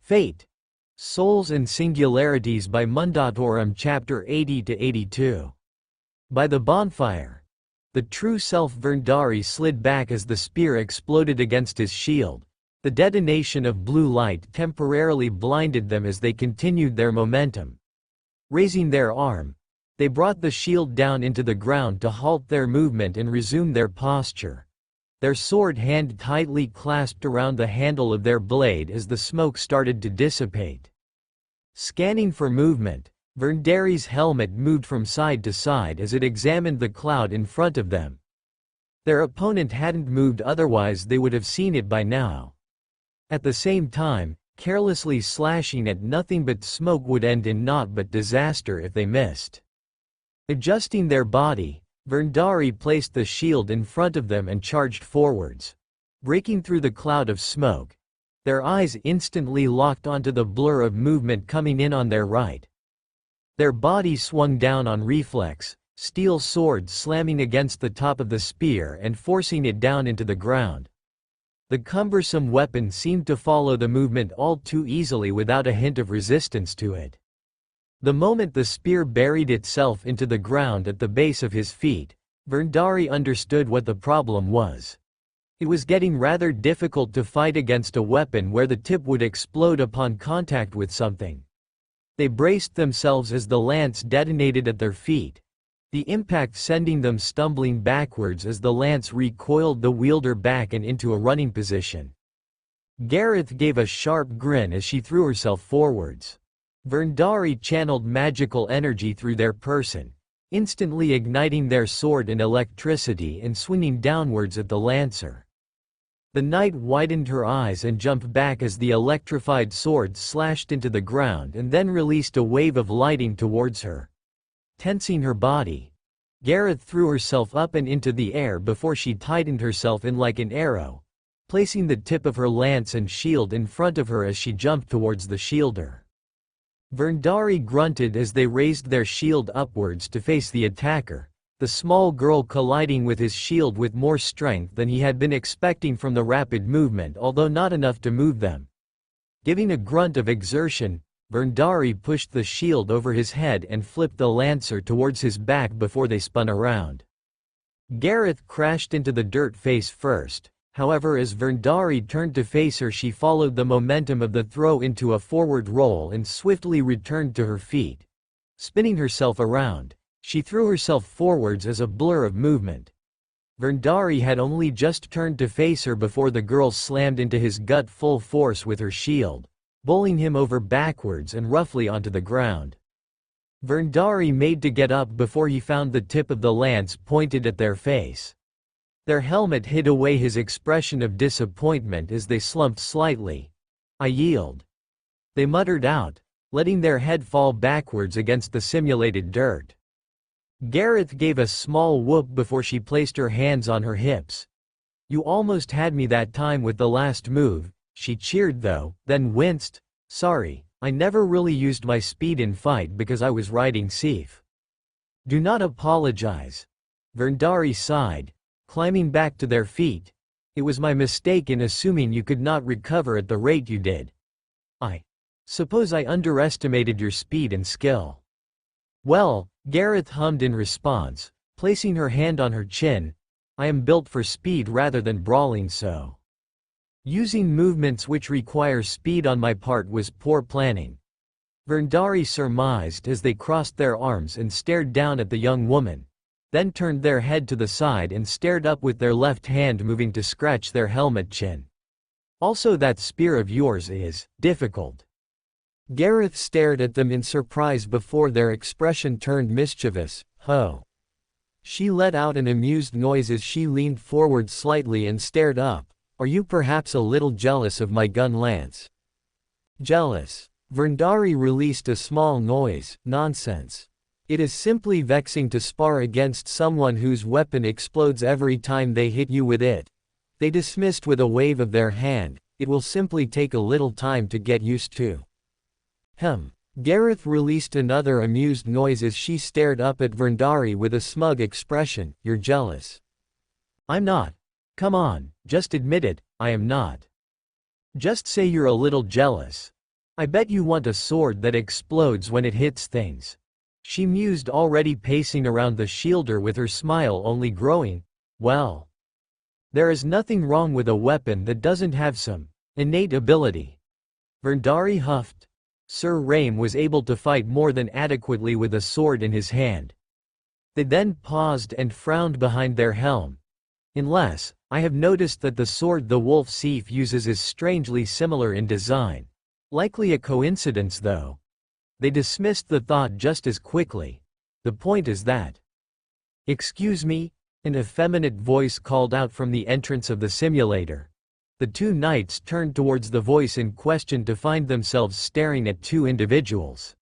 Fate. Souls and Singularities by Mundatorem chapter 80-82. By the bonfire. The true self Verndari slid back as the spear exploded against his shield. The detonation of blue light temporarily blinded them as they continued their momentum. Raising their arm, they brought the shield down into the ground to halt their movement and resume their posture. Their sword hand tightly clasped around the handle of their blade as the smoke started to dissipate. Scanning for movement, Verndari's helmet moved from side to side as it examined the cloud in front of them. Their opponent hadn't moved, otherwise they would have seen it by now. At the same time, carelessly slashing at nothing but smoke would end in naught but disaster if they missed. Adjusting their body, Verndari placed the shield in front of them and charged forwards. Breaking through the cloud of smoke, their eyes instantly locked onto the blur of movement coming in on their right. Their body swung down on reflex, steel sword slamming against the top of the spear and forcing it down into the ground. The cumbersome weapon seemed to follow the movement all too easily without a hint of resistance to it. The moment the spear buried itself into the ground at the base of his feet, Verndari understood what the problem was. It was getting rather difficult to fight against a weapon where the tip would explode upon contact with something. They braced themselves as the lance detonated at their feet, the impact sending them stumbling backwards as the lance recoiled the wielder back and into a running position. Gareth gave a sharp grin as she threw herself forwards. Verndari channeled magical energy through their person, instantly igniting their sword in electricity and swinging downwards at the lancer. The knight widened her eyes and jumped back as the electrified sword slashed into the ground and then released a wave of lighting towards her. Tensing her body, Gareth threw herself up and into the air before she tightened herself in like an arrow, placing the tip of her lance and shield in front of her as she jumped towards the shielder. Verndari grunted as they raised their shield upwards to face the attacker, the small girl colliding with his shield with more strength than he had been expecting from the rapid movement, although not enough to move them. Giving a grunt of exertion, Verndari pushed the shield over his head and flipped the lancer towards his back before they spun around. Gareth crashed into the dirt face first. However, as Verndari turned to face her, she followed the momentum of the throw into a forward roll and swiftly returned to her feet. Spinning herself around, she threw herself forwards as a blur of movement. Verndari had only just turned to face her before the girl slammed into his gut full force with her shield, bowling him over backwards and roughly onto the ground. Verndari made to get up before he found the tip of the lance pointed at their face. Their helmet hid away his expression of disappointment as they slumped slightly. "I yield," they muttered out, letting their head fall backwards against the simulated dirt. Gareth gave a small whoop before she placed her hands on her hips. "You almost had me that time with the last move," she cheered though, then winced. "Sorry, I never really used my speed in fight because I was riding Sif." "Do not apologize," Verndari sighed, climbing back to their feet. "It was my mistake in assuming you could not recover at the rate you did. I suppose I underestimated your speed and skill." "Well," Gareth hummed in response, placing her hand on her chin, "I am built for speed rather than brawling, so using movements which require speed on my part was poor planning," Verndari surmised as they crossed their arms and stared down at the young woman, then turned their head to the side and stared up with their left hand moving to scratch their helmet chin. "Also, that spear of yours is difficult." Gareth stared at them in surprise before their expression turned mischievous. "Ho." She let out an amused noise as she leaned forward slightly and stared up. "Are you perhaps a little jealous of my gun lance?" "Jealous?" Verndari released a small noise. "Nonsense. It is simply vexing to spar against someone whose weapon explodes every time they hit you with it," they dismissed with a wave of their hand. "It will simply take a little time to get used to." Gareth released another amused noise as she stared up at Verndari with a smug expression. "You're jealous." "I'm not. Come on, just admit it, I am not. Just say you're a little jealous." I bet you want a sword that explodes when it hits things. She mused, already pacing around the shielder with her smile only growing. Well, there is nothing wrong with a weapon that doesn't have some innate ability. Verndari huffed. Sir Rame was able to fight more than adequately with a sword in his hand. They then paused and frowned behind their helm. Unless, I have noticed that the sword the wolf thief uses is strangely similar in design. Likely a coincidence though. They dismissed the thought just as quickly. The point is that. Excuse me? An effeminate voice called out from the entrance of the simulator. The two knights turned towards the voice in question to find themselves staring at two individuals.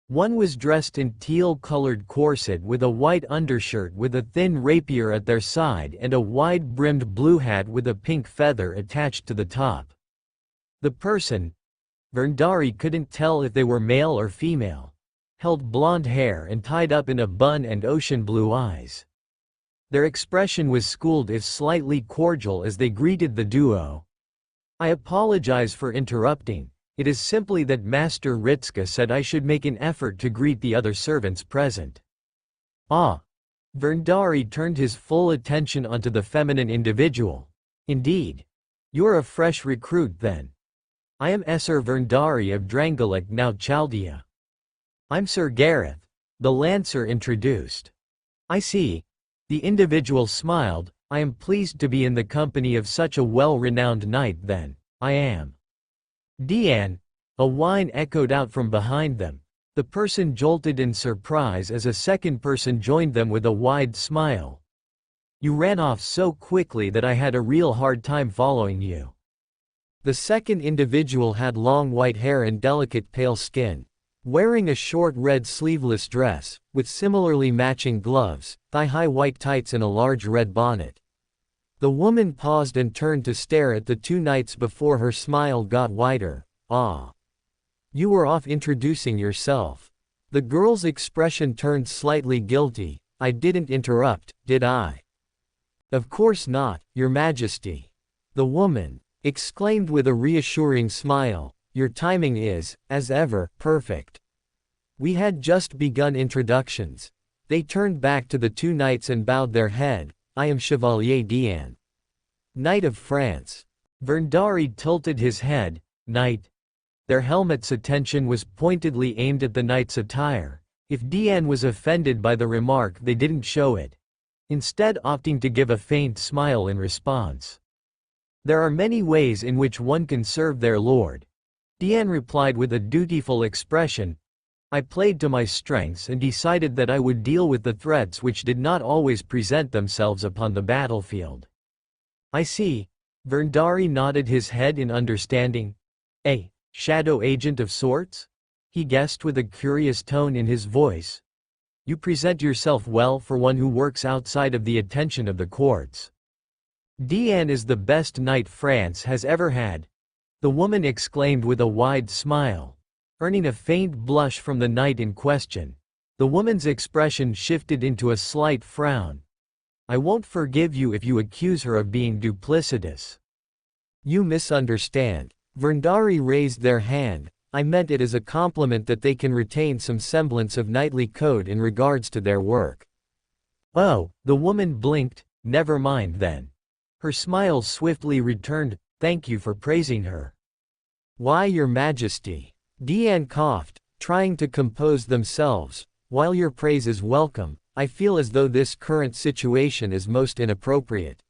One was dressed in teal-colored corset with a white undershirt with a thin rapier at their side and a wide-brimmed blue hat with a pink feather attached to the top. The person, Verndari couldn't tell if they were male or female, held blonde hair and tied up in a bun and ocean blue eyes. Their expression was schooled if slightly cordial as they greeted the duo. I apologize for interrupting. It is simply that Master Ritska said I should make an effort to greet the other servants present. Ah. Verndari turned his full attention onto the feminine individual. Indeed. You're a fresh recruit then. I am Esser Verndari of Drangalik, now Chaldea. I'm Sir Gareth, the Lancer introduced. I see. The individual smiled. I am pleased to be in the company of such a well-renowned knight then. I am. Dian. A whine echoed out from behind them. The person jolted in surprise as a second person joined them with a wide smile. You ran off so quickly that I had a real hard time following you. The second individual had long white hair and delicate pale skin. Wearing a short red sleeveless dress, with similarly matching gloves, thigh-high white tights and a large red bonnet. The woman paused and turned to stare at the two knights before her smile got wider. Ah. You were off introducing yourself. The girl's expression turned slightly guilty. I didn't interrupt, did I? Of course not, Your Majesty. The woman exclaimed with a reassuring smile. Your timing is, as ever, perfect. We had just begun introductions. They turned back to the two knights and bowed their head. I am Chevalier Dian, Knight of France. Verndari tilted his head. Knight. Their helmet's attention was pointedly aimed at the knight's attire. If Dian was offended by the remark, they didn't show it, instead opting to give a faint smile in response. There are many ways in which one can serve their lord. Dian replied with a dutiful expression. I played to my strengths and decided that I would deal with the threats which did not always present themselves upon the battlefield. I see. Verndari nodded his head in understanding. A shadow agent of sorts? He guessed with a curious tone in his voice. You present yourself well for one who works outside of the attention of the courts. Dian is the best knight France has ever had. The woman exclaimed with a wide smile, earning a faint blush from the knight in question. The woman's expression shifted into a slight frown. I won't forgive you if you accuse her of being duplicitous. You misunderstand. Verndari raised their hand. I meant it as a compliment that they can retain some semblance of knightly code in regards to their work. Oh, the woman blinked. Never mind then. Her smile swiftly returned. Thank you for praising her. Why, Your Majesty? Dian coughed, trying to compose themselves. While your praise is welcome, I feel as though this current situation is most inappropriate.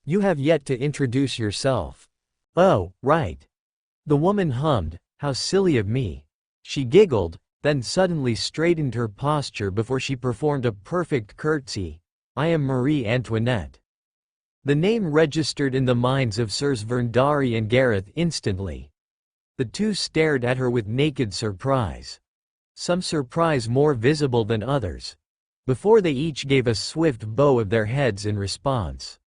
You have yet to introduce yourself. Oh, right. The woman hummed. How silly of me. She giggled, then suddenly straightened her posture before she performed a perfect curtsy. I am Marie Antoinette. The name registered in the minds of Sirs Verndari and Gareth instantly. The two stared at her with naked surprise. Some surprise more visible than others. Before they each gave a swift bow of their heads in response.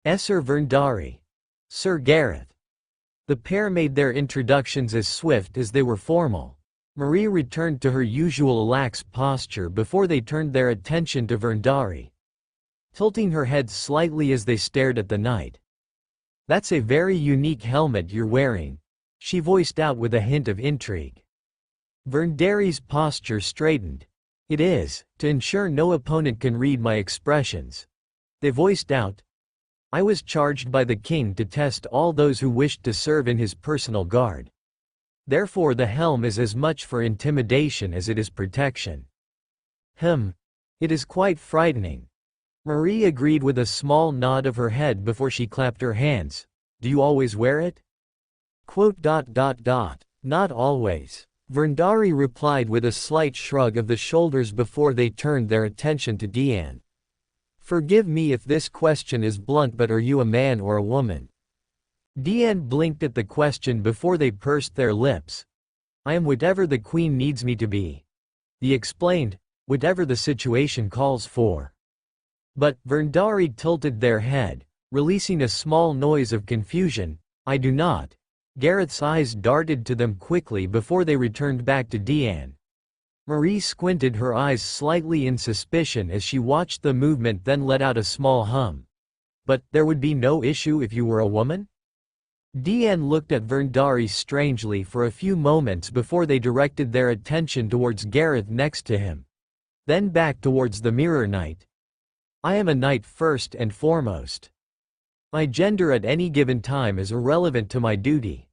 Sir Verndari. Sir Gareth. The pair made their introductions as swift as they were formal. Marie returned to her usual lax posture before they turned their attention to Verndari, tilting her head slightly as they stared at the knight. That's a very unique helmet you're wearing. she voiced out with a hint of intrigue. Verndari's posture straightened. It is, to ensure no opponent can read my expressions. They voiced out. I was charged by the king to test all those who wished to serve in his personal guard. Therefore the helm is as much for intimidation as it is protection. It is quite frightening. Marie agreed with a small nod of her head before she clapped her hands. Do you always wear it? Not always. Verndari replied with a slight shrug of the shoulders before they turned their attention to Diane. Forgive me if this question is blunt, but are you a man or a woman? Diane blinked at the question before they pursed their lips. I am whatever the queen needs me to be. He explained, whatever the situation calls for. But, Verndari tilted their head, releasing a small noise of confusion. I do not. Gareth's eyes darted to them quickly before they returned back to Diane. Marie squinted her eyes slightly in suspicion as she watched the movement, then let out a small hum. But, there would be no issue if you were a woman? Diane looked at Verndari strangely for a few moments before they directed their attention towards Gareth next to him. Then back towards the Mirror Knight. I am a knight first and foremost. My gender at any given time is irrelevant to my duty.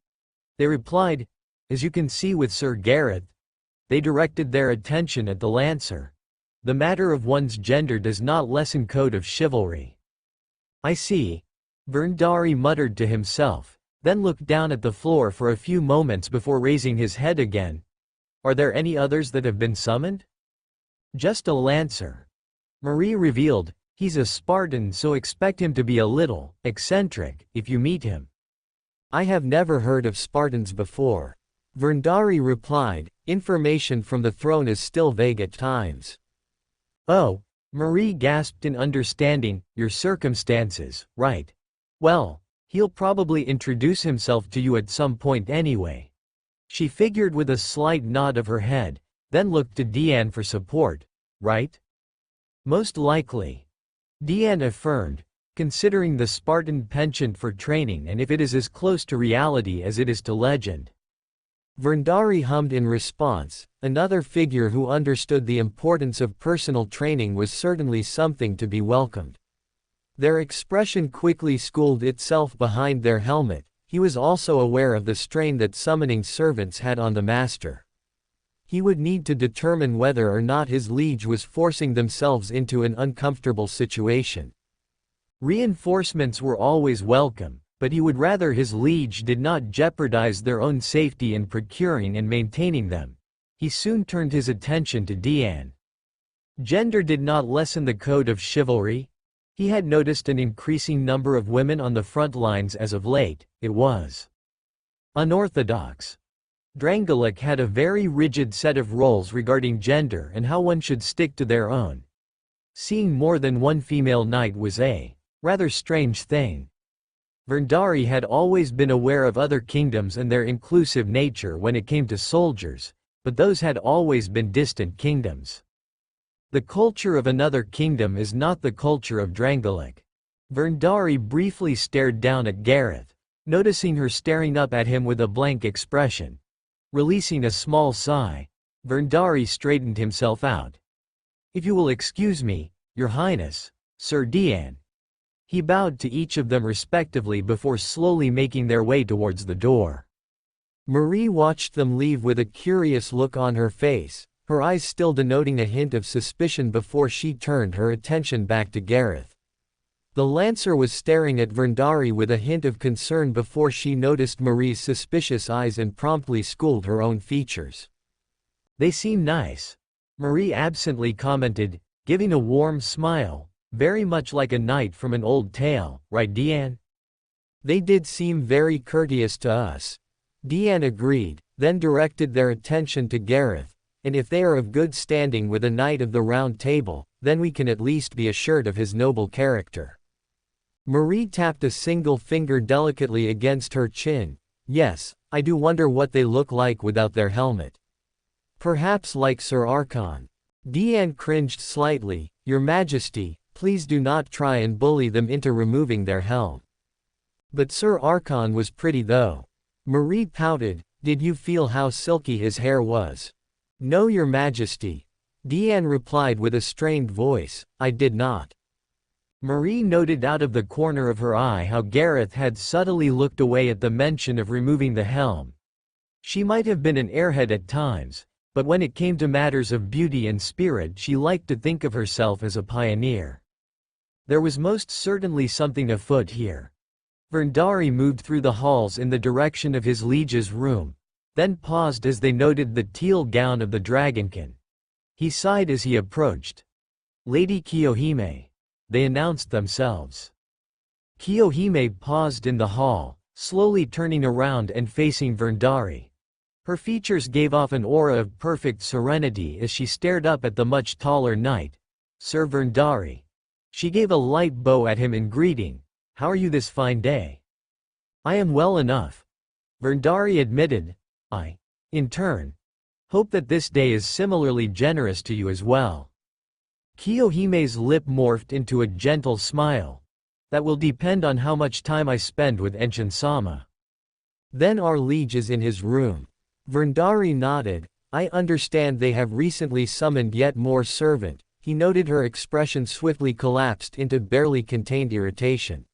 They replied, as you can see with Sir Gareth. They directed their attention at the Lancer. The matter of one's gender does not lessen code of chivalry. I see. Verndari muttered to himself, then looked down at the floor for a few moments before raising his head again. Are there any others that have been summoned? Just a Lancer. Marie revealed. He's a Spartan, so expect him to be a little eccentric if you meet him. I have never heard of Spartans before. Verndari replied, information from the throne is still vague at times. Oh, Marie gasped in understanding, your circumstances, right. Well, he'll probably introduce himself to you at some point anyway. She figured with a slight nod of her head, then looked to Diane for support, right? Most likely. Diane affirmed, considering the Spartan penchant for training and if it is as close to reality as it is to legend. Verndari hummed in response. Another figure who understood the importance of personal training was certainly something to be welcomed. Their expression quickly schooled itself behind their helmet. He was also aware of the strain that summoning servants had on the master. He would need to determine whether or not his liege was forcing themselves into an uncomfortable situation. Reinforcements were always welcome, but he would rather his liege did not jeopardize their own safety in procuring and maintaining them. He soon turned his attention to Diane. Gender did not lessen the code of chivalry. He had noticed an increasing number of women on the front lines as of late. It was unorthodox. Drangleic had a very rigid set of roles regarding gender and how one should stick to their own. Seeing more than one female knight was a rather strange thing. Verndari had always been aware of other kingdoms and their inclusive nature when it came to soldiers, but those had always been distant kingdoms. The culture of another kingdom is not the culture of Drangleic. Verndari briefly stared down at Gareth, noticing her staring up at him with a blank expression. Releasing a small sigh, Verndari straightened himself out. If you will excuse me, Your Highness, Sir Diane. He bowed to each of them respectively before slowly making their way towards the door. Marie watched them leave with a curious look on her face, her eyes still denoting a hint of suspicion before she turned her attention back to Gareth. The Lancer was staring at Verndari with a hint of concern before she noticed Marie's suspicious eyes and promptly schooled her own features. They seem nice. Marie absently commented, giving a warm smile, very much like a knight from an old tale, right Diane? They did seem very courteous to us. Diane agreed, then directed their attention to Gareth, and if they are of good standing with a knight of the Round Table, then we can at least be assured of his noble character. Marie tapped a single finger delicately against her chin. Yes, I do wonder what they look like without their helmet. Perhaps like Sir Archon. Diane cringed slightly. Your Majesty, please do not try and bully them into removing their helm. But Sir Archon was pretty though. Marie pouted. Did you feel how silky his hair was? No, your majesty. Diane replied with a strained voice, I did not. Marie noted out of the corner of her eye how Gareth had subtly looked away at the mention of removing the helm. She might have been an airhead at times, but when it came to matters of beauty and spirit she liked to think of herself as a pioneer. There was most certainly something afoot here. Verndari moved through the halls in the direction of his liege's room, then paused as they noted the teal gown of the dragonkin. He sighed as he approached. Lady Kiyohime. They announced themselves. Kiyohime paused in the hall, slowly turning around and facing Verndari. Her features gave off an aura of perfect serenity as she stared up at the much taller knight. Sir Verndari. She gave a light bow at him in greeting. How are you this fine day? I am well enough. Verndari admitted. I, in turn, hope that this day is similarly generous to you as well. Kiyohime's lip morphed into a gentle smile. That will depend on how much time I spend with Enshin-sama. Then our liege is in his room. Verndari nodded. I understand they have recently summoned yet more servant. He noted her expression swiftly collapsed into barely contained irritation.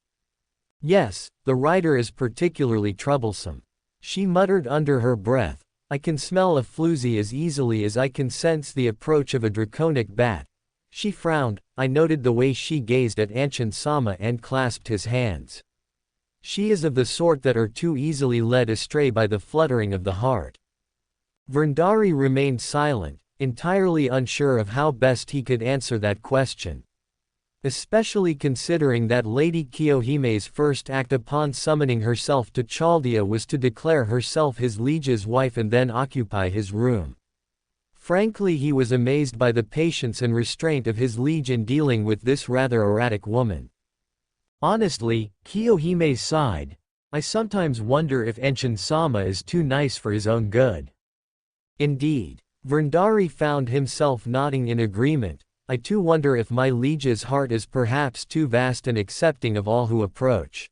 Yes, the rider is particularly troublesome. She muttered under her breath. I can smell a floozy as easily as I can sense the approach of a draconic bat. She frowned. I noted the way she gazed at Anshin-sama and clasped his hands. She is of the sort that are too easily led astray by the fluttering of the heart. Verndari remained silent, entirely unsure of how best he could answer that question. Especially considering that Lady Kiyohime's first act upon summoning herself to Chaldea was to declare herself his liege's wife and then occupy his room. Frankly, he was amazed by the patience and restraint of his liege in dealing with this rather erratic woman. Honestly, Kiyohime sighed. I sometimes wonder if Enshin-sama is too nice for his own good. Indeed. Verndari found himself nodding in agreement. I too wonder if my liege's heart is perhaps too vast and accepting of all who approach.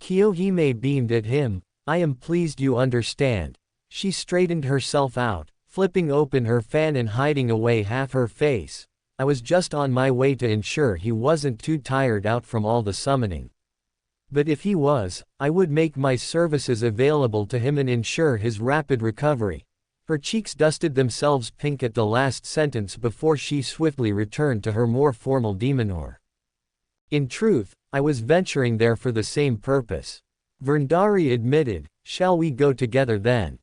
Kiyohime beamed at him. I am pleased you understand. She straightened herself out, flipping open her fan and hiding away half her face. I was just on my way to ensure he wasn't too tired out from all the summoning. But if he was, I would make my services available to him and ensure his rapid recovery. Her cheeks dusted themselves pink at the last sentence before she swiftly returned to her more formal demeanor. In truth, I was venturing there for the same purpose. Verndari admitted. Shall we go together then?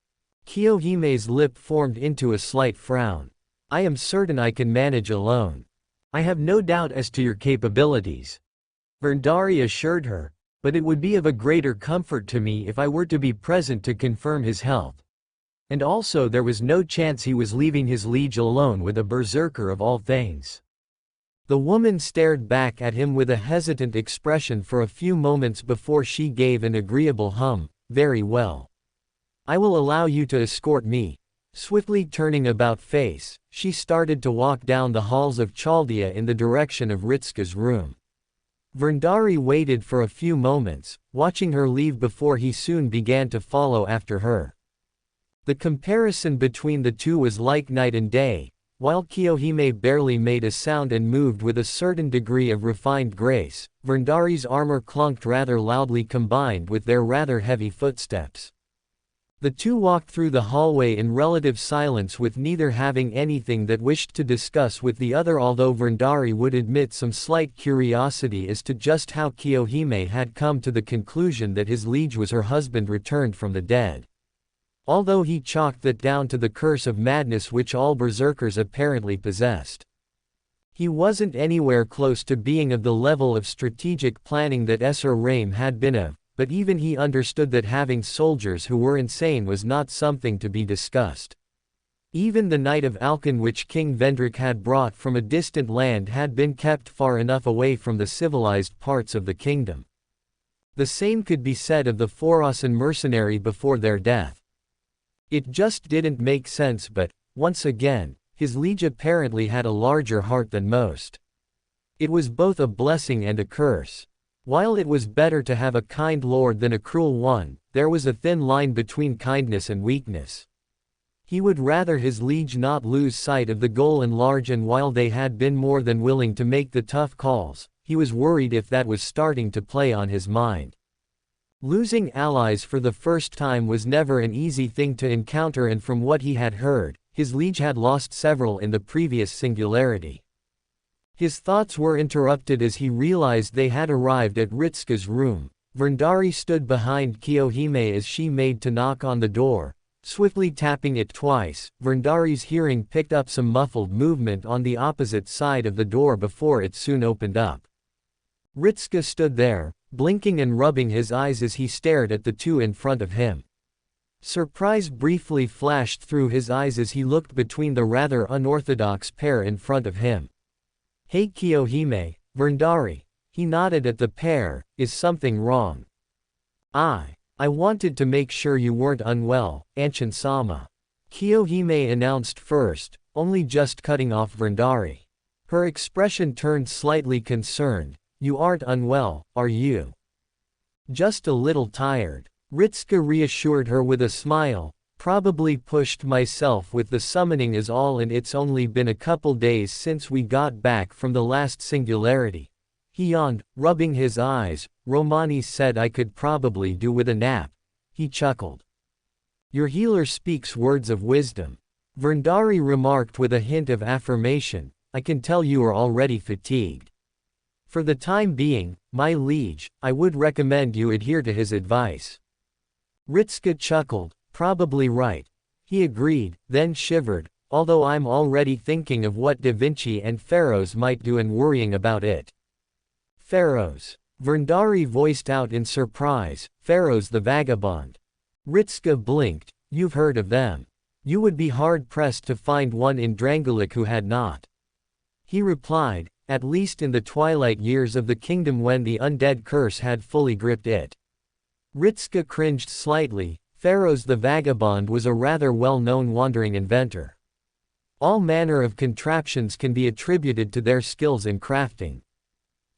Kiyohime's lip formed into a slight frown. I am certain I can manage alone. I have no doubt as to your capabilities. Verndari assured her, but it would be of a greater comfort to me if I were to be present to confirm his health. And also there was no chance he was leaving his liege alone with a berserker of all things. The woman stared back at him with a hesitant expression for a few moments before she gave an agreeable hum. Very well. I will allow you to escort me. Swiftly turning about face, she started to walk down the halls of Chaldea in the direction of Ritsuka's room. Verndari waited for a few moments, watching her leave before he soon began to follow after her. The comparison between the two was like night and day. While Kiyohime barely made a sound and moved with a certain degree of refined grace, Verndari's armor clunked rather loudly combined with their rather heavy footsteps. The two walked through the hallway in relative silence with neither having anything that wished to discuss with the other, although Verndari would admit some slight curiosity as to just how Kiyohime had come to the conclusion that his liege was her husband returned from the dead. Although he chalked that down to the curse of madness which all berserkers apparently possessed. He wasn't anywhere close to being of the level of strategic planning that Esser Rame had been of, but even he understood that having soldiers who were insane was not something to be discussed. Even the Knight of Alkan which King Vendrick had brought from a distant land had been kept far enough away from the civilized parts of the kingdom. The same could be said of the Phorosan mercenary before their death. It just didn't make sense, but, once again, his liege apparently had a larger heart than most. It was both a blessing and a curse. While it was better to have a kind lord than a cruel one, there was a thin line between kindness and weakness. He would rather his liege not lose sight of the goal and large, and while they had been more than willing to make the tough calls, he was worried if that was starting to play on his mind. Losing allies for the first time was never an easy thing to encounter, and from what he had heard, his liege had lost several in the previous singularity. His thoughts were interrupted as he realized they had arrived at Ritsuka's room. Verndari stood behind Kiyohime as she made to knock on the door, swiftly tapping it twice. Verndari's hearing picked up some muffled movement on the opposite side of the door before it soon opened up. Ritsuka stood there, blinking and rubbing his eyes as he stared at the two in front of him. Surprise briefly flashed through his eyes as he looked between the rather unorthodox pair in front of him. "Hey Kiyohime, Verndari." He nodded at the pair. "Is something wrong?" I wanted to make sure you weren't unwell, Anshin-sama," Kiyohime announced first, only just cutting off Verndari. Her expression turned slightly concerned. "You aren't unwell, are you?" "Just a little tired." Ritsuka reassured her with a smile. "Probably pushed myself with the summoning is all, and it's only been a couple days since we got back from the last singularity." He yawned, rubbing his eyes. "Romani said I could probably do with a nap." He chuckled. "Your healer speaks words of wisdom," Verndari remarked with a hint of affirmation. "I can tell you are already fatigued. For the time being, my liege, I would recommend you adhere to his advice." Ritsuka chuckled. "Probably right." He agreed, then shivered. "Although I'm already thinking of what Da Vinci and Pharaohs might do and worrying about it." "Pharaohs?" Verndari voiced out in surprise. "Pharaohs the vagabond." Ritsuka blinked. "You've heard of them. You would be hard-pressed to find one in Drangulik who had not." He replied, "At least in the twilight years of the kingdom when the undead curse had fully gripped it." Ritsuka cringed slightly. Pharaohs the vagabond was a rather well-known wandering inventor. All manner of contraptions can be attributed to their skills in crafting.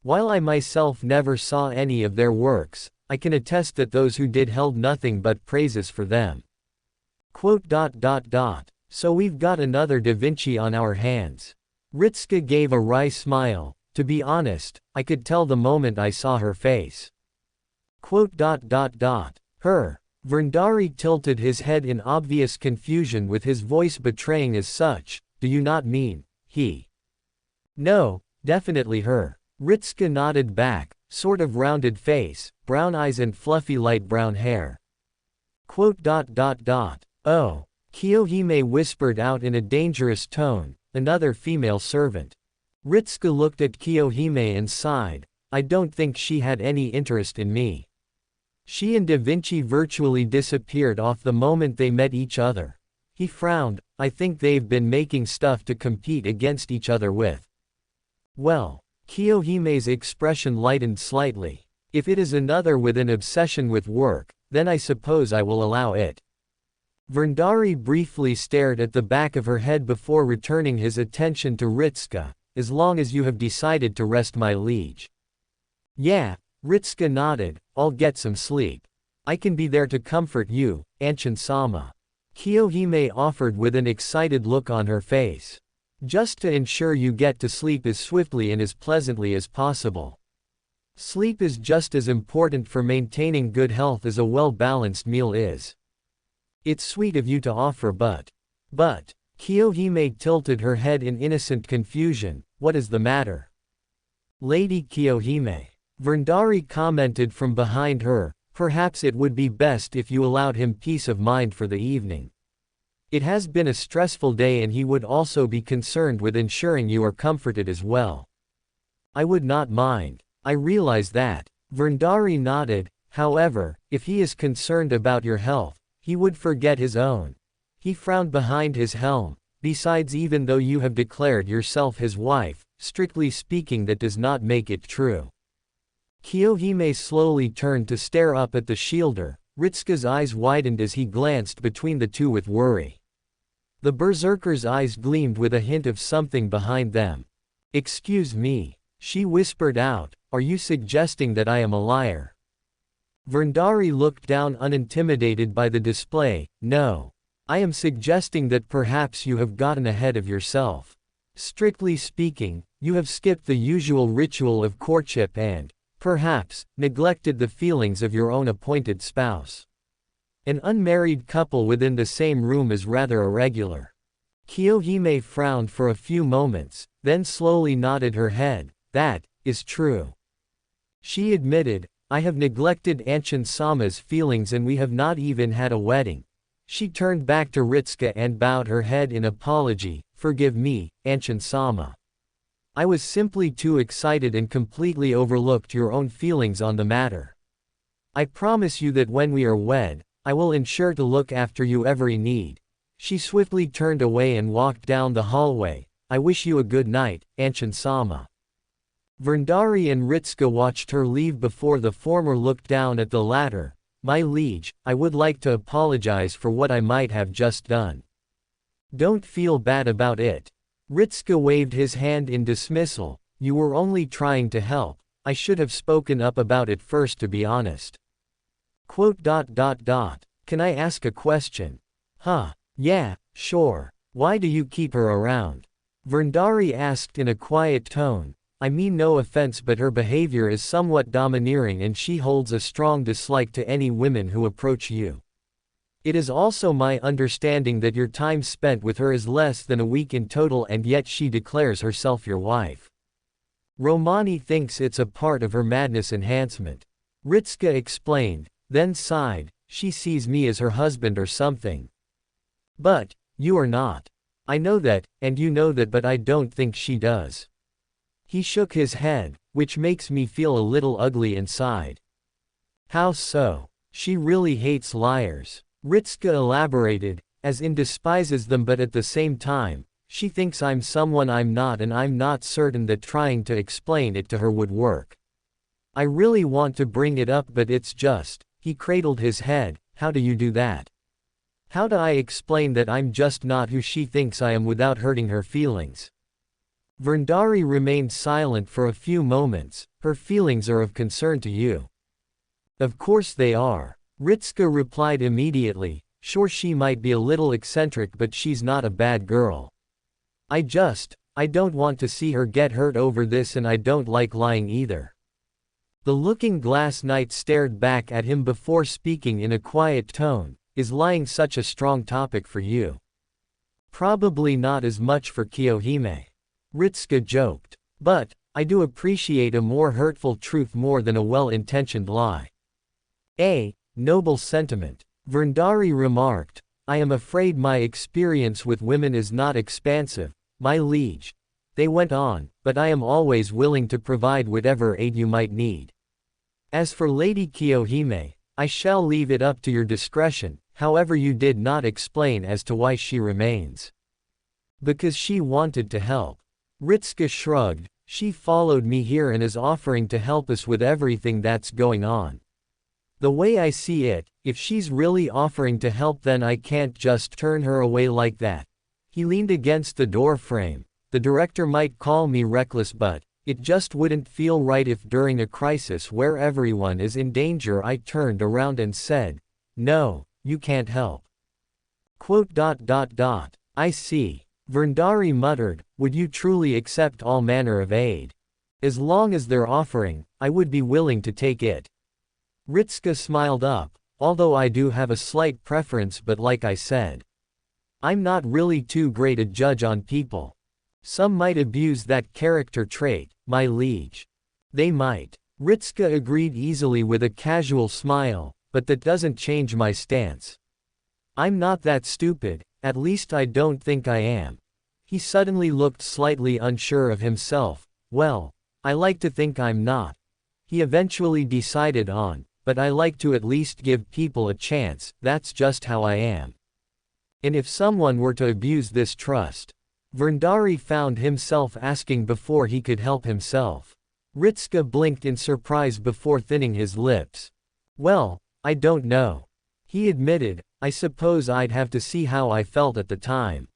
While I myself never saw any of their works, I can attest that those who did held nothing but praises for them. So we've got another Da Vinci on our hands." Ritsuka gave a wry smile. "To be honest, I could tell the moment I saw her face." Her. Verndari tilted his head in obvious confusion, with his voice betraying as such. "Do you not mean he?" "No, definitely her." Ritsuka nodded back, sort of rounded face, brown eyes and fluffy light brown hair. "Oh," Kiyohime whispered out in a dangerous tone, "another female servant." Ritsuka looked at Kiyohime and sighed. "I don't think she had any interest in me." She and Da Vinci virtually disappeared off the moment they met each other. He frowned. "I think they've been making stuff to compete against each other with." "Well," Kiyohime's expression lightened slightly. "If it is another with an obsession with work, then I suppose I will allow it." Verndari briefly stared at the back of her head before returning his attention to Ritsuka. "As long as you have decided to rest, my liege." "Yeah," Ritsuka nodded. "I'll get some sleep. I can be there to comfort you, Anshin-sama," Kiyohime offered with an excited look on her face. "Just to ensure you get to sleep as swiftly and as pleasantly as possible. Sleep is just as important for maintaining good health as a well-balanced meal is." "It's sweet of you to offer, but, Kiyohime tilted her head in innocent confusion. "What is the matter?" "Lady Kiyohime," Verndari commented from behind her, "perhaps it would be best if you allowed him peace of mind for the evening. It has been a stressful day and he would also be concerned with ensuring you are comforted as well." "I would not mind. I realize that." Verndari nodded. "However, if he is concerned about your health, he would forget his own." He frowned behind his helm. "Besides, even though you have declared yourself his wife, strictly speaking that does not make it true." Kiyohime slowly turned to stare up at the shielder. Ritsuka's eyes widened as he glanced between the two with worry. The berserker's eyes gleamed with a hint of something behind them. "Excuse me." She whispered out, "Are you suggesting that I am a liar?" Verndari looked down unintimidated by the display. "No. I am suggesting that perhaps you have gotten ahead of yourself. Strictly speaking, you have skipped the usual ritual of courtship and, perhaps, neglected the feelings of your own appointed spouse. An unmarried couple within the same room is rather irregular." Kiyohime frowned for a few moments, then slowly nodded her head. "That is true." She admitted, "I have neglected Anshin-sama's feelings and we have not even had a wedding." She turned back to Ritsuka and bowed her head in apology. "Forgive me, Anshin-sama. I was simply too excited and completely overlooked your own feelings on the matter. I promise you that when we are wed, I will ensure to look after you every need." She swiftly turned away and walked down the hallway. "I wish you a good night, Anshin-sama." Verndari and Ritsuka watched her leave before the former looked down at the latter. "My liege, I would like to apologize for what I might have just done." "Don't feel bad about it." Ritsuka waved his hand in dismissal. "You were only trying to help. I should have spoken up about it first, to be honest." "Can I ask a question?" "Huh. Yeah, sure. Why do you keep her around?" Verndari asked in a quiet tone. "I mean no offense, but her behavior is somewhat domineering and she holds a strong dislike to any women who approach you. It is also my understanding that your time spent with her is less than a week in total, and yet she declares herself your wife. Romani thinks it's a part of her madness enhancement." Ritsuka explained, then sighed. "She sees me as her husband or something. But you are not. I know that, and you know that, but I don't think she does." He shook his head, "Which makes me feel a little ugly inside." "How so?" "She really hates liars." Ritsuka elaborated, "as in despises them, but at the same time, she thinks I'm someone I'm not, and I'm not certain that trying to explain it to her would work. I really want to bring it up, but it's just," he cradled his head, "how do you do that? How do I explain that I'm just not who she thinks I am without hurting her feelings?" Verndari remained silent for a few moments. "Her feelings are of concern to you." "Of course they are." Ritsuka replied immediately. "Sure, she might be a little eccentric, but she's not a bad girl. I don't want to see her get hurt over this, and I don't like lying either." The looking glass knight stared back at him before speaking in a quiet tone. "Is lying such a strong topic for you?" "Probably not as much for Kiyohime." Ritsuka joked. "But I do appreciate a more hurtful truth more than a well-intentioned lie." "A noble sentiment," Verndari remarked. "I am afraid my experience with women is not expansive, my liege," they went on, "but I am always willing to provide whatever aid you might need. As for Lady Kiyohime, I shall leave it up to your discretion. However, you did not explain as to why she remains." "Because she wanted to help." Ritsuka shrugged. "She followed me here and is offering to help us with everything that's going on. The way I see it, if she's really offering to help, then I can't just turn her away like that." He leaned against the doorframe. "The director might call me reckless, but it just wouldn't feel right if during a crisis where everyone is in danger I turned around and said, 'No, you can't help.'" "I see." Verndari muttered. "Would you truly accept all manner of aid? As long as they're offering, I would be willing to take it." Ritsuka smiled up. "Although I do have a slight preference, but like I said, I'm not really too great a judge on people. Some might abuse that character trait, my liege." "They might." Ritsuka agreed easily with a casual smile, "but that doesn't change my stance. I'm not that stupid, at least I don't think I am." He suddenly looked slightly unsure of himself. "Well, I like to think I'm not." He eventually decided on, "But I like to at least give people a chance, that's just how I am. And if someone were to abuse this trust." Verndari found himself asking before he could help himself. Ritsuka blinked in surprise before thinning his lips. "Well, I don't know." He admitted, "I suppose I'd have to see how I felt at the time."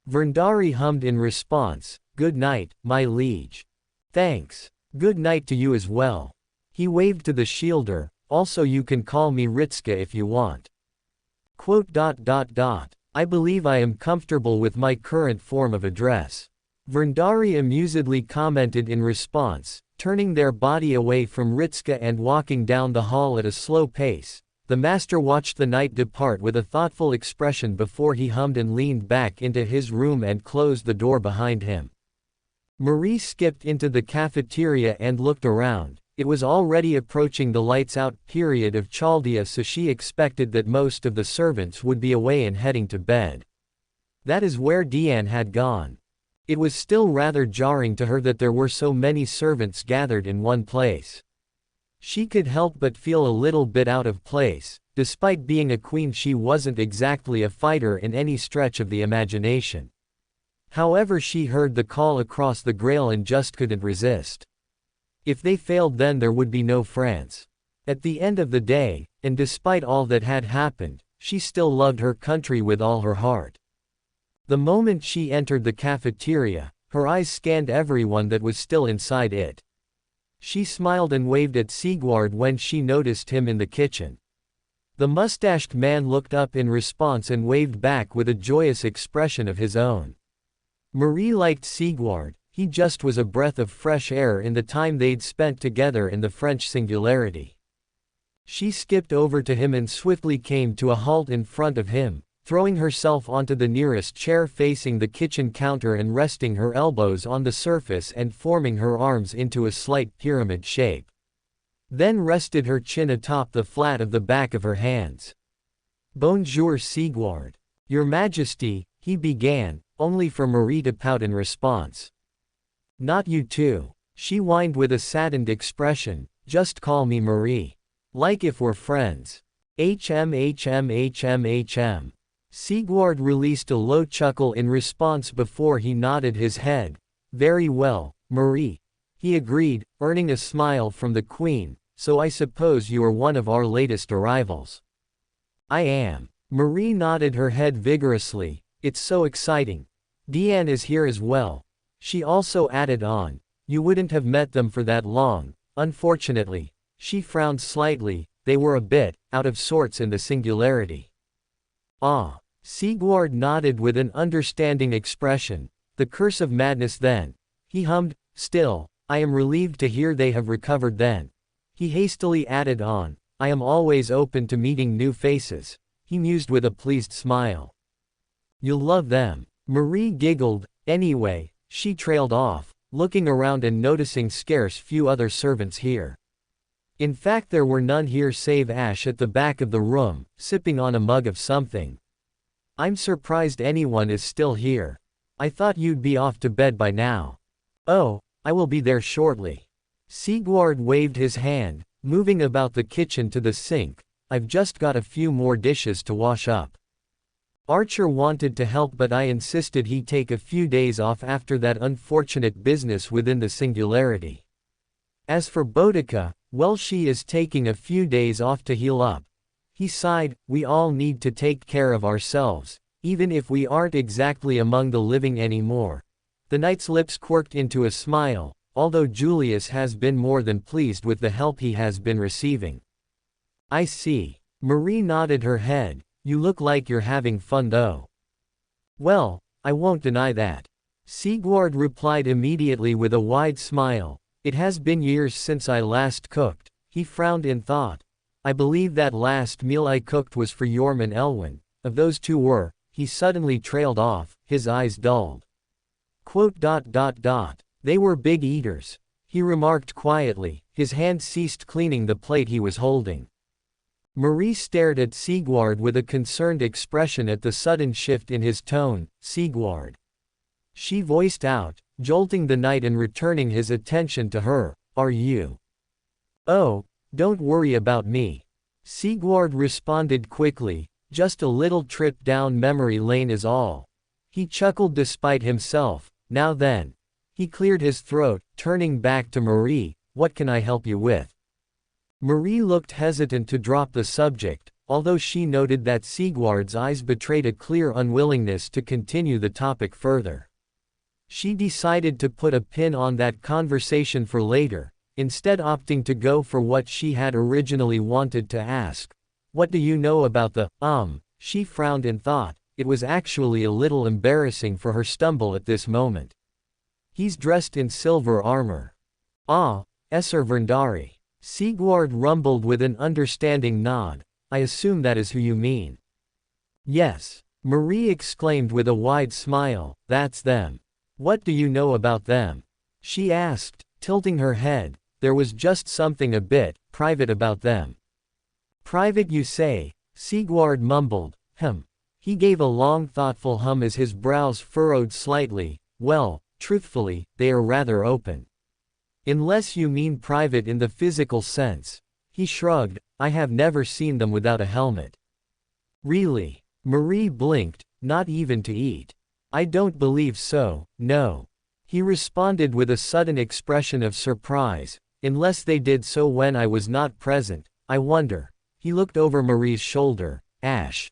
Verndari hummed in response, "Good night, my liege." Thanks. Good night to you as well. He waved to the shielder, also you can call me Ritska if you want. I believe I am comfortable with my current form of address. Verndari amusedly commented in response, turning their body away from Ritska and walking down the hall at a slow pace. The master watched the knight depart with a thoughtful expression before he hummed and leaned back into his room and closed the door behind him. Marie skipped into the cafeteria and looked around. It was already approaching the lights-out period of Chaldea, so she expected that most of the servants would be away and heading to bed. That is where Diane had gone. It was still rather jarring to her that there were so many servants gathered in one place. She could help but feel a little bit out of place. Despite being a queen, she wasn't exactly a fighter in any stretch of the imagination. However, she heard the call across the Grail and just couldn't resist. If they failed, then there would be no France. At the end of the day, and despite all that had happened, she still loved her country with all her heart. The moment she entered the cafeteria, her eyes scanned everyone that was still inside it. She smiled and waved at Sigurd when she noticed him in the kitchen. The mustached man looked up in response and waved back with a joyous expression of his own. Marie liked Sigurd. He just was a breath of fresh air in the time they'd spent together in the French Singularity. She skipped over to him and swiftly came to a halt in front of him, throwing herself onto the nearest chair facing the kitchen counter and resting her elbows on the surface and forming her arms into a slight pyramid shape. Then rested her chin atop the flat of the back of her hands. "Bonjour, Sigurd." "Your Majesty," he began, only for Marie to pout in response. "Not you too," she whined with a saddened expression, "just call me Marie. Like if we're friends." HM. Sigurd released a low chuckle in response before he nodded his head. "Very well, Marie," he agreed, earning a smile from the queen, "so I suppose you are one of our latest arrivals." "I am." Marie nodded her head vigorously. "It's so exciting. Diane is here as well." She also added on, "You wouldn't have met them for that long, unfortunately." She frowned slightly. They were a bit out of sorts in the Singularity. "Ah." Sigurd nodded with an understanding expression. "The curse of madness then." He hummed. "Still, I am relieved to hear they have recovered then." He hastily added on, "I am always open to meeting new faces." He mused with a pleased smile. "You'll love them." Marie giggled. "Anyway," she trailed off, looking around and noticing scarce few other servants here. In fact, there were none here save Ash at the back of the room, sipping on a mug of something. "I'm surprised anyone is still here. I thought you'd be off to bed by now." "Oh, I will be there shortly." Sigurd waved his hand, moving about the kitchen to the sink. "I've just got a few more dishes to wash up." Archer wanted to help, but I insisted he take a few days off after that unfortunate business within the Singularity. As for Boudica, well, she is taking a few days off to heal up. He sighed. "We all need to take care of ourselves, even if we aren't exactly among the living anymore." The knight's lips quirked into a smile, although Julius has been more than pleased with the help he has been receiving. "I see." Marie nodded her head. "You look like you're having fun though." "Well, I won't deny that." Sigurd replied immediately with a wide smile. "It has been years since I last cooked." He frowned in thought. "I believe that last meal I cooked was for Yorm and Elwyn. Of those two were." He suddenly trailed off, his eyes dulled. "They were big eaters," he remarked quietly. His hand ceased cleaning the plate he was holding. Marie stared at Sigurd with a concerned expression at the sudden shift in his tone. "Sigurd," she voiced out, jolting the knight and returning his attention to her, "are you?" "Oh, don't worry about me." Sigurd responded quickly, "Just a little trip down memory lane is all." He chuckled despite himself. "Now then." He cleared his throat, turning back to Marie, "What can I help you with?" Marie looked hesitant to drop the subject, although she noted that Sigurd's eyes betrayed a clear unwillingness to continue the topic further. She decided to put a pin on that conversation for later, instead opting to go for what she had originally wanted to ask. What do you know about the, She frowned in thought. It was actually a little embarrassing for her stumble at this moment. He's dressed in silver armor. Ah, Esser Verndari. Sigurd rumbled with an understanding nod. I assume that is who you mean. Yes, Marie exclaimed with a wide smile, that's them. What do you know about them? She asked, tilting her head. There was just something a bit private about them. Private you say? Sigurd mumbled. He gave a long thoughtful hum as his brows furrowed slightly. Well, truthfully, they are rather open. Unless you mean private in the physical sense. He shrugged. I have never seen them without a helmet. Really? Marie blinked, not even to eat. I don't believe so, no. He responded with a sudden expression of surprise. Unless they did so when I was not present, I wonder. He looked over Marie's shoulder. Ash.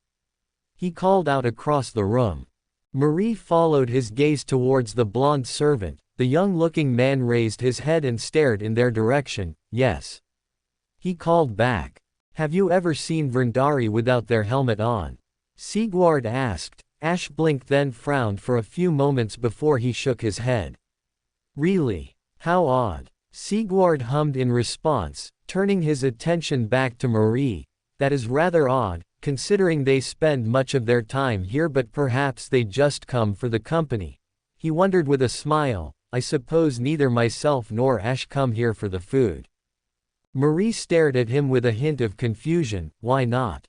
He called out across the room. Marie followed his gaze towards the blonde servant. The young-looking man raised his head and stared in their direction. Yes. He called back. Have you ever seen Verndari without their helmet on? Sigurd asked. Ash blinked then frowned for a few moments before he shook his head. Really? How odd. Sigurd hummed in response, turning his attention back to Marie. That is rather odd, considering they spend much of their time here, but perhaps they just come for the company. He wondered with a smile. I suppose neither myself nor Ash come here for the food. Marie stared at him with a hint of confusion. Why not?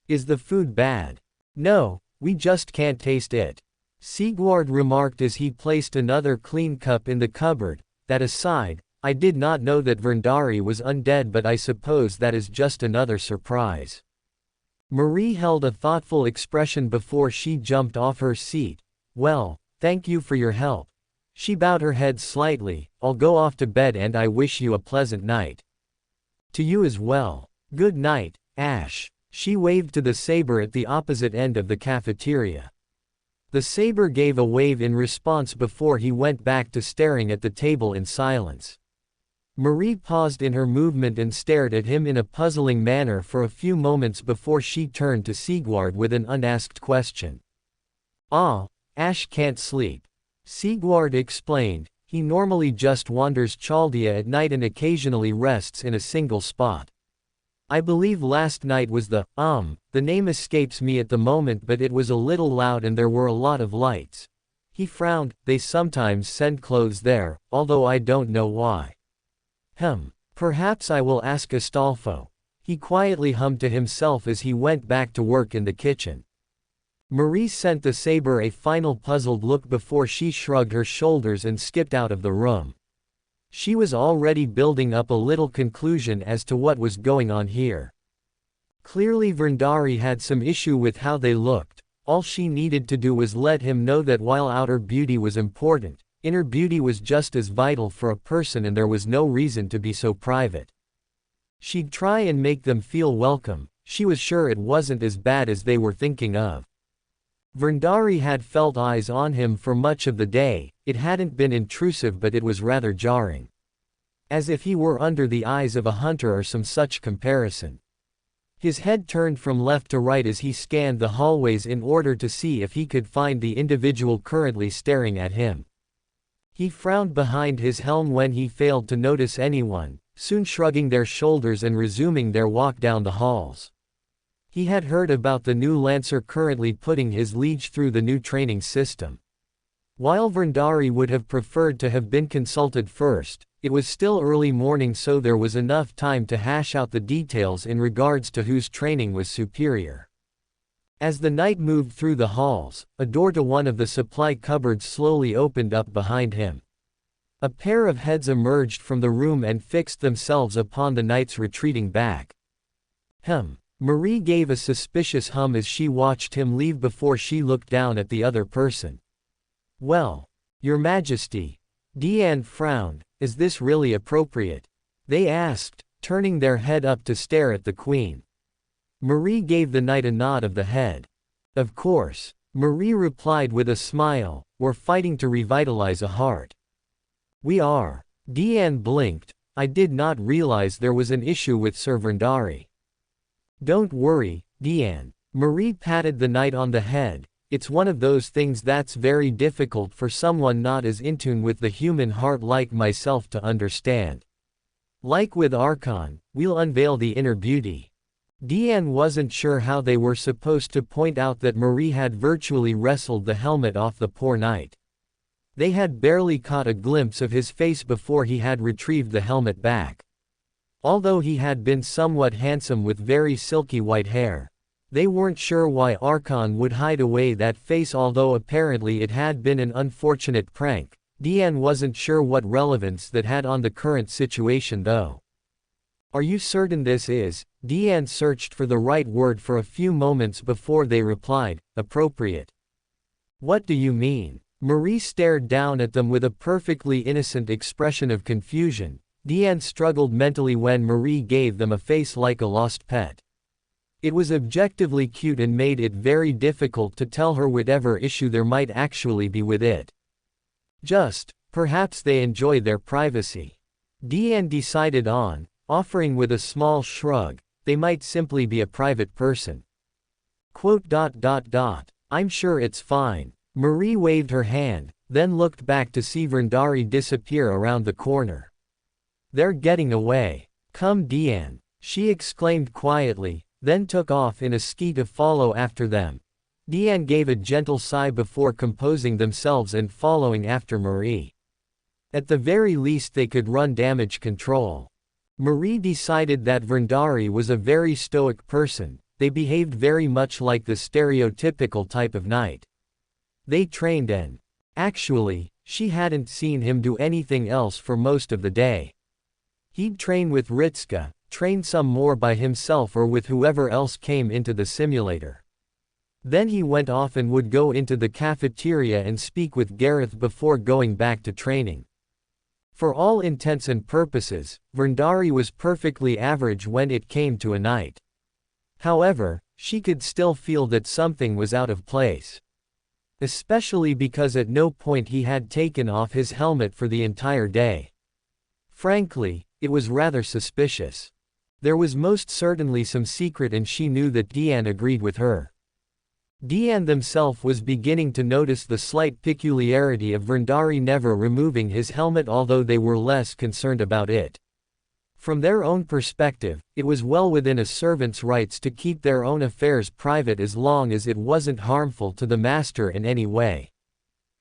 Is the food bad? No, we just can't taste it. Sigurd remarked as he placed another clean cup in the cupboard. That aside, I did not know that Verndari was undead, but I suppose that is just another surprise. Marie held a thoughtful expression before she jumped off her seat. Well, thank you for your help. She bowed her head slightly. I'll go off to bed and I wish you a pleasant night. To you as well. Good night, Ash. She waved to the saber at the opposite end of the cafeteria. The saber gave a wave in response before he went back to staring at the table in silence. Marie paused in her movement and stared at him in a puzzling manner for a few moments before she turned to Sigurd with an unasked question. Ah, Ash can't sleep. Sigurd explained. He normally just wanders Chaldea at night and occasionally rests in a single spot. I believe last night was the name escapes me at the moment, but it was a little loud and there were a lot of lights. He frowned. They sometimes send clothes there, although I don't know why. Perhaps I will ask Astolfo. He quietly hummed to himself as he went back to work in the kitchen. Marie sent the saber a final puzzled look before she shrugged her shoulders and skipped out of the room. She was already building up a little conclusion as to what was going on here. Clearly Verndari had some issue with how they looked. All she needed to do was let him know that while outer beauty was important, inner beauty was just as vital for a person, and there was no reason to be so private. She'd try and make them feel welcome. She was sure it wasn't as bad as they were thinking of. Verndari had felt eyes on him for much of the day. It hadn't been intrusive, but it was rather jarring. As if he were under the eyes of a hunter or some such comparison. His head turned from left to right as he scanned the hallways in order to see if he could find the individual currently staring at him. He frowned behind his helm when he failed to notice anyone, soon shrugging their shoulders and resuming their walk down the halls. He had heard about the new Lancer currently putting his liege through the new training system. While Verndari would have preferred to have been consulted first, it was still early morning, so there was enough time to hash out the details in regards to whose training was superior. As the knight moved through the halls, a door to one of the supply cupboards slowly opened up behind him. A pair of heads emerged from the room and fixed themselves upon the knight's retreating back. Marie gave a suspicious hum as she watched him leave before she looked down at the other person. Well, Your Majesty. Deanne frowned. Is this really appropriate? They asked, turning their head up to stare at the queen. Marie gave the knight a nod of the head. Of course. Marie replied with a smile. we're fighting to revitalize a heart. We are. Deanne blinked. I did not realize there was an issue with Sir Vendari. Don't worry, Deanne. Marie patted the knight on the head. It's one of those things that's very difficult for someone not as in tune with the human heart like myself to understand. Like with Archon, we'll unveil the inner beauty. Deanne wasn't sure how they were supposed to point out that Marie had virtually wrestled the helmet off the poor knight. They had barely caught a glimpse of his face before he had retrieved the helmet back. Although he had been somewhat handsome with very silky white hair, they weren't sure why Archon would hide away that face, although apparently it had been an unfortunate prank. Deanne wasn't sure what relevance that had on the current situation though. Are you certain this is? Deanne searched for the right word for a few moments before they replied, appropriate. What do you mean? Marie stared down at them with a perfectly innocent expression of confusion. Deanne struggled mentally when Marie gave them a face like a lost pet. It was objectively cute and made it very difficult to tell her whatever issue there might actually be with it. Perhaps they enjoy their privacy. Deanne decided on, offering with a small shrug, they might simply be a private person. I'm sure it's fine. Marie waved her hand, then looked back to see Vendari disappear around the corner. They're getting away. Come Deanne, she exclaimed quietly, then took off in a ski to follow after them. Deanne gave a gentle sigh before composing themselves and following after Marie. At the very least they could run damage control. Marie decided that Vendari was a very stoic person. They behaved very much like the stereotypical type of knight. They trained and, actually, she hadn't seen him do anything else for most of the day. He'd train with Ritska, train some more by himself or with whoever else came into the simulator. Then he went off and would go into the cafeteria and speak with Gareth before going back to training. For all intents and purposes, Vendari was perfectly average when it came to a knight. However, she could still feel that something was out of place. Especially because at no point he had taken off his helmet for the entire day. Frankly, it was rather suspicious. There was most certainly some secret and she knew that Deanne agreed with her. Deanne themself was beginning to notice the slight peculiarity of Vendari never removing his helmet, although they were less concerned about it. From their own perspective, it was well within a servant's rights to keep their own affairs private as long as it wasn't harmful to the master in any way.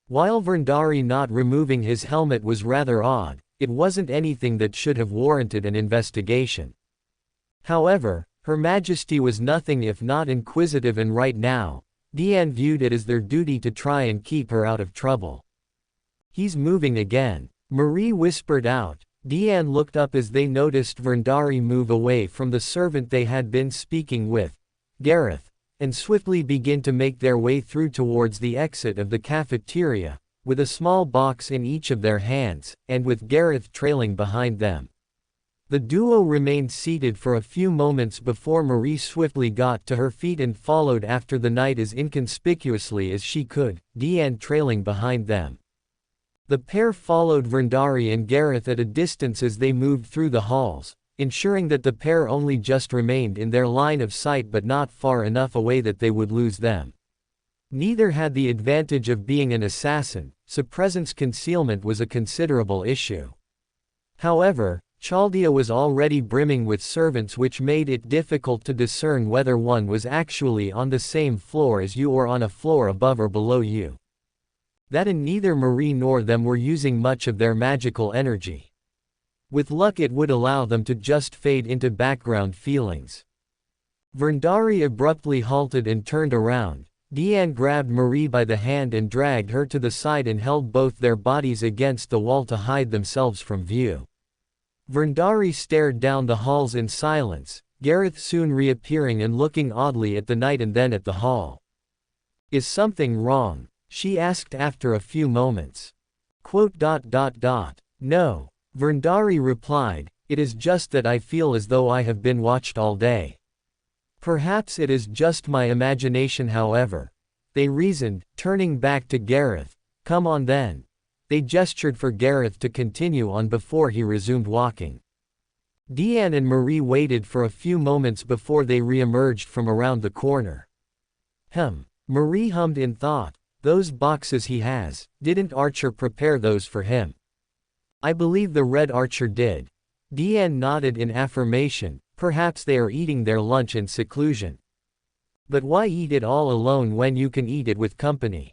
While Vendari not removing his helmet was rather odd, it wasn't anything that should have warranted an investigation. However, Her Majesty was nothing if not inquisitive, and right now, Deanne viewed it as their duty to try and keep her out of trouble. He's moving again, Marie whispered out. Deanne looked up as they noticed Vendari move away from the servant they had been speaking with, Gareth, and swiftly begin to make their way through towards the exit of the cafeteria, with a small box in each of their hands, and with Gareth trailing behind them. The duo remained seated for a few moments before Marie swiftly got to her feet and followed after the knight as inconspicuously as she could, Deanne trailing behind them. The pair followed Vendari and Gareth at a distance as they moved through the halls, ensuring that the pair only just remained in their line of sight but not far enough away that they would lose them. Neither had the advantage of being an assassin, so presence concealment was a considerable issue. However, Chaldea was already brimming with servants, which made it difficult to discern whether one was actually on the same floor as you or on a floor above or below you. That and neither Marie nor them were using much of their magical energy. With luck it would allow them to just fade into background feelings. Vendari abruptly halted and turned around. Deanne grabbed Marie by the hand and dragged her to the side and held both their bodies against the wall to hide themselves from view. Vendari stared down the halls in silence, Gareth soon reappearing and looking oddly at the knight and then at the hall. "Is something wrong?" she asked after a few moments. "No," Vendari replied, "it is just that I feel as though I have been watched all day. Perhaps it is just my imagination, however," they reasoned, turning back to Gareth. Come on then. They gestured for Gareth to continue on before he resumed walking. Deanne and Marie waited for a few moments before they re-emerged from around the corner. Marie hummed in thought. Those boxes he has, didn't Archer prepare those for him? I believe the Red Archer did. Deanne nodded in affirmation. Perhaps they are eating their lunch in seclusion. But why eat it all alone when you can eat it with company?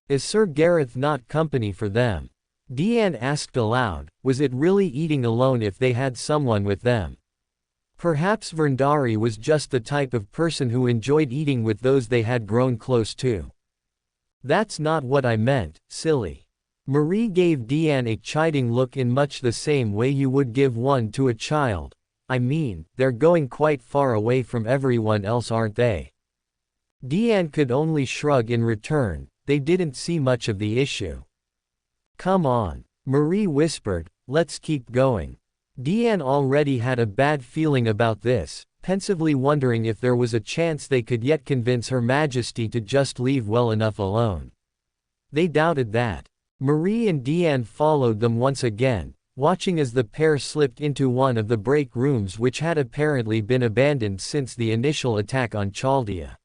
Is Sir Gareth not company for them? Deanne asked aloud. Was it really eating alone if they had someone with them? Perhaps Verndari was just the type of person who enjoyed eating with those they had grown close to. That's not what I meant, silly. Marie gave Deanne a chiding look in much the same way you would give one to a child. I mean, they're going quite far away from everyone else, aren't they? Deanne could only shrug in return. They didn't see much of the issue. Come on, Marie whispered, let's keep going. Deanne already had a bad feeling about this, pensively wondering if there was a chance they could yet convince Her Majesty to just leave well enough alone. They doubted that. Marie and Deanne followed them once again, watching as the pair slipped into one of the break rooms which had apparently been abandoned since the initial attack on Chaldea.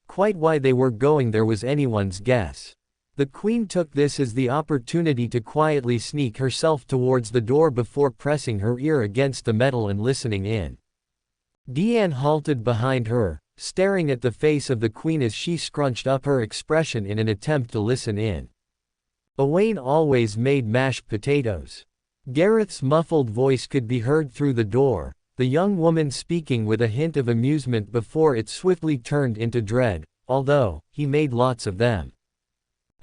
Quite why they were going there was anyone's guess. The Queen took this as the opportunity to quietly sneak herself towards the door before pressing her ear against the metal and listening in. Deanne halted behind her, staring at the face of the Queen as she scrunched up her expression in an attempt to listen in. Owain always made mashed potatoes. Gareth's muffled voice could be heard through the door, the young woman speaking with a hint of amusement before it swiftly turned into dread, although, he made lots of them.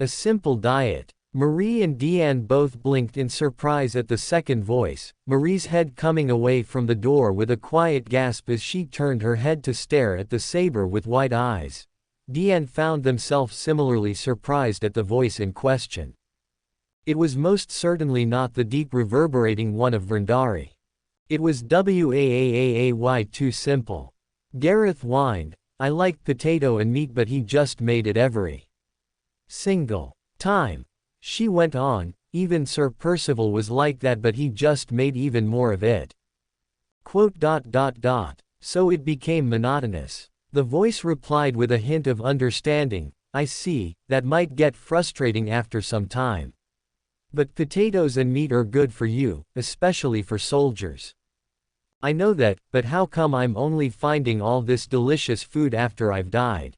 A simple diet. Marie and Deanne both blinked in surprise at the second voice, Marie's head coming away from the door with a quiet gasp as she turned her head to stare at the saber with wide eyes. Deanne found themselves similarly surprised at the voice in question. It was most certainly not the deep reverberating one of Verndari. It was Waaay too simple. Gareth whined, I like potato and meat but he just made it every single time. She went on, even Sir Percival was like that but he just made even more of it. So it became monotonous. The voice replied with a hint of understanding, I see, that might get frustrating after some time. But potatoes and meat are good for you, especially for soldiers. I know that, but how come I'm only finding all this delicious food after I've died?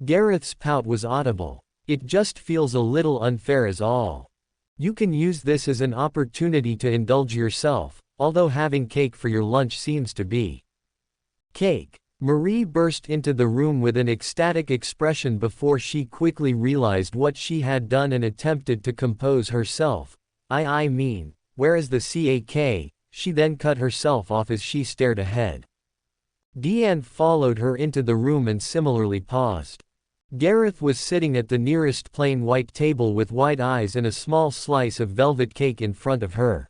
Gareth's pout was audible. It just feels a little unfair is all. You can use this as an opportunity to indulge yourself, although having cake for your lunch seems to be. Cake. Marie burst into the room with an ecstatic expression before she quickly realized what she had done and attempted to compose herself. I mean, where is the cake? She then cut herself off as she stared ahead. Deanne followed her into the room and similarly paused. Gareth was sitting at the nearest plain white table with wide eyes and a small slice of velvet cake in front of her.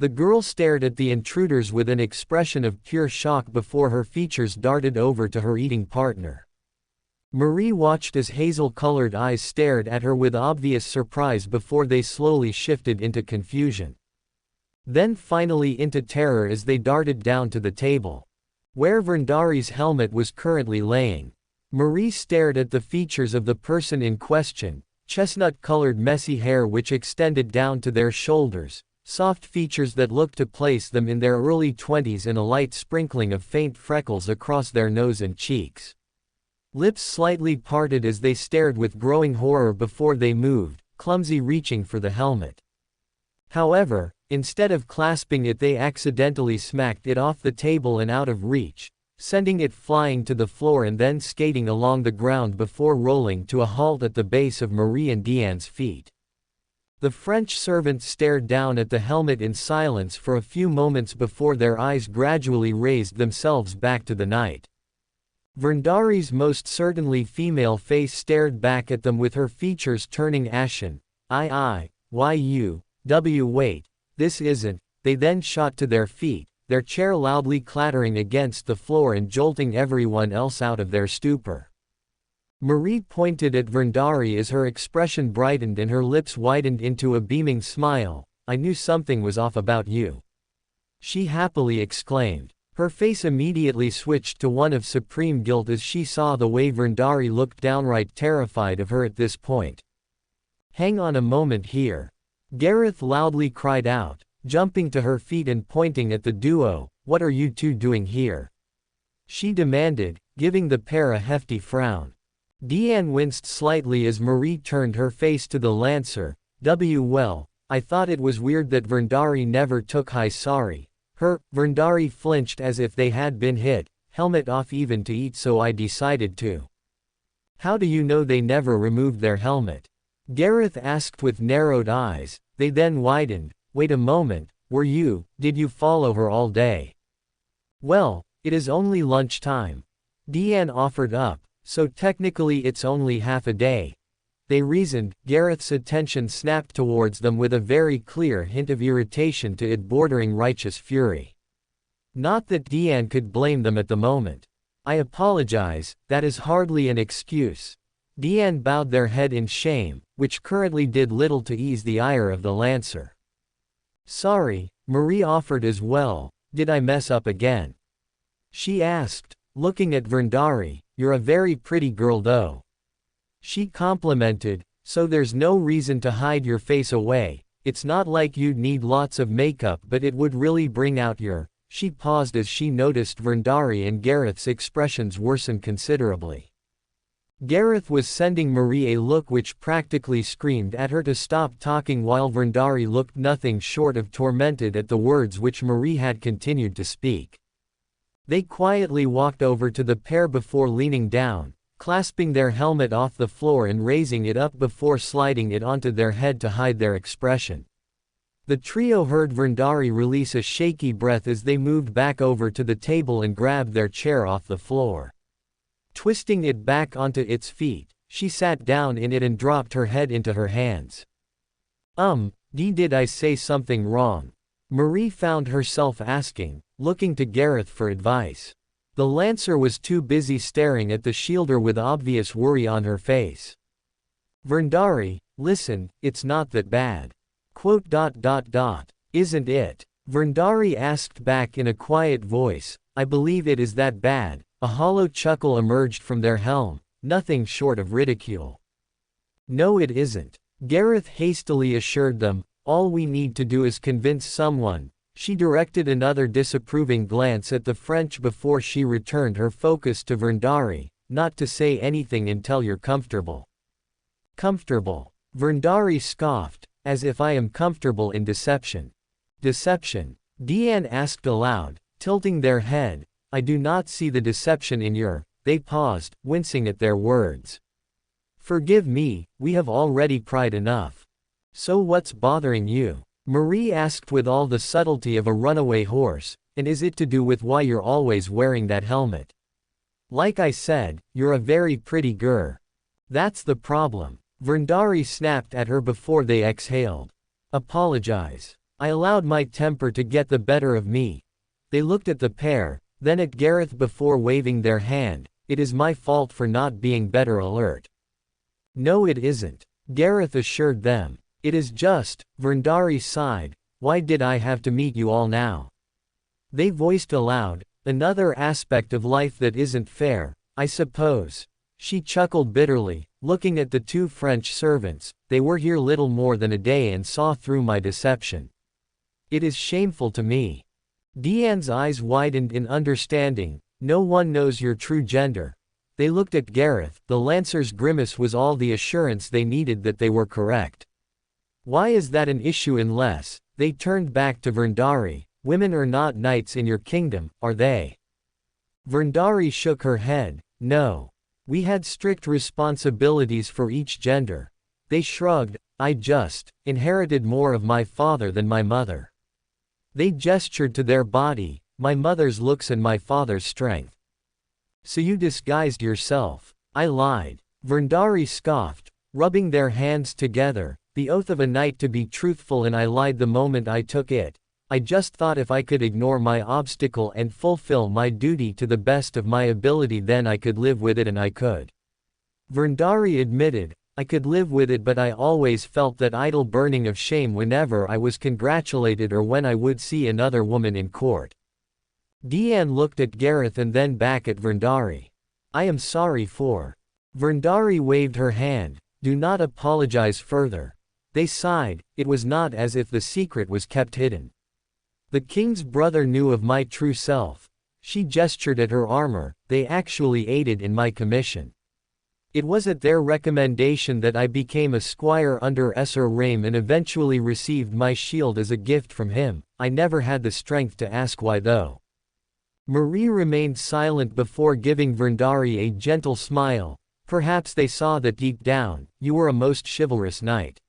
The girl stared at the intruders with an expression of pure shock before her features darted over to her eating partner. Marie watched as hazel-colored eyes stared at her with obvious surprise before they slowly shifted into confusion. Then finally into terror as they darted down to the table, where Verndari's helmet was currently laying. Marie stared at the features of the person in question, chestnut-colored messy hair which extended down to their shoulders, soft features that looked to place them in their early 20s and a light sprinkling of faint freckles across their nose and cheeks. Lips slightly parted as they stared with growing horror before they moved, clumsy reaching for the helmet. However, instead of clasping it they accidentally smacked it off the table and out of reach, sending it flying to the floor and then skating along the ground before rolling to a halt at the base of Marie and Deanne's feet. The French servants stared down at the helmet in silence for a few moments before their eyes gradually raised themselves back to the night. Verndari's most certainly female face stared back at them with her features turning ashen. Wait, this isn't. They then shot to their feet, their chair loudly clattering against the floor and jolting everyone else out of their stupor. Marie pointed at Verndari as her expression brightened and her lips widened into a beaming smile. I knew something was off about you. She happily exclaimed. Her face immediately switched to one of supreme guilt as she saw the way Verndari looked downright terrified of her at this point. Hang on a moment here. Gareth loudly cried out, jumping to her feet and pointing at the duo. What are you two doing here? She demanded, giving the pair a hefty frown. Deanne winced slightly as Marie turned her face to the Lancer. Well, I thought it was weird that Verndari never took Hi sorry. Verndari flinched as if they had been hit, helmet off even to eat, so I decided to. How do you know they never removed their helmet? Gareth asked with narrowed eyes. They then widened. Wait a moment, did you follow her all day? Well, it is only lunchtime. Deanne offered up, so technically it's only half a day. They reasoned. Gareth's attention snapped towards them with a very clear hint of irritation to it bordering righteous fury. Not that Deanne could blame them at the moment. I apologize, that is hardly an excuse. Deanne bowed their head in shame, which currently did little to ease the ire of the Lancer. Sorry, Marie offered as well. Did I mess up again? She asked, looking at Verndari. You're a very pretty girl though. She complimented, so there's no reason to hide your face away. It's not like you'd need lots of makeup, but it would really bring out your. She paused as she noticed Verndari and Gareth's expressions worsen considerably. Gareth was sending Marie a look which practically screamed at her to stop talking, while Verndari looked nothing short of tormented at the words which Marie had continued to speak. They quietly walked over to the pair before leaning down, clasping their helmet off the floor and raising it up before sliding it onto their head to hide their expression. The trio heard Verndari release a shaky breath as they moved back over to the table and grabbed their chair off the floor. Twisting it back onto its feet, she sat down in it and dropped her head into her hands. Did I say something wrong? Marie found herself asking, looking to Gareth for advice. The Lancer was too busy staring at the shielder with obvious worry on her face. Verndari, listen, it's not that bad. Isn't it? Verndari asked back in a quiet voice. I believe it is that bad. A hollow chuckle emerged from their helm, nothing short of ridicule. No, it isn't. Gareth hastily assured them. All we need to do is convince someone. She directed another disapproving glance at the French before she returned her focus to Verndari. Not to say anything until you're comfortable. Comfortable? Verndari scoffed, as if I am comfortable in deception. Deception? Deanne asked aloud, tilting their head. I do not see the deception in your. They paused, wincing at their words. Forgive me, we have already cried enough. So what's bothering you? Marie asked with all the subtlety of a runaway horse, and is it to do with why you're always wearing that helmet? Like I said, you're a very pretty girl. That's the problem. Verndari snapped at her before they exhaled. Apologize. I allowed my temper to get the better of me. They looked at the pair, then at Gareth before waving their hand. It is my fault for not being better alert. No, it isn't. Gareth assured them. It is just, Verndari sighed. Why did I have to meet you all now? They voiced aloud, another aspect of life that isn't fair, I suppose. She chuckled bitterly, looking at the two French servants. They were here little more than a day and saw through my deception. It is shameful to me. Deanne's eyes widened in understanding. No one knows your true gender. They looked at Gareth. The Lancer's grimace was all the assurance they needed that they were correct. Why is that an issue unless? They turned back to Verndari. Women are not knights in your kingdom, are they? Verndari shook her head. No. We had strict responsibilities for each gender. They shrugged. I just inherited more of my father than my mother. They gestured to their body, my mother's looks and my father's strength. So you disguised yourself. I lied. Verndari scoffed, rubbing their hands together. The oath of a knight to be truthful, and I lied the moment I took it. I just thought if I could ignore my obstacle and fulfill my duty to the best of my ability, then I could live with it, and I could. Verndari admitted, I could live with it, but I always felt that idle burning of shame whenever I was congratulated or when I would see another woman in court. Deanne looked at Gareth and then back at Verndari. I am sorry for. Verndari waved her hand, do not apologize further. They sighed, it was not as if the secret was kept hidden. The king's brother knew of my true self. She gestured at her armor, they actually aided in my commission. It was at their recommendation that I became a squire under Esser Rame and eventually received my shield as a gift from him. I never had the strength to ask why though. Marie remained silent before giving Verndari a gentle smile. Perhaps they saw that deep down, you were a most chivalrous knight.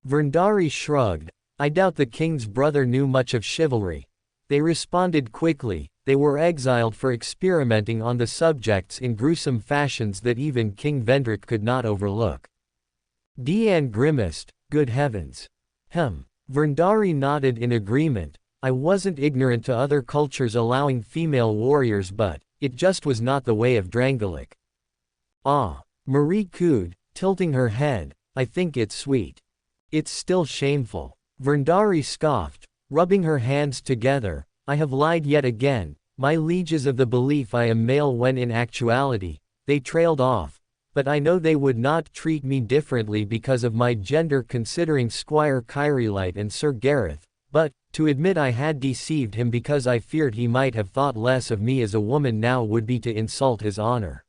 Verndari shrugged. I doubt the king's brother knew much of chivalry. They responded quickly, they were exiled for experimenting on the subjects in gruesome fashions that even King Vendrick could not overlook. Deanne grimaced, good heavens. Verndari nodded in agreement. I wasn't ignorant to other cultures allowing female warriors, but it just was not the way of Drangleic. Ah, Marie cooed, tilting her head, I think it's sweet. It's still shameful. Verndari scoffed, rubbing her hands together, I have lied yet again, my lieges of the belief I am male when in actuality, they trailed off, but I know they would not treat me differently because of my gender considering Squire Kyrilight and Sir Gareth, but, to admit I had deceived him because I feared he might have thought less of me as a woman now would be to insult his honor.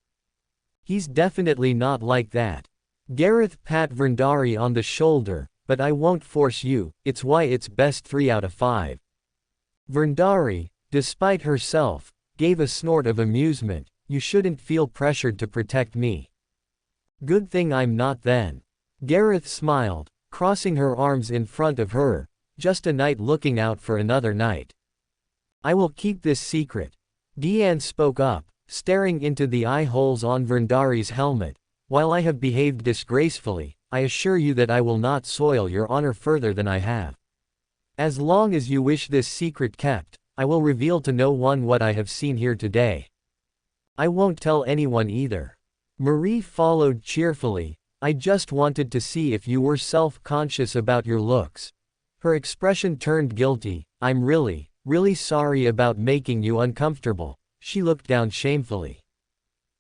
He's definitely not like that. Gareth pat Verndari on the shoulder, but I won't force you, it's why it's best 3 out of 5. Verndari, despite herself, gave a snort of amusement, you shouldn't feel pressured to protect me. Good thing I'm not then. Gareth smiled, crossing her arms in front of her, just a knight looking out for another knight. I will keep this secret. Deanne spoke up, staring into the eye holes on Verndari's helmet. While I have behaved disgracefully, I assure you that I will not soil your honor further than I have. As long as you wish this secret kept, I will reveal to no one what I have seen here today. I won't tell anyone either. Marie followed cheerfully, I just wanted to see if you were self-conscious about your looks. Her expression turned guilty, I'm really sorry about making you uncomfortable. She looked down shamefully.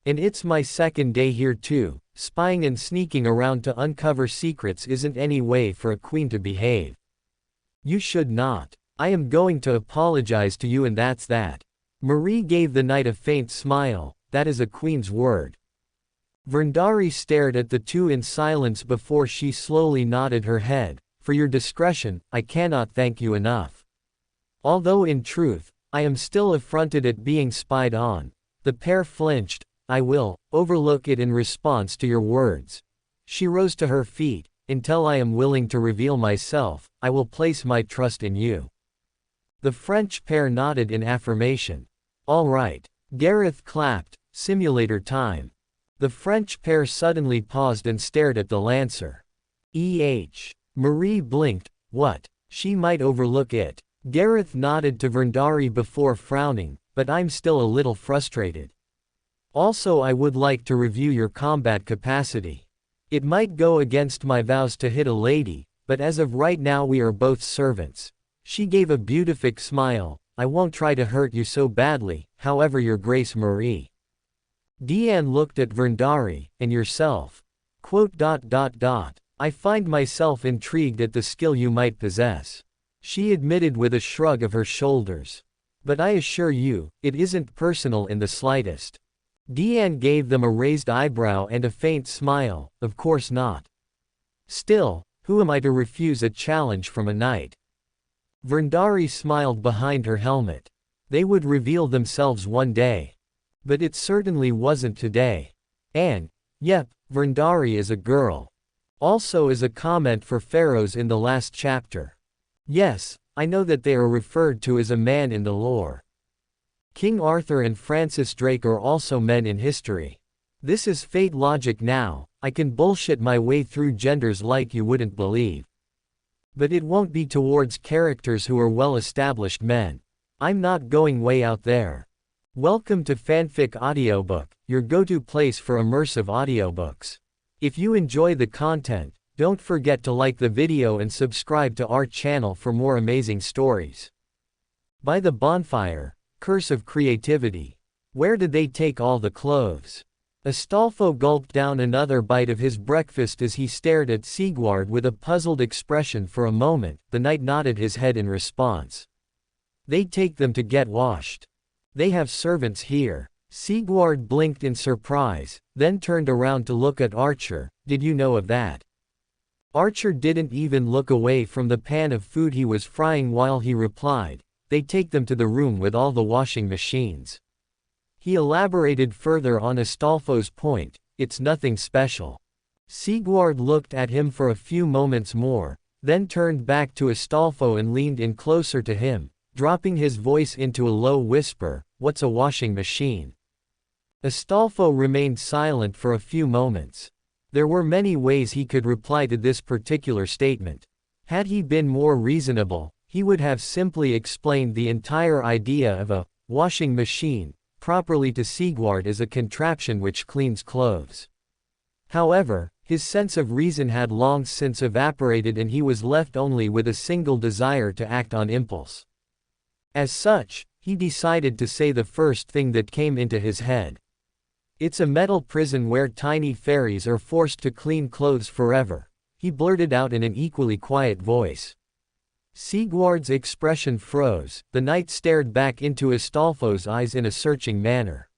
And it's my second day here too, spying and sneaking around to uncover secrets isn't any way for a queen to behave. You should not. I am going to apologize to you and that's that. Marie gave the knight a faint smile, that is a queen's word. Verndari stared at the two in silence before she slowly nodded her head, for your discretion, I cannot thank you enough. Although in truth, I am still affronted at being spied on. The pair flinched. I will overlook it in response to your words. She rose to her feet. Until I am willing to reveal myself, I will place my trust in you. The French pair nodded in affirmation. All right. Gareth clapped. Simulator time. The French pair suddenly paused and stared at the Lancer. Marie blinked. What? She might overlook it. Gareth nodded to Verndari before frowning, but I'm still a little frustrated. Also, I would like to review your combat capacity. It might go against my vows to hit a lady, but as of right now we are both servants. She gave a beatific smile. I won't try to hurt you so badly, however your grace Marie. Deanne looked at Verndari, and yourself. I find myself intrigued at the skill you might possess. She admitted with a shrug of her shoulders. But I assure you, it isn't personal in the slightest. Deanne gave them a raised eyebrow and a faint smile, of course not. Still, who am I to refuse a challenge from a knight? Verndari smiled behind her helmet. They would reveal themselves one day. But it certainly wasn't today. And, yep, Verndari is a girl. Also as a comment for pharaohs in the last chapter. Yes, I know that they are referred to as a man in the lore. King Arthur and Francis Drake are also men in history. This is fate logic now, I can bullshit my way through genders like you wouldn't believe. But it won't be towards characters who are well-established men. I'm not going way out there. Welcome to Fanfic Audiobook, your go-to place for immersive audiobooks. If you enjoy the content, don't forget to like the video and subscribe to our channel for more amazing stories. By the bonfire, curse of creativity. Where did they take all the cloves? Astolfo gulped down another bite of his breakfast as he stared at Sigurd with a puzzled expression for a moment. The knight nodded his head in response. They take them to get washed. They have servants here. Sigurd blinked in surprise, then turned around to look at Archer. Did you know of that? Archer didn't even look away from the pan of food he was frying while he replied, they take them to the room with all the washing machines. He elaborated further on Astolfo's point, it's nothing special. Sigurd looked at him for a few moments more, then turned back to Astolfo and leaned in closer to him, dropping his voice into a low whisper, what's a washing machine? Astolfo remained silent for a few moments. There were many ways he could reply to this particular statement. Had he been more reasonable, he would have simply explained the entire idea of a washing machine properly to Sigurd as a contraption which cleans clothes. However, his sense of reason had long since evaporated and he was left only with a single desire to act on impulse. As such, he decided to say the first thing that came into his head. It's a metal prison where tiny fairies are forced to clean clothes forever, he blurted out in an equally quiet voice. Sigurd's expression froze, the knight stared back into Astolfo's eyes in a searching manner.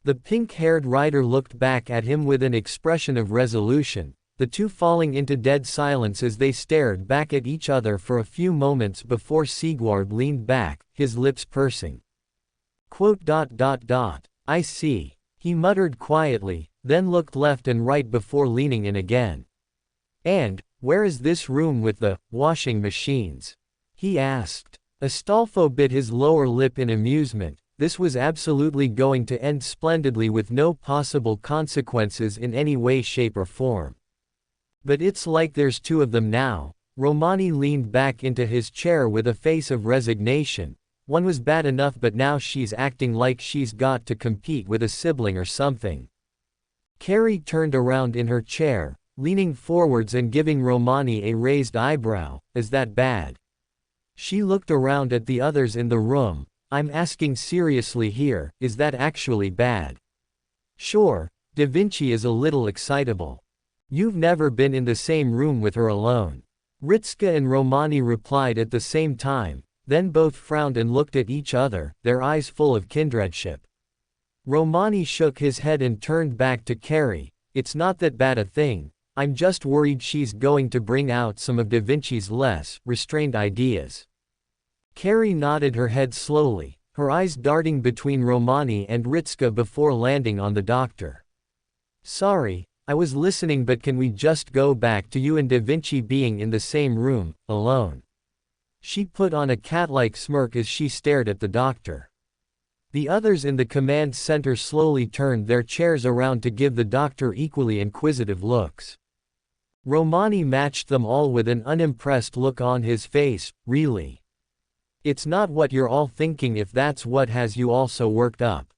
The pink-haired rider looked back at him with an expression of resolution, the two falling into dead silence as they stared back at each other for a few moments before Sigurd leaned back, his lips pursing. I see, he muttered quietly, then looked left and right before leaning in again. And, where is this room with the washing machines? He asked. Astolfo bit his lower lip in amusement. This was absolutely going to end splendidly with no possible consequences in any way, shape or form. But it's like there's two of them now. Romani leaned back into his chair with a face of resignation. One was bad enough but now she's acting like she's got to compete with a sibling or something. Carrie turned around in her chair, leaning forwards and giving Romani a raised eyebrow. Is that bad? She looked around at the others in the room. I'm asking seriously here, is that actually bad? Sure, Da Vinci is a little excitable. You've never been in the same room with her alone. Ritska and Romani replied at the same time, then both frowned and looked at each other, their eyes full of kindredship. Romani shook his head and turned back to Carrie. It's not that bad a thing, I'm just worried she's going to bring out some of Da Vinci's less restrained ideas. Carrie nodded her head slowly, her eyes darting between Romani and Ritska before landing on the doctor. Sorry, I was listening, but can we just go back to you and Da Vinci being in the same room, alone? She put on a cat-like smirk as she stared at the doctor. The others in the command center slowly turned their chairs around to give the doctor equally inquisitive looks. Romani matched them all with an unimpressed look on his face. Really? It's not what you're all thinking if that's what has you all so worked up.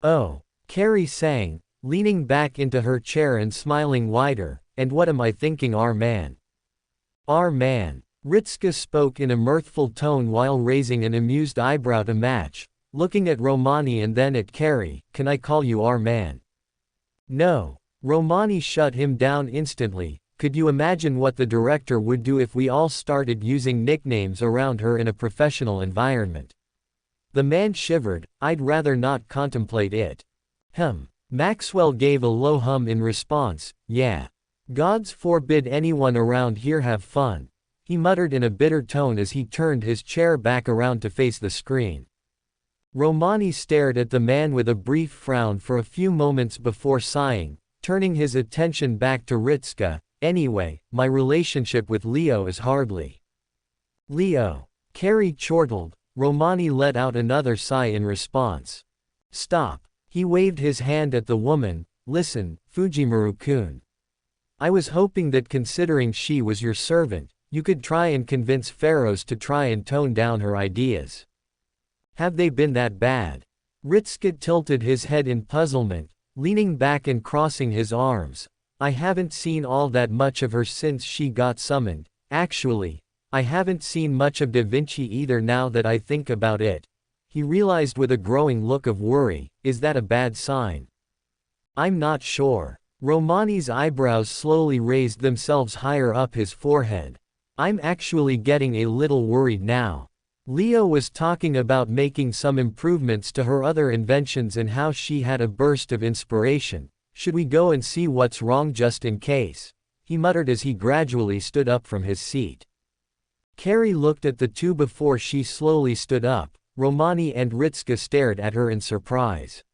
Oh, Carrie sang, leaning back into her chair and smiling wider, and what am I thinking, our man? Our man. Ritska spoke in a mirthful tone while raising an amused eyebrow to match, looking at Romani and then at Carrie. Can I call you our man? No. Romani shut him down instantly. Could you imagine what the director would do if we all started using nicknames around her in a professional environment? The man shivered. I'd rather not contemplate it. Maxwell gave a low hum in response. Yeah. Gods forbid anyone around here have fun, he muttered in a bitter tone as he turned his chair back around to face the screen. Romani stared at the man with a brief frown for a few moments before sighing, turning his attention back to Ritska. Anyway, my relationship with Leo is hardly. Leo. Carrie chortled. Romani let out another sigh in response. Stop. He waved his hand at the woman. Listen, Fujimaru-kun. I was hoping that considering she was your servant, you could try and convince pharaohs to try and tone down her ideas. Have they been that bad? Ritska tilted his head in puzzlement, leaning back and crossing his arms. I haven't seen all that much of her since she got summoned. Actually, I haven't seen much of Da Vinci either now that I think about it. He realized with a growing look of worry, is that a bad sign? I'm not sure. Romani's eyebrows slowly raised themselves higher up his forehead. I'm actually getting a little worried now. Leo was talking about making some improvements to her other inventions and how she had a burst of inspiration. Should we go and see what's wrong just in case? He muttered as he gradually stood up from his seat. Carrie looked at the two before she slowly stood up. Romani and Ritska stared at her in surprise.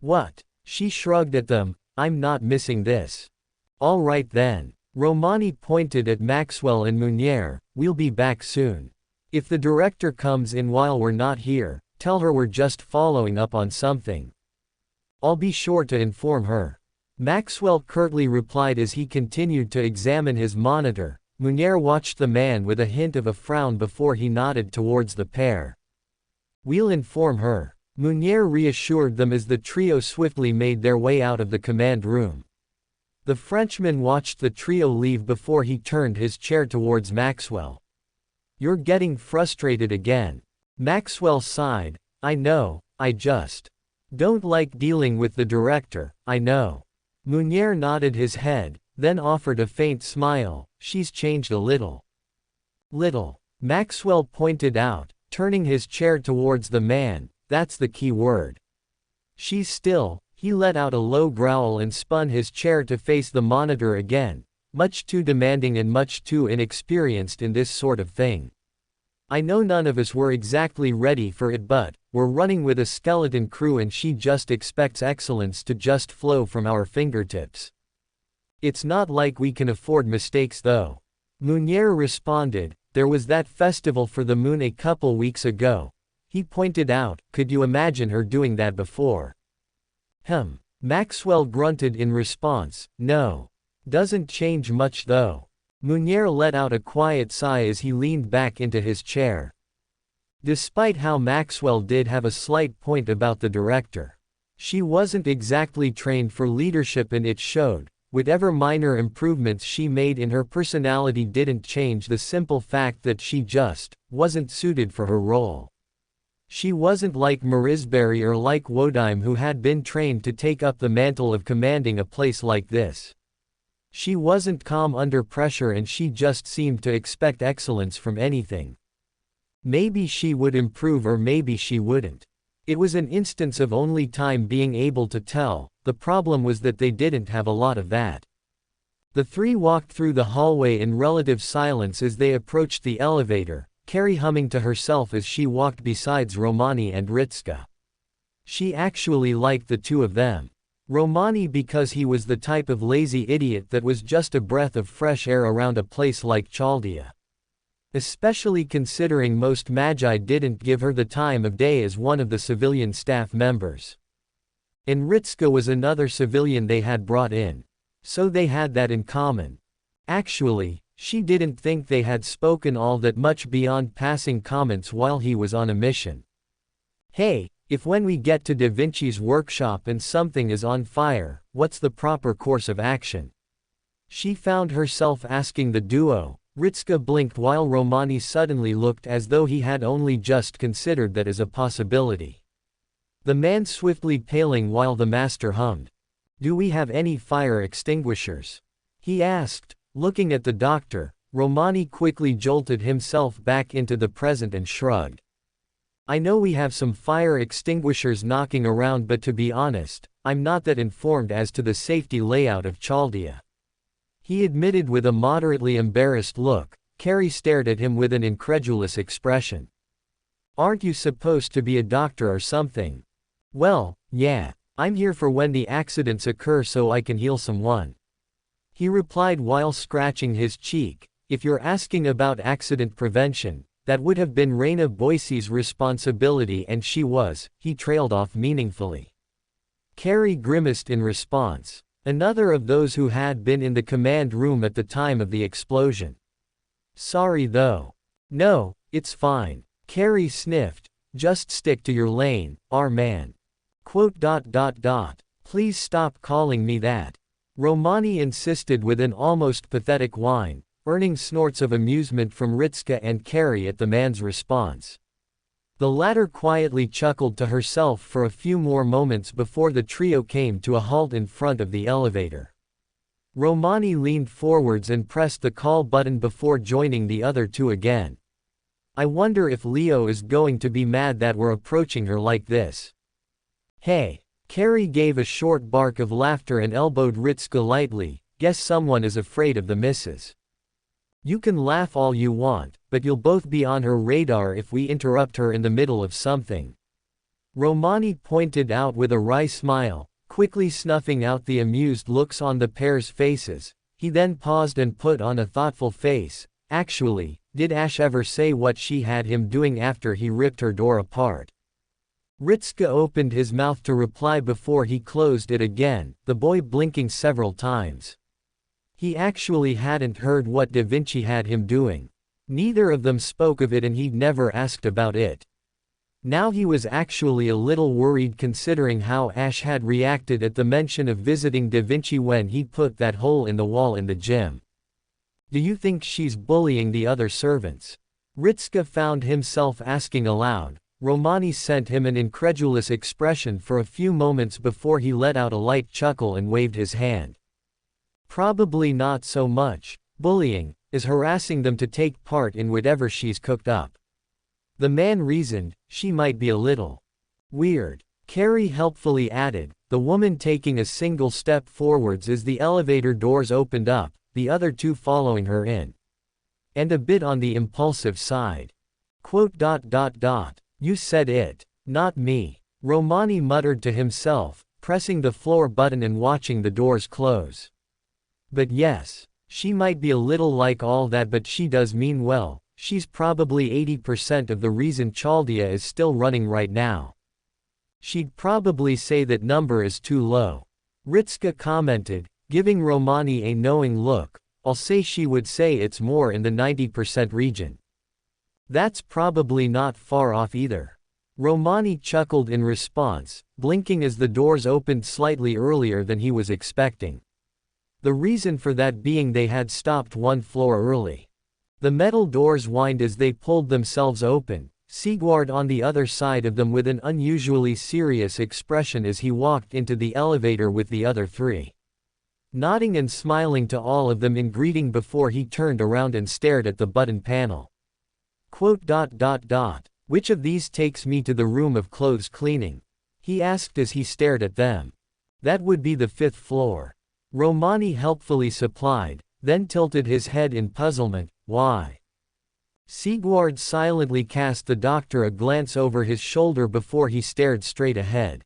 What? She shrugged at them. I'm not missing this. All right then. Romani pointed at Maxwell and Munier. We'll be back soon. If the director comes in while we're not here, tell her we're just following up on something. I'll be sure to inform her. Maxwell curtly replied as he continued to examine his monitor. Munier watched the man with a hint of a frown before he nodded towards the pair. We'll inform her. Munier reassured them as the trio swiftly made their way out of the command room. The Frenchman watched the trio leave before he turned his chair towards Maxwell. You're getting frustrated again. Maxwell sighed. I know, I just don't like dealing with the director, I know. Munier nodded his head, then offered a faint smile. She's changed a little. Little. Maxwell pointed out, turning his chair towards the man. That's the key word. She's still. He let out a low growl and spun his chair to face the monitor again. Much too demanding and much too inexperienced in this sort of thing. I know none of us were exactly ready for it, but we're running with a skeleton crew and she just expects excellence to just flow from our fingertips. It's not like we can afford mistakes though. Munier responded. There was that festival for the moon a couple weeks ago. He pointed out, could you imagine her doing that before? Maxwell grunted in response. No. Doesn't change much though. Munier let out a quiet sigh as he leaned back into his chair. Despite how Maxwell did have a slight point about the director. She wasn't exactly trained for leadership and it showed. Whatever minor improvements she made in her personality didn't change the simple fact that she just wasn't suited for her role. She wasn't like Marisberry or like Wodheim who had been trained to take up the mantle of commanding a place like this. She wasn't calm under pressure and she just seemed to expect excellence from anything. Maybe she would improve or maybe she wouldn't. It was an instance of only time being able to tell. The problem was that they didn't have a lot of that. The three walked through the hallway in relative silence as they approached the elevator, Carrie humming to herself as she walked beside Romani and Ritska. She actually liked the two of them. Romani because he was the type of lazy idiot that was just a breath of fresh air around a place like Chaldea. Especially considering most magi didn't give her the time of day as one of the civilian staff members. And Ritska was another civilian they had brought in. So they had that in common. Actually, she didn't think they had spoken all that much beyond passing comments while he was on a mission. Hey, if when we get to Da Vinci's workshop and something is on fire, what's the proper course of action? She found herself asking the duo. Ritska blinked while Romani suddenly looked as though he had only just considered that as a possibility. The man swiftly paling while the master hummed. Do we have any fire extinguishers? He asked, looking at the doctor. Romani quickly jolted himself back into the present and shrugged. I know we have some fire extinguishers knocking around, but to be honest, I'm not that informed as to the safety layout of Chaldea. He admitted with a moderately embarrassed look. Carrie stared at him with an incredulous expression. Aren't you supposed to be a doctor or something? Well, yeah, I'm here for when the accidents occur so I can heal someone. He replied while scratching his cheek. If you're asking about accident prevention, that would have been Raina Boise's responsibility and she was. He trailed off meaningfully. Carrie grimaced in response. Another of those who had been in the command room at the time of the explosion. Sorry though. No, it's fine. Carrie sniffed. Just stick to your lane, our man. Quote. Please stop calling me that. Romani insisted with an almost pathetic whine, earning snorts of amusement from Ritska and Carrie at the man's response. The latter quietly chuckled to herself for a few more moments before the trio came to a halt in front of the elevator. Romani leaned forwards and pressed the call button before joining the other two again. I wonder if Leo is going to be mad that we're approaching her like this. Hey! Carrie gave a short bark of laughter and elbowed Ritska lightly. Guess someone is afraid of the missus. You can laugh all you want, but you'll both be on her radar if we interrupt her in the middle of something. Romani pointed out with a wry smile, quickly snuffing out the amused looks on the pair's faces. He then paused and put on a thoughtful face. Actually, did Ash ever say what she had him doing after he ripped her door apart? Ritska opened his mouth to reply before he closed it again, the boy blinking several times. He actually hadn't heard what Da Vinci had him doing. Neither of them spoke of it and he'd never asked about it. Now he was actually a little worried considering how Ash had reacted at the mention of visiting Da Vinci when he put that hole in the wall in the gym. Do you think she's bullying the other servants? Ritska found himself asking aloud. Romani sent him an incredulous expression for a few moments before he let out a light chuckle and waved his hand. Probably not so much. Bullying is harassing them to take part in whatever she's cooked up. The man reasoned, she might be a little weird. Carrie helpfully added, the woman taking a single step forwards as the elevator doors opened up, the other two following her in. And a bit on the impulsive side. Quote. You said it, not me. Romani muttered to himself, pressing the floor button and watching the doors close. But yes, she might be a little like all that, but she does mean well. She's probably 80% of the reason Chaldea is still running right now. She'd probably say that number is too low. Ritska commented, giving Romani a knowing look. I'll say she would say it's more in the 90% region. That's probably not far off either. Romani chuckled in response, blinking as the doors opened slightly earlier than he was expecting. The reason for that being they had stopped one floor early. The metal doors whined as they pulled themselves open, Sigurd on the other side of them with an unusually serious expression as he walked into the elevator with the other three. Nodding and smiling to all of them in greeting before he turned around and stared at the button panel. Quote. Which of these takes me to the room of clothes cleaning? He asked as he stared at them. That would be the 5th floor. Romani helpfully supplied, then tilted his head in puzzlement. Why? Sigurd silently cast the doctor a glance over his shoulder before he stared straight ahead.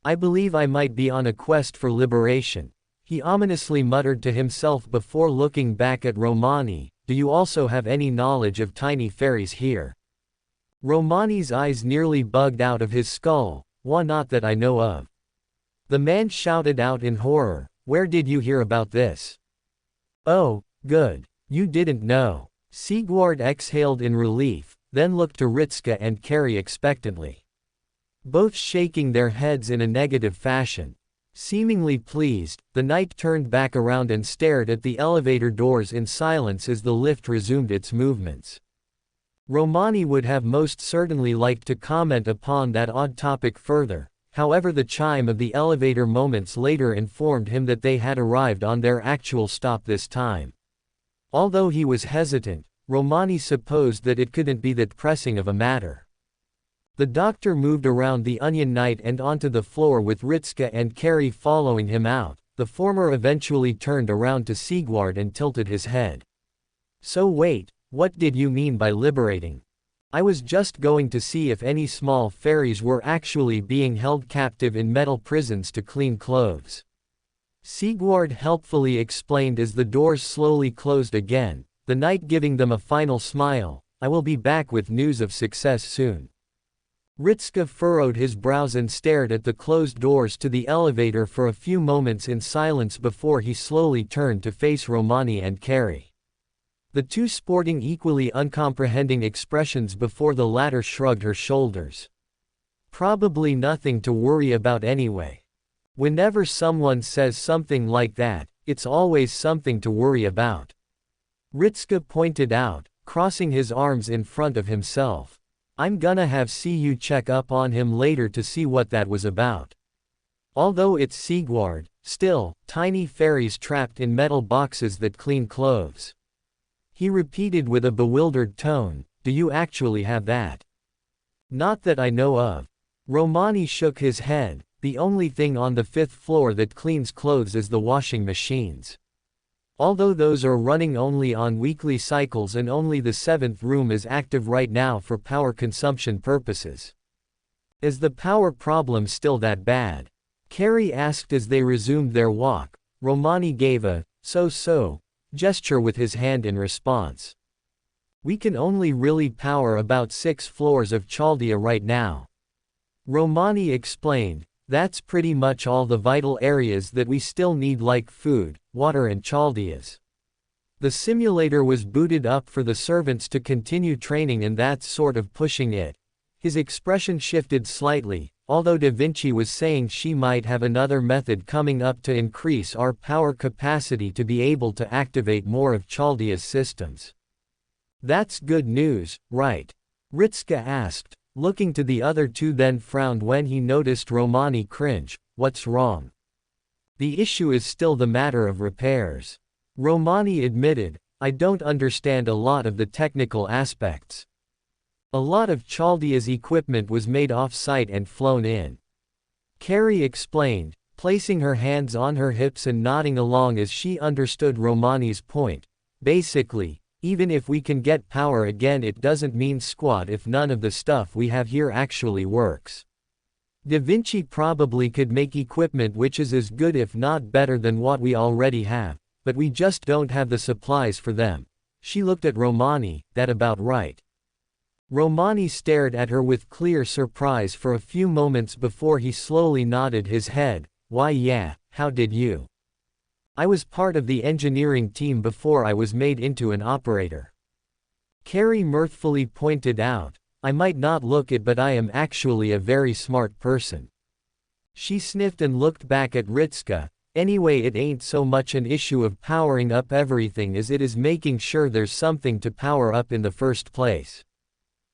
I believe I might be on a quest for liberation, he ominously muttered to himself before looking back at Romani. Do you also have any knowledge of tiny fairies here? Romani's eyes nearly bugged out of his skull. Not that I know of. The man shouted out in horror. Where did you hear about this? Oh, good. You didn't know. Sigurd exhaled in relief, then looked to Ritska and Carrie expectantly. Both shaking their heads in a negative fashion. Seemingly pleased, the knight turned back around and stared at the elevator doors in silence as the lift resumed its movements. Romani would have most certainly liked to comment upon that odd topic further, however the chime of the elevator moments later informed him that they had arrived on their actual stop this time. Although he was hesitant, Romani supposed that it couldn't be that pressing of a matter. The doctor moved around the Onion Knight and onto the floor with Ritska and Carrie following him out. The former eventually turned around to Sigurd and tilted his head. So wait, what did you mean by liberating? I was just going to see if any small fairies were actually being held captive in metal prisons to clean clothes. Sigurd helpfully explained as the doors slowly closed again, the knight giving them a final smile. I will be back with news of success soon. Ritska furrowed his brows and stared at the closed doors to the elevator for a few moments in silence before he slowly turned to face Romani and Carrie. the two sporting equally uncomprehending expressions before the latter shrugged her shoulders. Probably nothing to worry about anyway. Whenever someone says something like that, it's always something to worry about. Ritska pointed out, crossing his arms in front of himself. I'm gonna have you check up on him later to see what that was about. Although it's Sigward, still, tiny fairies trapped in metal boxes that clean clothes. He repeated with a bewildered tone, do you actually have that? Not that I know of. Romani shook his head, the only thing on the 5th floor that cleans clothes is the washing machines. Although those are running only on weekly cycles and only the 7th room is active right now for power consumption purposes. Is the power problem still that bad? Carrie asked as they resumed their walk. Romani gave a, so, gesture with his hand in response. We can only really power about 6 floors of Chaldea right now. Romani explained, that's pretty much all the vital areas that we still need like food, water and Chaldeas. The simulator was booted up for the servants to continue training and that's sort of pushing it. His expression shifted slightly. Although Da Vinci was saying she might have another method coming up to increase our power capacity to be able to activate more of Chaldea's systems. That's good news, right? Ritska asked, looking to the other two, then frowned when he noticed Romani cringe. What's wrong? The issue is still the matter of repairs. Romani admitted, I don't understand a lot of the technical aspects. A lot of Chaldea's equipment was made off-site and flown in. Carrie explained, placing her hands on her hips and nodding along as she understood Romani's point. Basically, even if we can get power again, it doesn't mean squat if none of the stuff we have here actually works. Da Vinci probably could make equipment which is as good if not better than what we already have, but we just don't have the supplies for them. She looked at Romani, that about right? Romani stared at her with clear surprise for a few moments before he slowly nodded his head. Why yeah, how did you? I was part of the engineering team before I was made into an operator. Carrie mirthfully pointed out, I might not look it but I am actually a very smart person. She sniffed and looked back at Ritska. Anyway, it ain't so much an issue of powering up everything as it is making sure there's something to power up in the first place.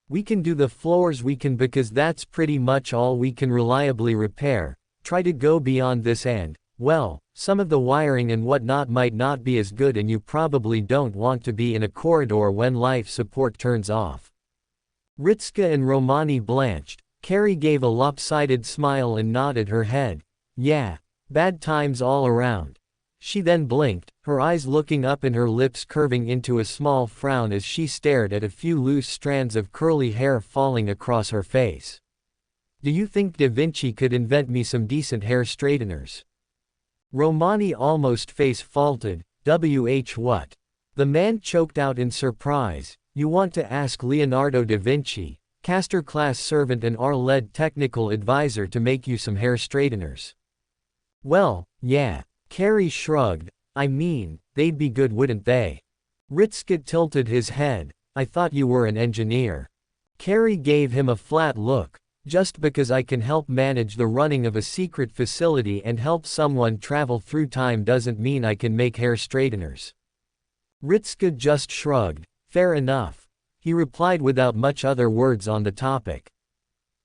We can do the floors we can because that's pretty much all we can reliably repair. Try to go beyond this and, well, some of the wiring and whatnot might not be as good and you probably don't want to be in a corridor when life support turns off. Ritska and Romani blanched. Carrie gave a lopsided smile and nodded her head. Yeah, bad times all around. She then blinked, her eyes looking up and her lips curving into a small frown as she stared at a few loose strands of curly hair falling across her face. Do you think Da Vinci could invent me some decent hair straighteners? Romani almost face-faulted. What? The man choked out in surprise. You want to ask Leonardo da Vinci, caster-class servant and R-led technical advisor to make you some hair straighteners? Well, yeah. Carrie shrugged. I mean, they'd be good, wouldn't they? Ritska tilted his head. I thought you were an engineer. Carrie gave him a flat look. Just because I can help manage the running of a secret facility and help someone travel through time doesn't mean I can make hair straighteners. Ritska just shrugged. Fair enough. He replied without much other words on the topic.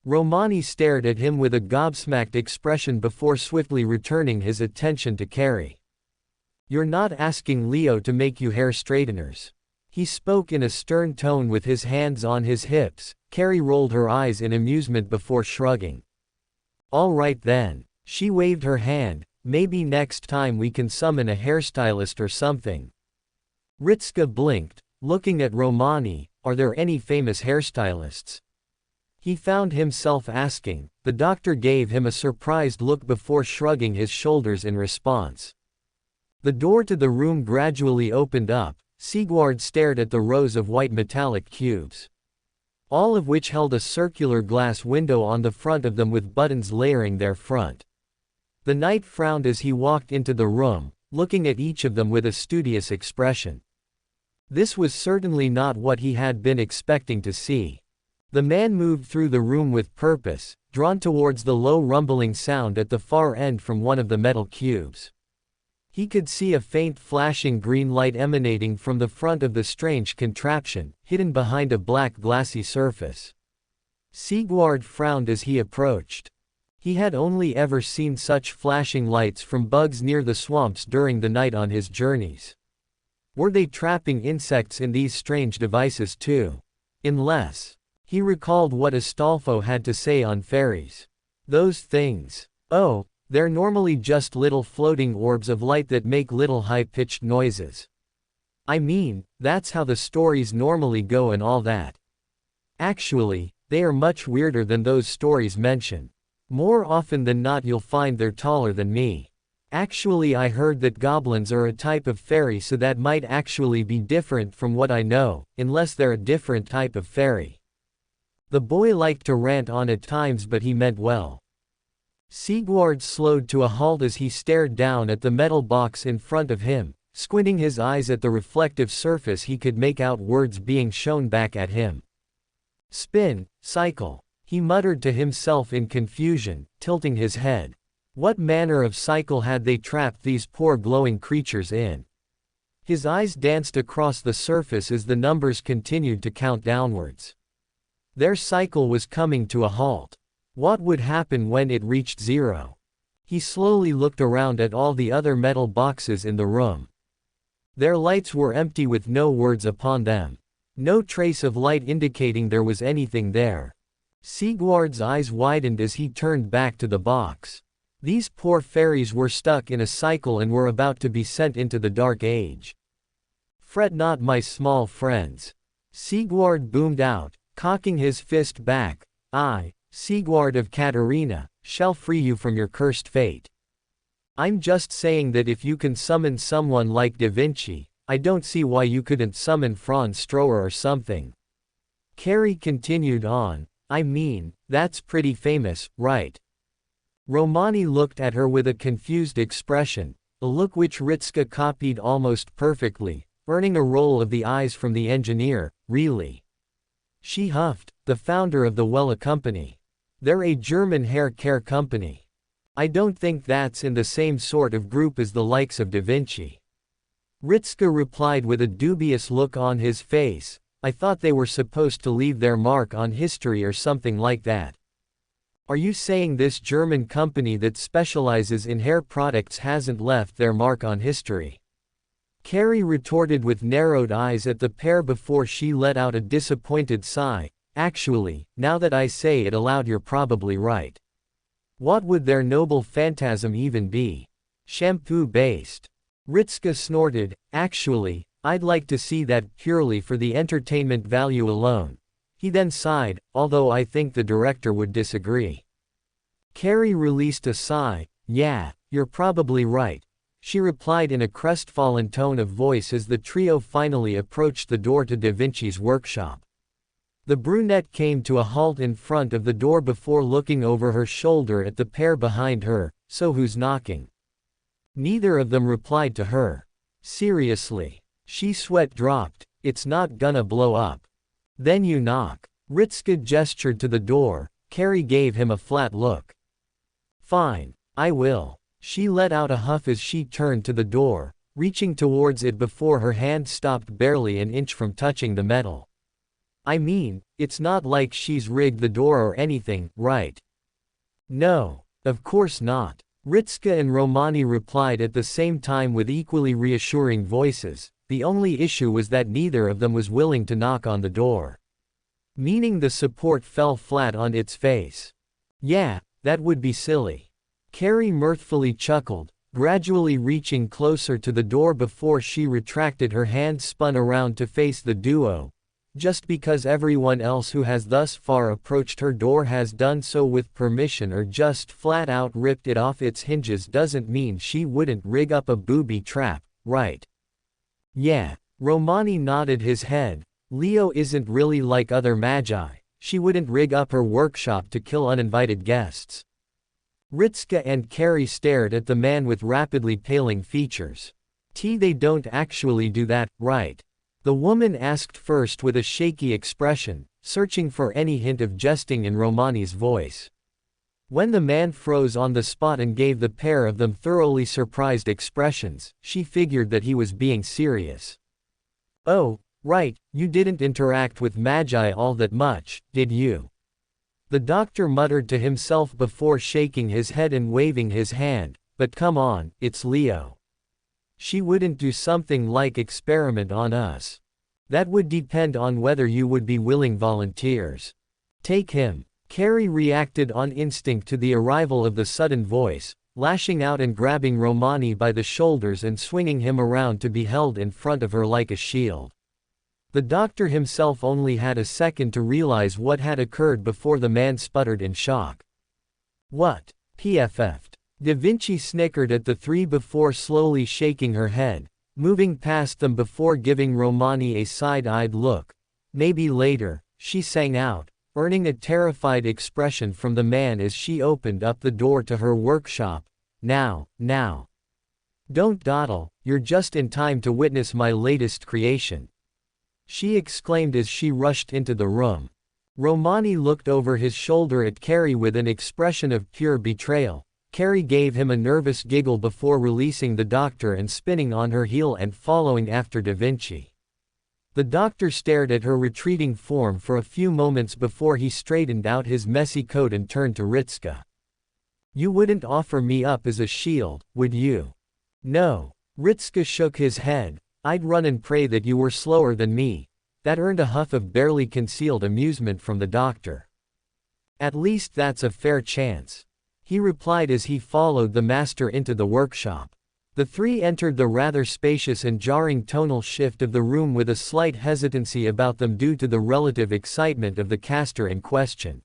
Romani stared at him with a gobsmacked expression before swiftly returning his attention to Carrie. You're not asking Leo to make you hair straighteners. He spoke in a stern tone with his hands on his hips. Carrie rolled her eyes in amusement before shrugging. All right then. She waved her hand. Maybe next time we can summon a hairstylist or something. Ritska blinked, looking at Romani. Are there any famous hairstylists? He found himself asking. The doctor gave him a surprised look before shrugging his shoulders in response. The door to the room gradually opened up. Sigward stared at the rows of white metallic cubes, all of which held a circular glass window on the front of them with buttons layering their front. The knight frowned as he walked into the room, looking at each of them with a studious expression. This was certainly not what he had been expecting to see. The man moved through the room with purpose, drawn towards the low rumbling sound at the far end from one of the metal cubes. He could see a faint flashing green light emanating from the front of the strange contraption, hidden behind a black glassy surface. Sigurd frowned as he approached. He had only ever seen such flashing lights from bugs near the swamps during the night on his journeys. Were they trapping insects in these strange devices too? Unless. He recalled what Astolfo had to say on ferries. Those things. Oh, they're normally just little floating orbs of light that make little high-pitched noises. I mean, that's how the stories normally go and all that. Actually, they are much weirder than those stories mention. More often than not you'll find they're taller than me. Actually I heard that goblins are a type of fairy, so that might actually be different from what I know, unless they're a different type of fairy. The boy liked to rant on at times, but he meant well. Sigurd slowed to a halt as he stared down at the metal box in front of him, squinting his eyes at the reflective surface. He could make out words being shown back at him. Spin, cycle, he muttered to himself in confusion, tilting his head. What manner of cycle had they trapped these poor glowing creatures in? His eyes danced across the surface as the numbers continued to count downwards. Their cycle was coming to a halt. What would happen when it reached zero? He slowly looked around at all the other metal boxes in the room. Their lights were empty with no words upon them. No trace of light indicating there was anything there. Sigurd's eyes widened as he turned back to the box. These poor fairies were stuck in a cycle and were about to be sent into the Dark Age. Fret not, my small friends. Sigurd boomed out, cocking his fist back. I, Sigurd of Katarina, shall free you from your cursed fate. I'm just saying that if you can summon someone like Da Vinci, I don't see why you couldn't summon Franz Stroher or something. Carrie continued on. I mean, that's pretty famous, right? Romani looked at her with a confused expression, a look which Ritska copied almost perfectly, earning a roll of the eyes from the engineer. Really? She huffed. The founder of the Wella Company. They're a German hair care company. I don't think that's in the same sort of group as the likes of Da Vinci. Ritska replied with a dubious look on his face. I thought they were supposed to leave their mark on history or something like that. Are you saying this German company that specializes in hair products hasn't left their mark on history? Carrie retorted with narrowed eyes at the pair before she let out a disappointed sigh. Actually, now that I say it aloud, you're probably right. What would their noble phantasm even be? Shampoo-based. Ritska snorted. Actually, I'd like to see that purely for the entertainment value alone. He then sighed, although I think the director would disagree. Carrie released a sigh. Yeah, you're probably right, she replied in a crestfallen tone of voice as the trio finally approached the door to Da Vinci's workshop. The brunette came to a halt in front of the door before looking over her shoulder at the pair behind her. So who's knocking? Neither of them replied to her. Seriously. She sweat dropped. It's not gonna blow up. Then you knock. Ritska gestured to the door. Carrie gave him a flat look. Fine, I will. She let out a huff as she turned to the door, reaching towards it before her hand stopped barely an inch from touching the metal. I mean, it's not like she's rigged the door or anything, right? No, of course not. Ritska and Romani replied at the same time with equally reassuring voices. The only issue was that neither of them was willing to knock on the door. Meaning the support fell flat on its face. Yeah, that would be silly. Carrie mirthfully chuckled, gradually reaching closer to the door before she retracted her hand, spun around to face the duo. Just because everyone else who has thus far approached her door has done so with permission or just flat out ripped it off its hinges doesn't mean she wouldn't rig up a booby trap, right? Yeah, Romani nodded his head. Leo isn't really like other magi. She wouldn't rig up her workshop to kill uninvited guests. Ritska and Carrie stared at the man with rapidly paling features. They don't actually do that, right? The woman asked first with a shaky expression, searching for any hint of jesting in Romani's voice. When the man froze on the spot and gave the pair of them thoroughly surprised expressions, she figured that he was being serious. "Oh, right, you didn't interact with Magi all that much, did you?" The doctor muttered to himself before shaking his head and waving his hand, "But come on, it's Leo. She wouldn't do something like experiment on us. That would depend on whether you would be willing volunteers. Take him." Carrie reacted on instinct to the arrival of the sudden voice, lashing out and grabbing Romani by the shoulders and swinging him around to be held in front of her like a shield. The doctor himself only had a second to realize what had occurred before the man sputtered in shock. "What? PFF'd?" Da Vinci snickered at the three before slowly shaking her head, moving past them before giving Romani a side-eyed look. "Maybe later," she sang out, earning a terrified expression from the man as she opened up the door to her workshop. Now. Don't dawdle, you're just in time to witness my latest creation," she exclaimed as she rushed into the room. Romani looked over his shoulder at Carrie with an expression of pure betrayal. Carrie gave him a nervous giggle before releasing the doctor and spinning on her heel and following after Da Vinci. The doctor stared at her retreating form for a few moments before he straightened out his messy coat and turned to Ritska. "You wouldn't offer me up as a shield, would you?" "No." Ritska shook his head. "I'd run and pray that you were slower than me." That earned a huff of barely concealed amusement from the doctor. "At least that's a fair chance," he replied as he followed the master into the workshop. The three entered the rather spacious and jarring tonal shift of the room with a slight hesitancy about them due to the relative excitement of the caster in question.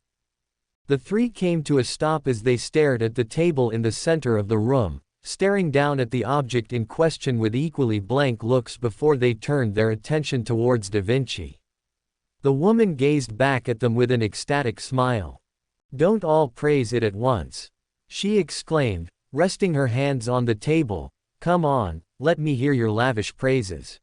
The three came to a stop as they stared at the table in the center of the room, staring down at the object in question with equally blank looks before they turned their attention towards Da Vinci. The woman gazed back at them with an ecstatic smile. "Don't all praise it at once," she exclaimed, resting her hands on the table. "Come on, let me hear your lavish praises."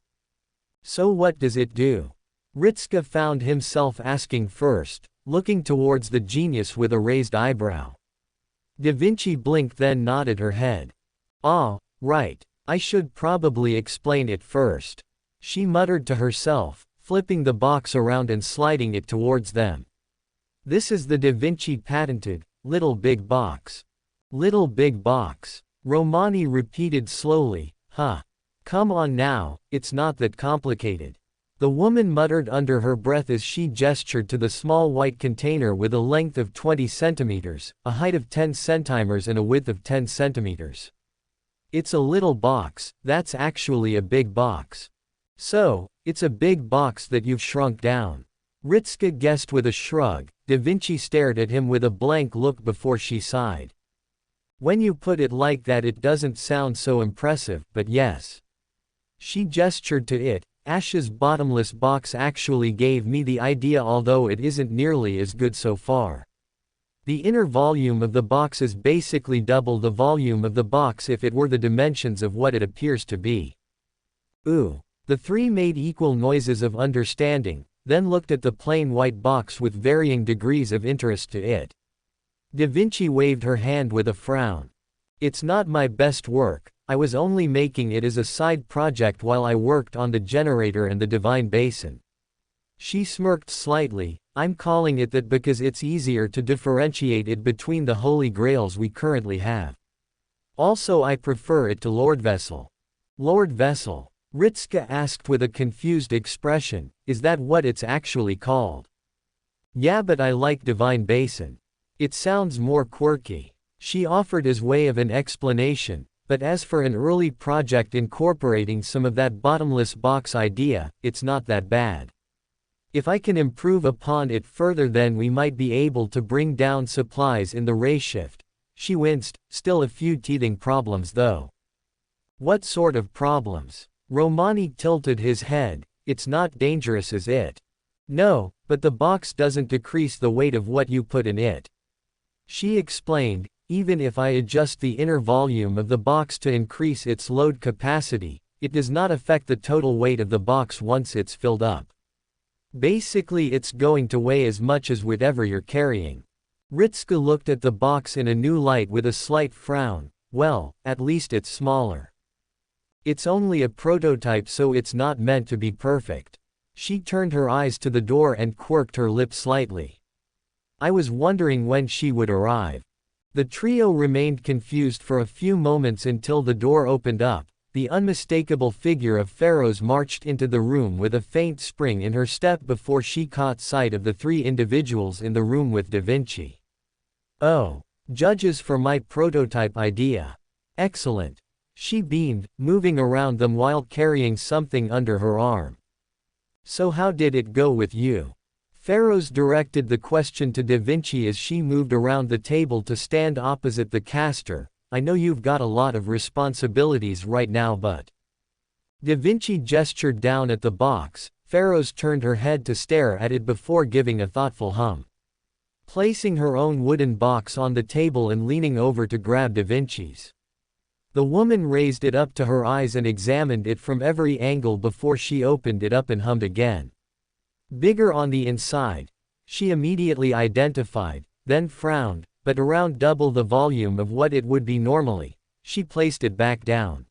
"So what does it do?" Ritska found himself asking first, looking towards the genius with a raised eyebrow. Da Vinci blinked then nodded her head. "Ah, right, I should probably explain it first," she muttered to herself, flipping the box around and sliding it towards them. "This is the Da Vinci patented, little big box." "Little big box," Romani repeated slowly. "Huh. Come on now, it's not that complicated." The woman muttered under her breath as she gestured to the small white container with a length of 20 centimeters, a height of 10 centimeters and a width of 10 centimeters. "It's a little box, that's actually a big box." "So, it's a big box that you've shrunk down," Ritska guessed with a shrug. Da Vinci stared at him with a blank look before she sighed. "When you put it like that it doesn't sound so impressive, but yes." She gestured to it. "Ash's bottomless box actually gave me the idea, although it isn't nearly as good so far. The inner volume of the box is basically double the volume of the box if it were the dimensions of what it appears to be." "Ooh." The three made equal noises of understanding, then looked at the plain white box with varying degrees of interest to it. Da Vinci waved her hand with a frown. "It's not my best work, I was only making it as a side project while I worked on the generator and the divine basin." She smirked slightly. "I'm calling it that because it's easier to differentiate it between the Holy Grails we currently have. Also I prefer it to Lord Vessel." "Lord Vessel?" Ritska asked with a confused expression. "Is that what it's actually called?" "Yeah, but I like divine basin. It sounds more quirky," she offered as way of an explanation. "But as for an early project incorporating some of that bottomless box idea, it's not that bad. If I can improve upon it further, then we might be able to bring down supplies in the ray shift." She winced. "Still a few teething problems though." "What sort of problems?" Romani tilted his head. "It's not dangerous, is it?" "No, but the box doesn't decrease the weight of what you put in it," she explained. "Even if I adjust the inner volume of the box to increase its load capacity, it does not affect the total weight of the box once it's filled up. Basically it's going to weigh as much as whatever you're carrying. Ritska looked at the box in a new light with a slight frown. Well, at least it's smaller. It's only a prototype, so it's not meant to be perfect. She turned her eyes to the door and quirked her lips slightly. I was wondering when she would arrive. The trio remained confused for a few moments until the door opened up. The unmistakable figure of Pharaohs marched into the room with a faint spring in her step before she caught sight of the three individuals in the room with Da Vinci. Oh, judges for my prototype idea. Excellent. She beamed, moving around them while carrying something under her arm. So how did it go with you? Pharaohs directed the question to Da Vinci as she moved around the table to stand opposite the caster. I know you've got a lot of responsibilities right now, but... Da Vinci gestured down at the box. Pharaohs turned her head to stare at it before giving a thoughtful hum. Placing her own wooden box on the table and leaning over to grab Da Vinci's. The woman raised it up to her eyes and examined it from every angle before she opened it up and hummed again. Bigger on the inside. She immediately identified, then frowned, but around double the volume of what it would be normally. She placed it back down.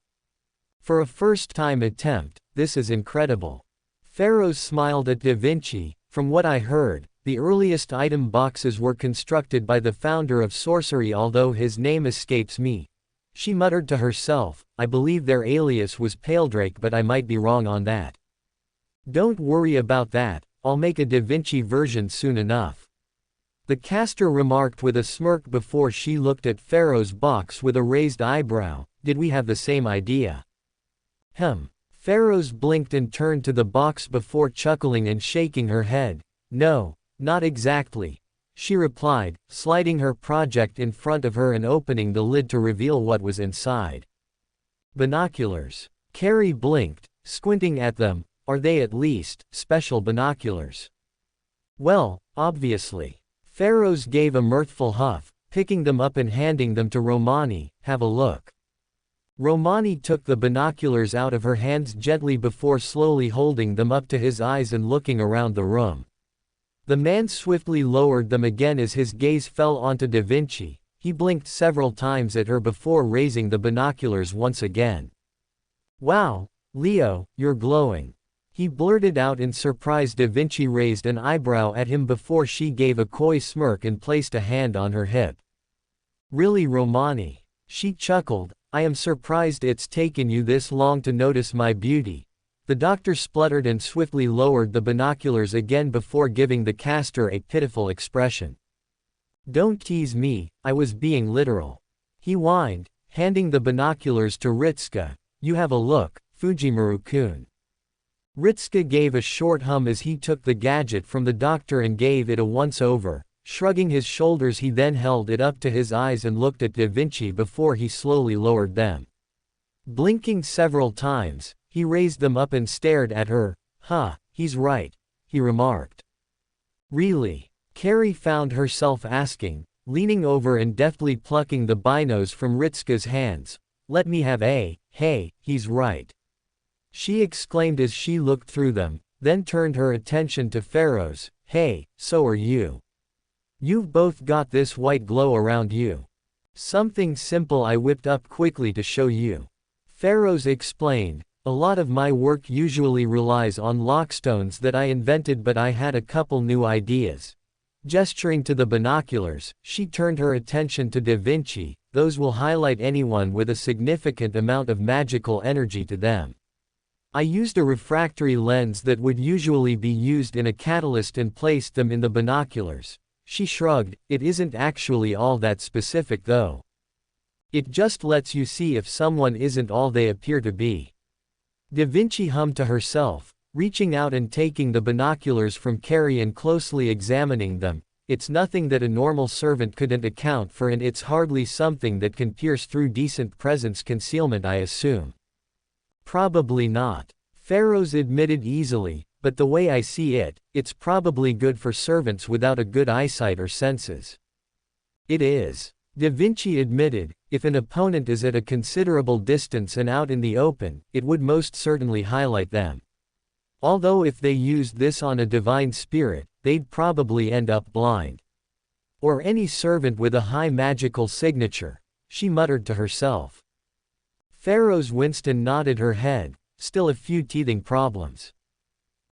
For a first-time attempt, this is incredible. Pharaohs smiled at Da Vinci. From what I heard, the earliest item boxes were constructed by the founder of sorcery, although his name escapes me. She muttered to herself, I believe their alias was Paledrake, but I might be wrong on that. Don't worry about that, I'll make a Da Vinci version soon enough. The caster remarked with a smirk before she looked at Pharaoh's box with a raised eyebrow. Did we have the same idea? Pharaohs blinked and turned to the box before chuckling and shaking her head. No, not exactly. She replied, sliding her project in front of her and opening the lid to reveal what was inside. Binoculars. Carrie blinked, squinting at them. Are they at least special binoculars? Well, obviously. Pharaohs gave a mirthful huff, picking them up and handing them to Romani. Have a look. Romani took the binoculars out of her hands gently before slowly holding them up to his eyes and looking around the room. The man swiftly lowered them again as his gaze fell onto Da Vinci. He blinked several times at her before raising the binoculars once again. Wow, Leo, you're glowing. He blurted out in surprise. Da Vinci raised an eyebrow at him before she gave a coy smirk and placed a hand on her hip. Really, Romani? She chuckled. I am surprised it's taken you this long to notice my beauty. The doctor spluttered and swiftly lowered the binoculars again before giving the caster a pitiful expression. Don't tease me, I was being literal. He whined, handing the binoculars to Ritska. You have a look, Fujimaru-kun. Ritska gave a short hum as he took the gadget from the doctor and gave it a once-over. Shrugging his shoulders, he then held it up to his eyes and looked at Da Vinci before he slowly lowered them. Blinking several times, he raised them up and stared at her. He's right, he remarked. Really? Carrie found herself asking, leaning over and deftly plucking the binos from Ritska's hands. Let me have a, hey, he's right. She exclaimed as she looked through them, then turned her attention to Pharaohs. Hey, so are you. You've both got this white glow around you. Something simple I whipped up quickly to show you. Pharaohs explained. A lot of my work usually relies on lockstones that I invented, but I had a couple new ideas. Gesturing to the binoculars, she turned her attention to Da Vinci. Those will highlight anyone with a significant amount of magical energy to them. I used a refractory lens that would usually be used in a catalyst and placed them in the binoculars. She shrugged. It isn't actually all that specific though. It just lets you see if someone isn't all they appear to be. Da Vinci hummed to herself, reaching out and taking the binoculars from Carrie and closely examining them. It's nothing that a normal servant couldn't account for, and it's hardly something that can pierce through decent presence concealment, I assume. Probably not. Pharaohs admitted easily, but the way I see it, it's probably good for servants without a good eyesight or senses. It is. Da Vinci admitted, if an opponent is at a considerable distance and out in the open, it would most certainly highlight them. Although if they used this on a divine spirit, they'd probably end up blind. Or any servant with a high magical signature, she muttered to herself. Pharaoh's Winston nodded her head, still a few teething problems.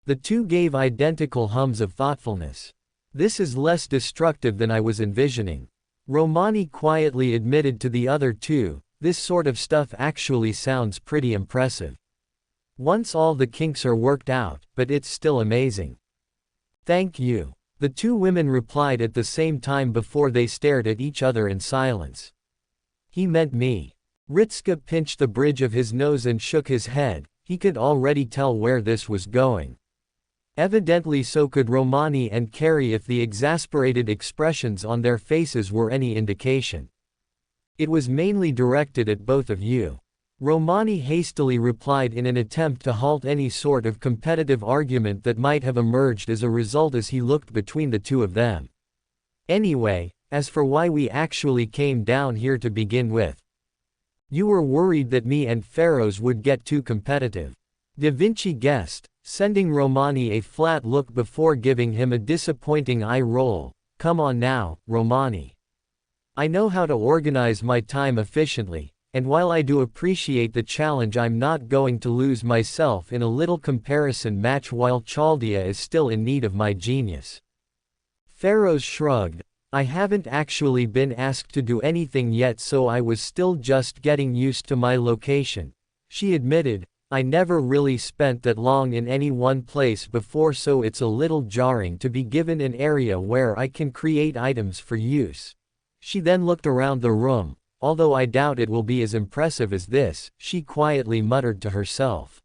The two gave identical hums of thoughtfulness. This is less destructive than I was envisioning. Romani quietly admitted to the other two, this sort of stuff actually sounds pretty impressive. Once all the kinks are worked out, but it's still amazing. Thank you. The two women replied at the same time before they stared at each other in silence. He meant me. Ritska pinched the bridge of his nose and shook his head, he could already tell where this was going. Evidently so could Romani and Carrie if the exasperated expressions on their faces were any indication. It was mainly directed at both of you. Romani hastily replied in an attempt to halt any sort of competitive argument that might have emerged as a result as he looked between the two of them. Anyway, as for why we actually came down here to begin with. You were worried that me and Pharaohs would get too competitive. Da Vinci guessed, sending Romani a flat look before giving him a disappointing eye roll. Come on now, Romani. I know how to organize my time efficiently, and while I do appreciate the challenge, I'm not going to lose myself in a little comparison match while Chaldea is still in need of my genius. Pharaohs shrugged. I haven't actually been asked to do anything yet, so I was still just getting used to my location. She admitted, I never really spent that long in any one place before, so it's a little jarring to be given an area where I can create items for use. She then looked around the room. Although I doubt it will be as impressive as this, she quietly muttered to herself.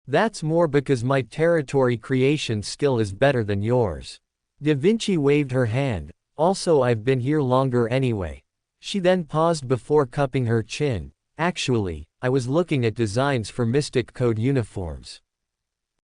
That's more because my territory creation skill is better than yours. Da Vinci waved her hand. Also, I've been here longer anyway. She then paused before cupping her chin. Actually, I was looking at designs for Mystic Code uniforms.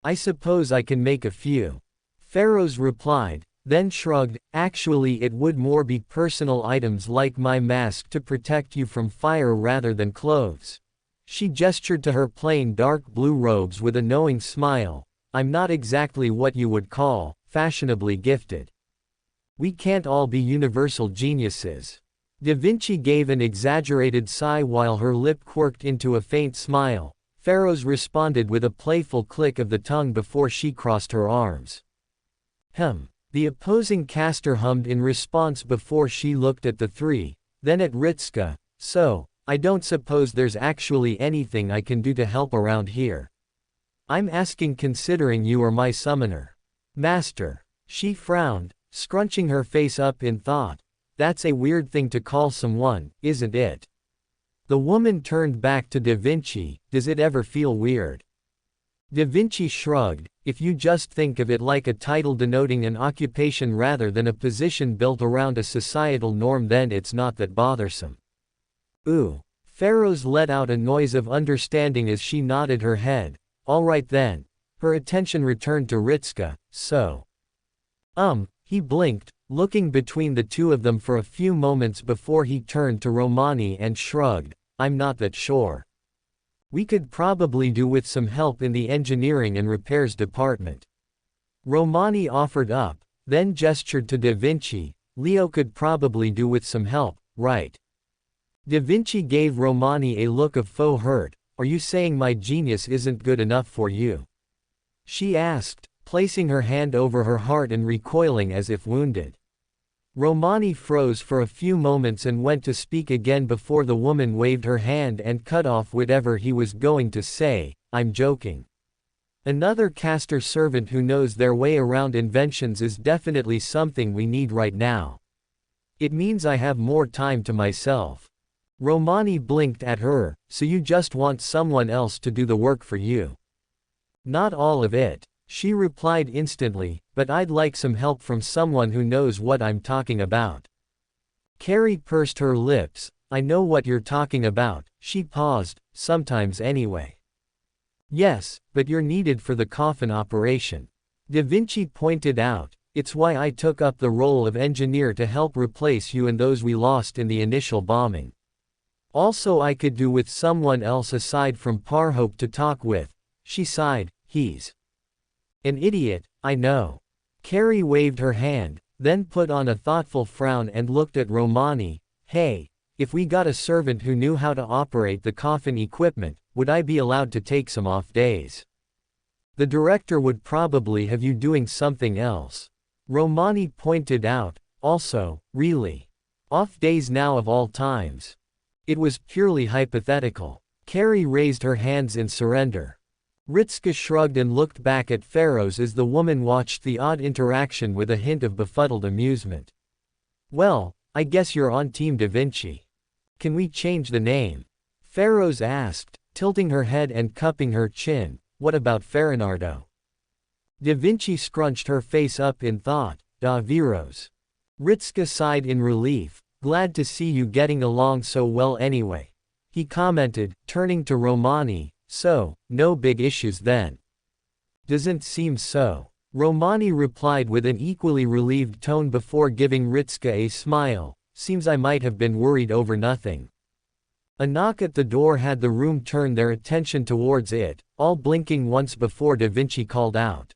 I suppose I can make a few. Pharaohs replied, then shrugged. Actually, it would more be personal items like my mask to protect you from fire rather than clothes. She gestured to her plain dark blue robes with a knowing smile. I'm not exactly what you would call fashionably gifted. We can't all be universal geniuses. Da Vinci gave an exaggerated sigh while her lip quirked into a faint smile. Pharaohs responded with a playful click of the tongue before she crossed her arms. The opposing caster hummed in response before she looked at the three, then at Ritska. So, I don't suppose there's actually anything I can do to help around here. I'm asking considering you are my summoner. Master. She frowned, scrunching her face up in thought. That's a weird thing to call someone, isn't it? The woman turned back to Da Vinci. Does it ever feel weird? Da Vinci shrugged. If you just think of it like a title denoting an occupation rather than a position built around a societal norm, then it's not that bothersome. Ooh. Pharaohs let out a noise of understanding as she nodded her head. All right then. Her attention returned to Ritska. So. He blinked, looking between the two of them for a few moments before he turned to Romani and shrugged. I'm not that sure. We could probably do with some help in the engineering and repairs department. Romani offered up, then gestured to Da Vinci. Leo could probably do with some help, right? Da Vinci gave Romani a look of faux hurt. Are you saying my genius isn't good enough for you? She asked, placing her hand over her heart and recoiling as if wounded. Romani froze for a few moments and went to speak again before the woman waved her hand and cut off whatever he was going to say. I'm joking. Another caster servant who knows their way around inventions is definitely something we need right now. It means I have more time to myself. Romani blinked at her. So you just want someone else to do the work for you? Not all of it. She replied instantly, but I'd like some help from someone who knows what I'm talking about. Carrie pursed her lips. I know what you're talking about. She paused. Sometimes anyway. Yes, but you're needed for the coffin operation. Da Vinci pointed out. It's why I took up the role of engineer to help replace you and those we lost in the initial bombing. Also I could do with someone else aside from Parhope to talk with." She sighed. "He's an idiot, I know." Carrie waved her hand, then put on a thoughtful frown and looked at Romani. "Hey, if we got a servant who knew how to operate the coffin equipment, would I be allowed to take some off days? The director would probably have you doing something else." Romani pointed out. "Also, really? Off days now of all times?" It was purely hypothetical. Carrie raised her hands in surrender. Ritska shrugged and looked back at Pharaohs as the woman watched the odd interaction with a hint of befuddled amusement. "Well, I guess you're on Team Da Vinci. Can we change the name?" Pharaohs asked, tilting her head and cupping her chin. "What about Farinardo?" Da Vinci scrunched her face up in thought. "Da Viros." Ritska sighed in relief. "Glad to see you getting along so well anyway," he commented, turning to Romani. "So, no big issues then?" "Doesn't seem so," Romani replied with an equally relieved tone before giving Ritska a smile. "Seems I might have been worried over nothing." A knock at the door had the room turn their attention towards it, all blinking once before Da Vinci called out,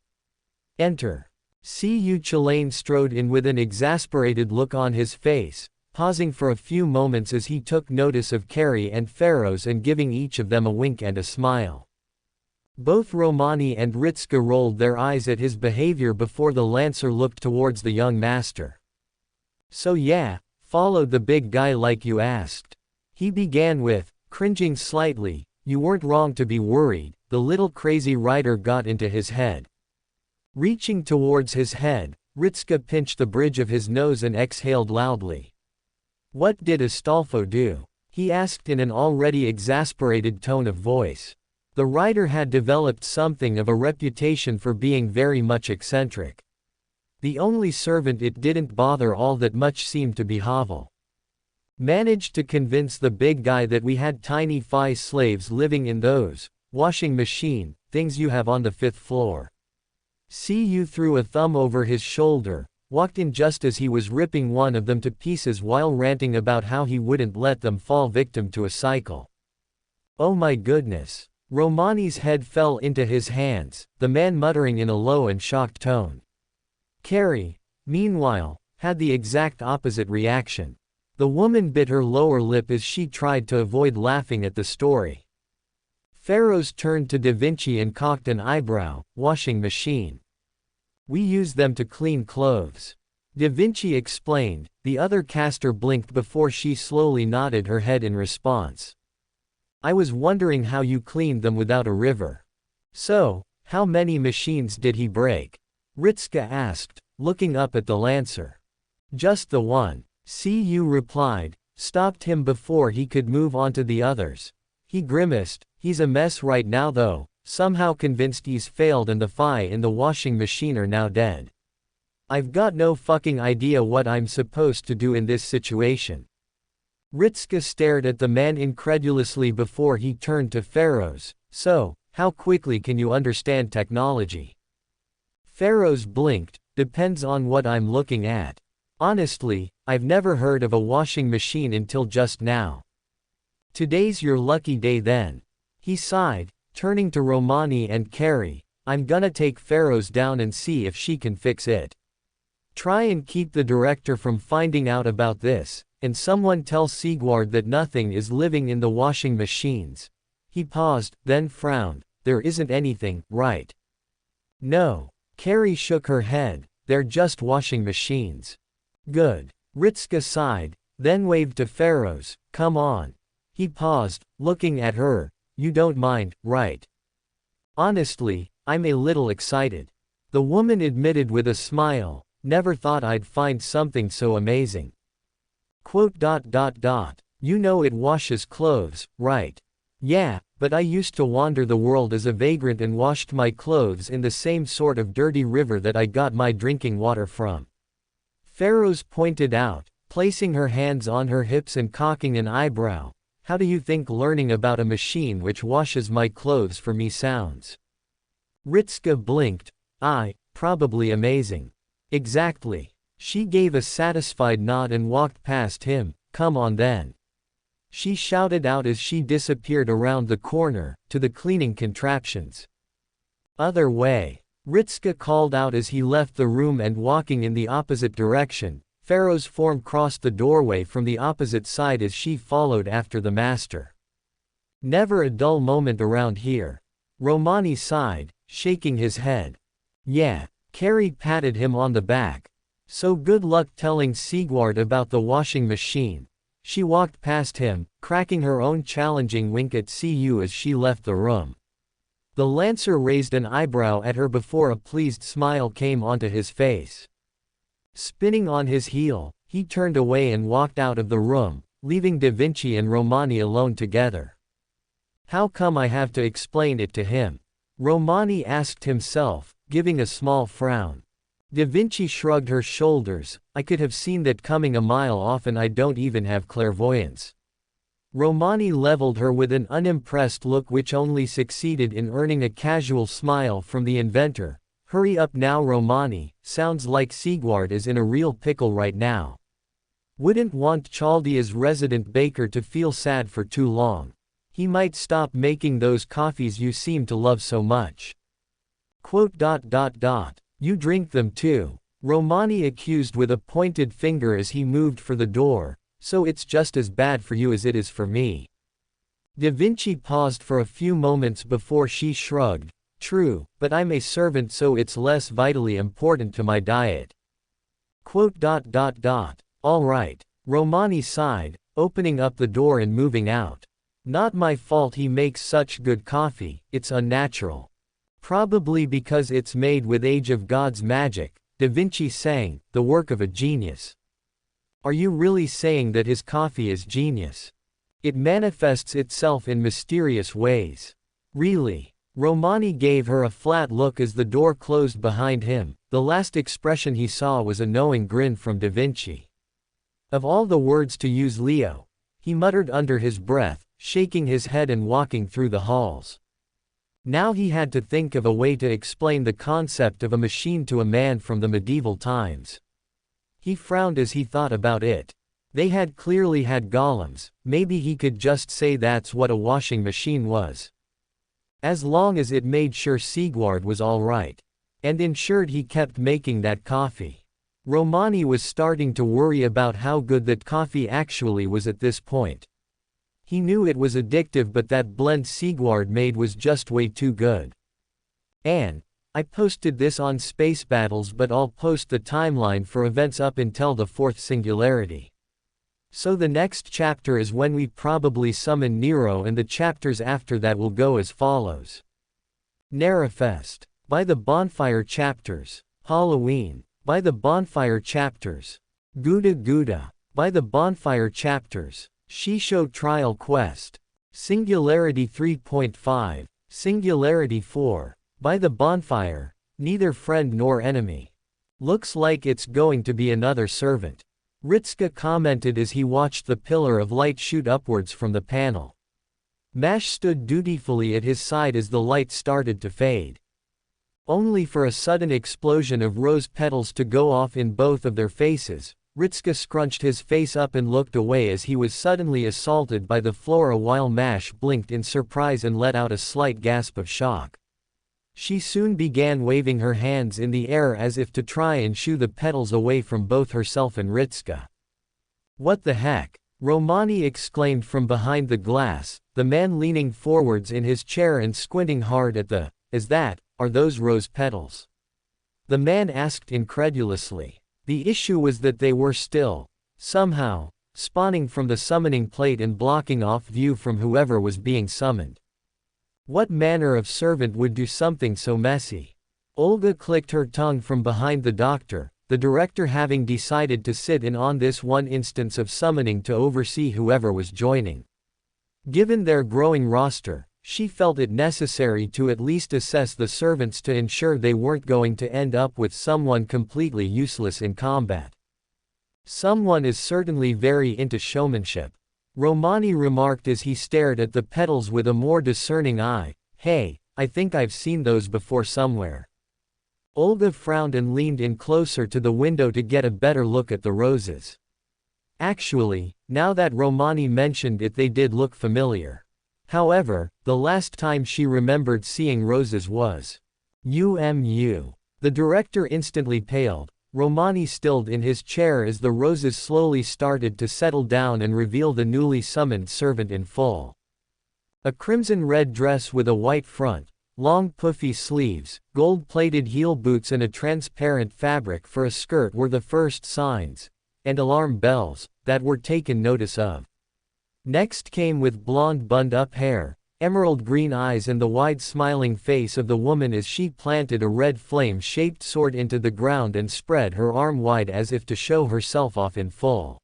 "Enter." C.U. Chillane strode in with an exasperated look on his face, pausing for a few moments as he took notice of Carrie and Pharaohs and giving each of them a wink and a smile. Both Romani and Ritska rolled their eyes at his behavior before the Lancer looked towards the young master. "So yeah, followed the big guy like you asked," he began with, cringing slightly. "You weren't wrong to be worried." The little crazy rider got into his head. Reaching towards his head, Ritska pinched the bridge of his nose and exhaled loudly. "What did Astolfo do?" he asked in an already exasperated tone of voice. The rider had developed something of a reputation for being very much eccentric. The only servant it didn't bother all that much seemed to be Havel. "Managed to convince the big guy that we had tiny Phi slaves living in those washing machine things you have on the 5th floor." C.U. threw a thumb over his shoulder, walked in just as he was ripping one of them to pieces while ranting about how he wouldn't let them fall victim to a cycle. "Oh my goodness." Romani's head fell into his hands, the man muttering in a low and shocked tone. Carrie, meanwhile, had the exact opposite reaction. The woman bit her lower lip as she tried to avoid laughing at the story. Pharaohs turned to Da Vinci and cocked an eyebrow. "Washing machine. We use them to clean clothes," Da Vinci explained. The other caster blinked before she slowly nodded her head in response. "I was wondering how you cleaned them without a river." "So, how many machines did he break?" Ritska asked, looking up at the Lancer. "Just the one," C.U. replied, stopped him before he could move on to the others. He grimaced. "He's a mess right now though, somehow convinced he's failed and the Phi in the washing machine are now dead. I've got no fucking idea what I'm supposed to do in this situation." Ritska stared at the man incredulously before he turned to Pharaohs. "So, how quickly can you understand technology?" Pharaohs blinked. "Depends on what I'm looking at. Honestly, I've never heard of a washing machine until just now." "Today's your lucky day then." He sighed, turning to Romani and Carrie. "I'm gonna take Pharaohs down and see if she can fix it. Try and keep the director from finding out about this, and someone tell Sigward that nothing is living in the washing machines." He paused, then frowned. "There isn't anything, right?" "No." Carrie shook her head. "They're just washing machines." "Good." Ritska sighed, then waved to Pharaohs. "Come on." He paused, looking at her. "You don't mind, right?" "Honestly, I'm a little excited." The woman admitted with a smile. "Never thought I'd find something so amazing." "You know it washes clothes, right?" "Yeah, but I used to wander the world as a vagrant and washed my clothes in the same sort of dirty river that I got my drinking water from." Pharaohs pointed out, placing her hands on her hips and cocking an eyebrow. "How do you think learning about a machine which washes my clothes for me sounds?" Ritska blinked. Probably amazing." Exactly. She gave a satisfied nod and walked past him. Come on then. She shouted out as she disappeared around the corner, to the cleaning contraptions. Other way. Ritska called out as he left the room and walking in the opposite direction. Pharaoh's form crossed the doorway from the opposite side as she followed after the master. Never a dull moment around here. Romani sighed, shaking his head. Yeah. Carrie patted him on the back. So good luck telling Sigward about the washing machine. She walked past him, cracking her own challenging wink at Cu as she left the room. The Lancer raised an eyebrow at her before a pleased smile came onto his face. Spinning on his heel, he turned away and walked out of the room, leaving Da Vinci and Romani alone together. How come I have to explain it to him? Romani asked himself, giving a small frown. Da Vinci shrugged her shoulders. I could have seen that coming a mile off, and I don't even have clairvoyance. Romani leveled her with an unimpressed look which only succeeded in earning a casual smile from the inventor. Hurry up now, Romani. Sounds like Sigward is in a real pickle right now. Wouldn't want Chaldea's resident baker to feel sad for too long. He might stop making those coffees you seem to love so much. Quote. You drink them too, Romani accused with a pointed finger as he moved for the door, so it's just as bad for you as it is for me. Da Vinci paused for a few moments before she shrugged. True, but I'm a servant, so it's less vitally important to my diet. Quote. All right, Romani sighed, opening up the door and moving out. Not my fault he makes such good coffee, it's unnatural. Probably because it's made with Age of Gods magic, Da Vinci sang, the work of a genius. Are you really saying that his coffee is genius? It manifests itself in mysterious ways. Really? Romani gave her a flat look as the door closed behind him. The last expression he saw was a knowing grin from Da Vinci. Of all the words to use, Leo, he muttered under his breath, shaking his head and walking through the halls. Now he had to think of a way to explain the concept of a machine to a man from the medieval times. He frowned as he thought about it. They had clearly had golems, maybe he could just say that's what a washing machine was. As long as it made sure Sigward was alright. And ensured he kept making that coffee. Romani was starting to worry about how good that coffee actually was at this point. He knew it was addictive, but that blend Sigward made was just way too good. And I posted this on Space Battles, but I'll post the timeline for events up until the 4th Singularity. So the next chapter is when we probably summon Nero, and the chapters after that will go as follows. Nerifest. By the Bonfire chapters. Halloween. By the Bonfire chapters. Gouda Gouda. By the Bonfire chapters. Shisho Trial Quest. Singularity 3.5. Singularity 4. By the Bonfire. Neither friend nor enemy. Looks like it's going to be another servant. Ritska commented as he watched the pillar of light shoot upwards from the panel. Mash stood dutifully at his side as the light started to fade. Only for a sudden explosion of rose petals to go off in both of their faces. Ritska scrunched his face up and looked away as he was suddenly assaulted by the flora while Mash blinked in surprise and let out a slight gasp of shock. She soon began waving her hands in the air as if to try and shoo the petals away from both herself and Ritska. What the heck? Romani exclaimed from behind the glass, the man leaning forwards in his chair and squinting hard at the, are those rose petals? The man asked incredulously. The issue was that they were still, somehow, spawning from the summoning plate and blocking off view from whoever was being summoned. What manner of servant would do something so messy? Olga clicked her tongue from behind the doctor, the director having decided to sit in on this one instance of summoning to oversee whoever was joining. Given their growing roster, she felt it necessary to at least assess the servants to ensure they weren't going to end up with someone completely useless in combat. Someone is certainly very into showmanship. Romani remarked as he stared at the petals with a more discerning eye. Hey, I think I've seen those before somewhere. Olga frowned and leaned in closer to the window to get a better look at the roses. Actually, now that Romani mentioned it, they did look familiar. However, the last time she remembered seeing roses was UMU. The director instantly paled. Romani stilled in his chair as the roses slowly started to settle down and reveal the newly summoned servant in full. A crimson-red dress with a white front, long puffy sleeves, gold-plated heel boots and a transparent fabric for a skirt were the first signs, and alarm bells, that were taken notice of. Next came with blonde bunned-up hair, emerald green eyes and the wide smiling face of the woman as she planted a red flame-shaped sword into the ground and spread her arm wide as if to show herself off in full.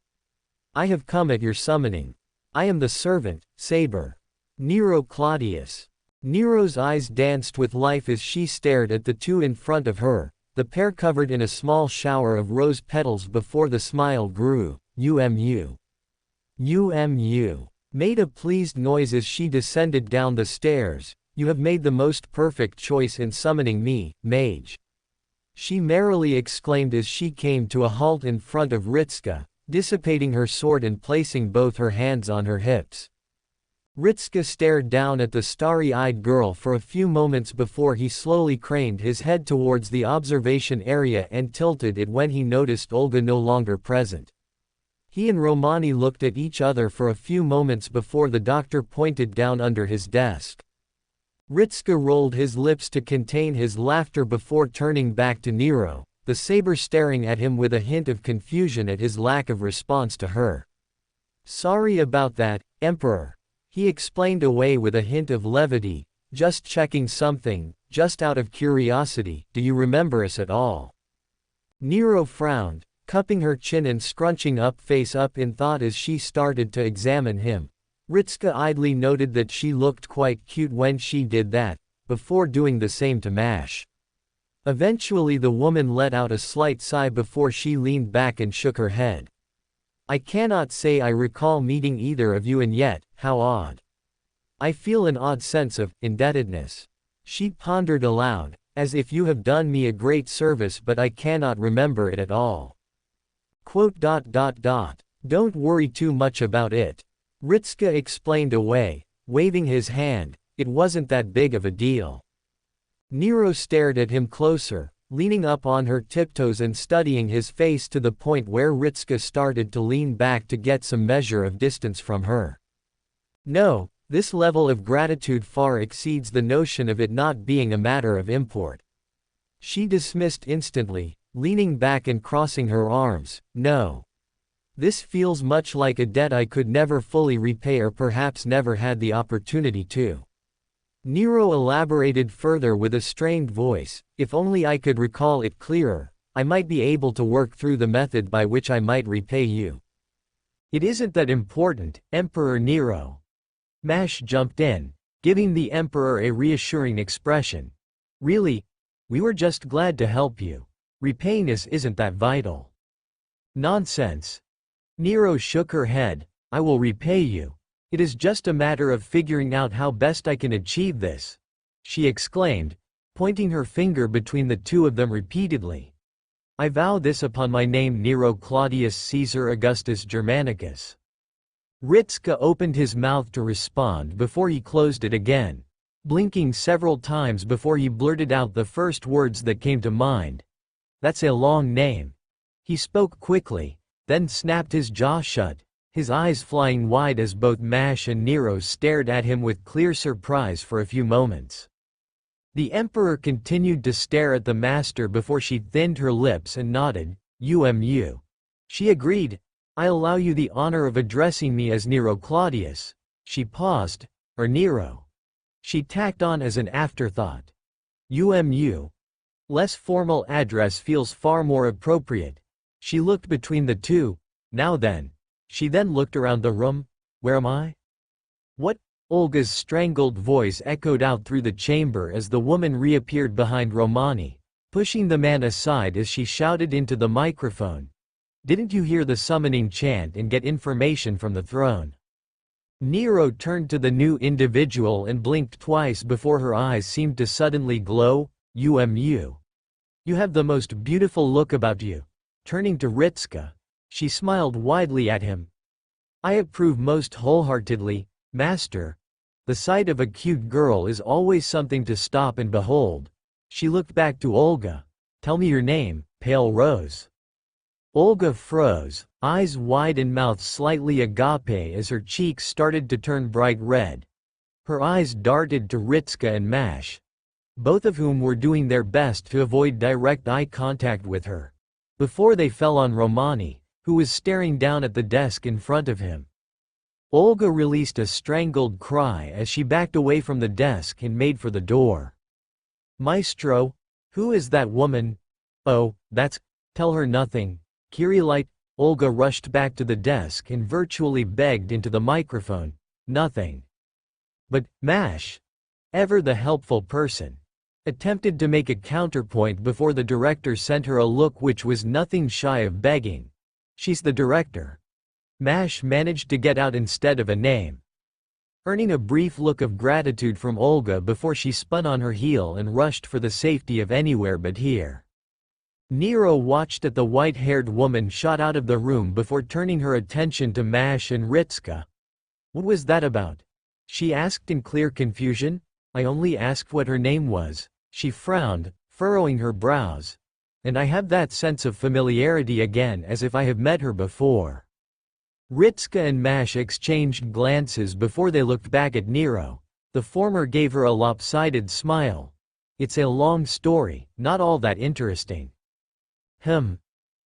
I have come at your summoning. I am the servant, Saber. Nero Claudius. Nero's eyes danced with life as she stared at the two in front of her, the pair covered in a small shower of rose petals before the smile grew. UMU. UMU. Made a pleased noise as she descended down the stairs. You have made the most perfect choice in summoning me, mage. She merrily exclaimed as she came to a halt in front of Ritska, dissipating her sword and placing both her hands on her hips. Ritska stared down at the starry-eyed girl for a few moments before he slowly craned his head towards the observation area and tilted it when he noticed Olga no longer present. He and Romani looked at each other for a few moments before the doctor pointed down under his desk. Ritska rolled his lips to contain his laughter before turning back to Nero, the saber staring at him with a hint of confusion at his lack of response to her. Sorry about that, Emperor. He explained away with a hint of levity, just checking something, just out of curiosity. Do you remember us at all? Nero frowned, cupping her chin and scrunching up face up in thought as she started to examine him. Ritska idly noted that she looked quite cute when she did that, before doing the same to Mash. Eventually the woman let out a slight sigh before she leaned back and shook her head. I cannot say I recall meeting either of you, and yet, how odd. I feel an odd sense of indebtedness. She pondered aloud, as if you have done me a great service, but I cannot remember it at all. Don't worry too much about it. Ritska explained away, waving his hand. It wasn't that big of a deal. Nero stared at him closer, leaning up on her tiptoes and studying his face to the point where Ritska started to lean back to get some measure of distance from her. No, this level of gratitude far exceeds the notion of it not being a matter of import. She dismissed instantly, leaning back and crossing her arms. No. This feels much like a debt I could never fully repay or perhaps never had the opportunity to. Nero elaborated further with a strained voice. If only I could recall it clearer, I might be able to work through the method by which I might repay you. It isn't that important, Emperor Nero. Mash jumped in, giving the Emperor a reassuring expression. Really, we were just glad to help you. Repaying us isn't that vital. Nonsense. Nero shook her head. I will repay you. It is just a matter of figuring out how best I can achieve this, she exclaimed, pointing her finger between the two of them repeatedly. I vow this upon my name, Nero Claudius Caesar Augustus Germanicus. Ritska opened his mouth to respond before he closed it again, blinking several times before he blurted out the first words that came to mind. That's a long name. He spoke quickly, then snapped his jaw shut, his eyes flying wide as both Mash and Nero stared at him with clear surprise for a few moments. The Emperor continued to stare at the master before she thinned her lips and nodded. UMU. She agreed. I allow you the honor of addressing me as Nero Claudius. She paused. Or Nero. She tacked on as an afterthought. UMU. Less formal address feels far more appropriate. She looked between the two. Now then. She then looked around the room. Where am I? What? Olga's strangled voice echoed out through the chamber as the woman reappeared behind Romani, pushing the man aside as she shouted into the microphone. Didn't you hear the summoning chant and get information from the throne? Nero turned to the new individual and blinked twice before her eyes seemed to suddenly glow. UMU. You have the most beautiful look about you. Turning to Ritska, she smiled widely at him. I approve most wholeheartedly, master. The sight of a cute girl is always something to stop and behold. She looked back to Olga. Tell me your name, pale rose. Olga froze, eyes wide and mouth slightly agape as her cheeks started to turn bright red. Her eyes darted to Ritska and Mash, both of whom were doing their best to avoid direct eye contact with her, before they fell on Romani, who was staring down at the desk in front of him. Olga released a strangled cry as she backed away from the desk and made for the door. Maestro, who is that woman? Oh, that's… Tell her nothing. Kirillite. Olga rushed back to the desk and virtually begged into the microphone. Nothing. But, Mash, ever the helpful person, attempted to make a counterpoint before the director sent her a look which was nothing shy of begging. She's the director. Mash managed to get out instead of a name, earning a brief look of gratitude from Olga before she spun on her heel and rushed for the safety of anywhere but here. Nero watched as the white-haired woman shot out of the room before turning her attention to Mash and Ritska. What was that about? She asked in clear confusion. I only asked what her name was. She frowned, furrowing her brows. And I have that sense of familiarity again, as if I have met her before. Ritska and Mash exchanged glances before they looked back at Nero. The former gave her a lopsided smile. It's a long story, not all that interesting.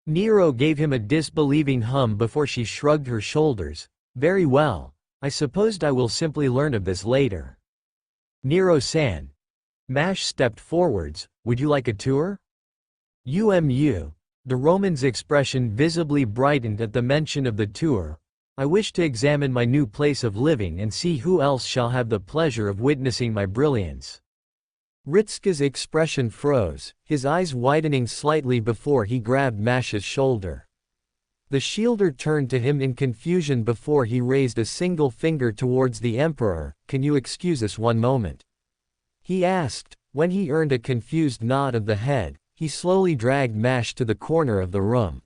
Nero gave him a disbelieving hum before she shrugged her shoulders. Very well. I supposed I will simply learn of this later. Nero-san. Mash stepped forwards. Would you like a tour? The Roman's expression visibly brightened at the mention of the tour. I wish to examine my new place of living and see who else shall have the pleasure of witnessing my brilliance. Ritska's expression froze, his eyes widening slightly before he grabbed Mash's shoulder. The shielder turned to him in confusion before he raised a single finger towards the Emperor. Can you excuse us one moment? He asked. When he earned a confused nod of the head, he slowly dragged Mash to the corner of the room.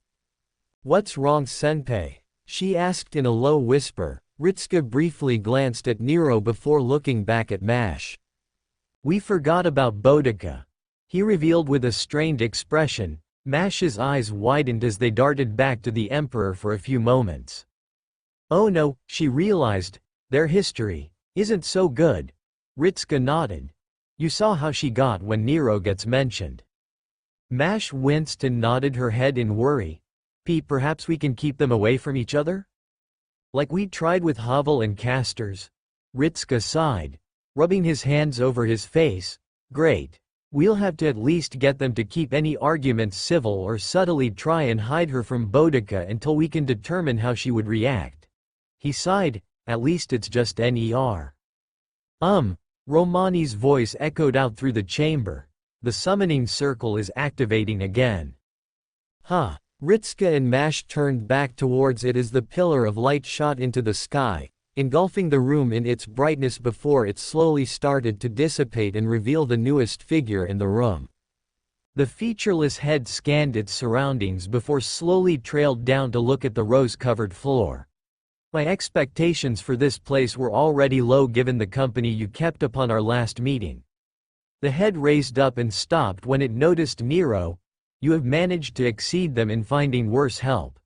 What's wrong, senpai? She asked in a low whisper. Ritska briefly glanced at Nero before looking back at Mash. We forgot about Boudica, he revealed with a strained expression. Mash's eyes widened as they darted back to the Emperor for a few moments. Oh no, she realized, their history isn't so good. Ritska nodded. You saw how she got when Nero gets mentioned. Mash winced and nodded her head in worry. Perhaps we can keep them away from each other? Like we tried with Havel and Castors. Ritska sighed, rubbing his hands over his face. Great. We'll have to at least get them to keep any arguments civil or subtly try and hide her from Boudica until we can determine how she would react. He sighed. At least it's just Ner. Romani's voice echoed out through the chamber. The summoning circle is activating again. Ritska and Mash turned back towards it as the pillar of light shot into the sky, engulfing the room in its brightness before it slowly started to dissipate and reveal the newest figure in the room. The featureless head scanned its surroundings before slowly trailed down to look at the rose-covered floor. My expectations for this place were already low given the company you kept upon our last meeting. The head raised up and stopped when it noticed Nero. You have managed to exceed them in finding worse help.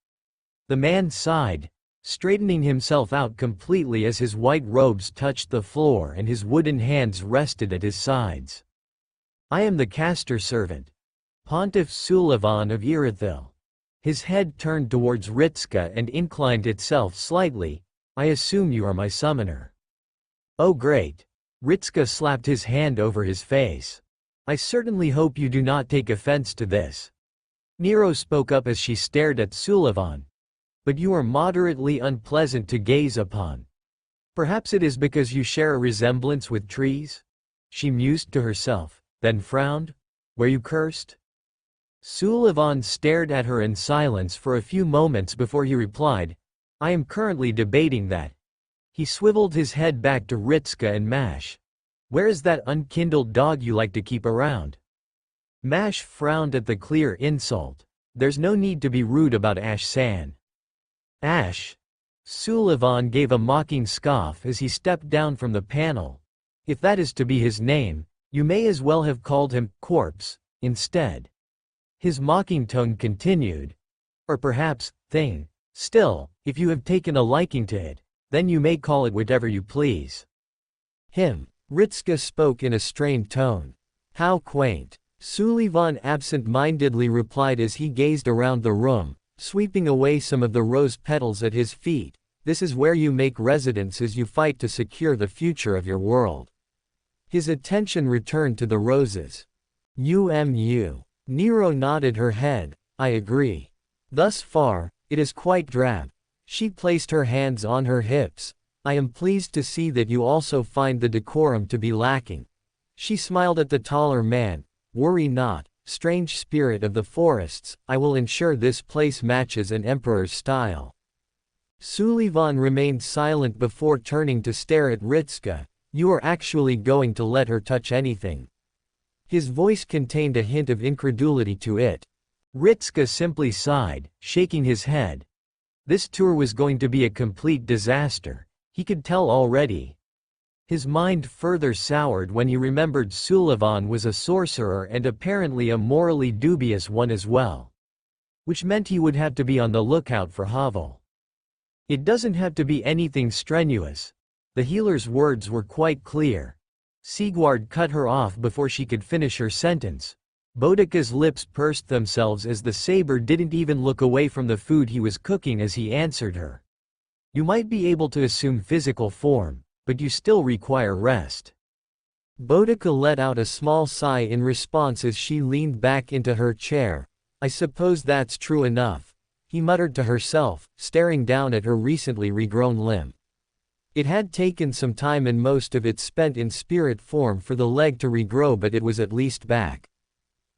The man sighed, straightening himself out completely as his white robes touched the floor and his wooden hands rested at his sides. I am the caster servant, Pontiff Sullivan of Irithil. His head turned towards Ritska and inclined itself slightly. I assume you are my summoner. Oh great. Ritska slapped his hand over his face. I certainly hope you do not take offense to this. Nero spoke up as she stared at Sullivan. But you are moderately unpleasant to gaze upon. Perhaps it is because you share a resemblance with trees? She mused to herself, then frowned. Were you cursed? Sullivan stared at her in silence for a few moments before he replied, I am currently debating that. He swiveled his head back to Ritska and Mash. Where is that unkindled dog you like to keep around? Mash frowned at the clear insult. There's no need to be rude about Ash-san. Ash? Sullivan gave a mocking scoff as he stepped down from the panel. If that is to be his name, you may as well have called him Corpse instead. His mocking tone continued. Or perhaps, Thing. Still, if you have taken a liking to it, then you may call it whatever you please. Ritsuka spoke in a strained tone. How quaint. Sullivan absent-mindedly replied as he gazed around the room, sweeping away some of the rose petals at his feet. This is where you make residence as you fight to secure the future of your world. His attention returned to the roses. Nero nodded her head. I agree. Thus far, it is quite drab. She placed her hands on her hips. I am pleased to see that you also find the decorum to be lacking. She smiled at the taller man. Worry not, strange spirit of the forests, I will ensure this place matches an emperor's style. Sullivan remained silent before turning to stare at Ritsuka. You are actually going to let her touch anything? His voice contained a hint of incredulity to it. Ritsuka simply sighed, shaking his head. This tour was going to be a complete disaster. He could tell already. His mind further soured when he remembered Sullivan was a sorcerer and apparently a morally dubious one as well. Which meant he would have to be on the lookout for Havel. It doesn't have to be anything strenuous. The healer's words were quite clear. Sigward cut her off before she could finish her sentence. Boudica's lips pursed themselves as the saber didn't even look away from the food he was cooking as he answered her. You might be able to assume physical form, but you still require rest. Boudica let out a small sigh in response as she leaned back into her chair. I suppose that's true enough, he muttered to herself, staring down at her recently regrown limb. It had taken some time and most of it spent in spirit form for the leg to regrow, but it was at least back.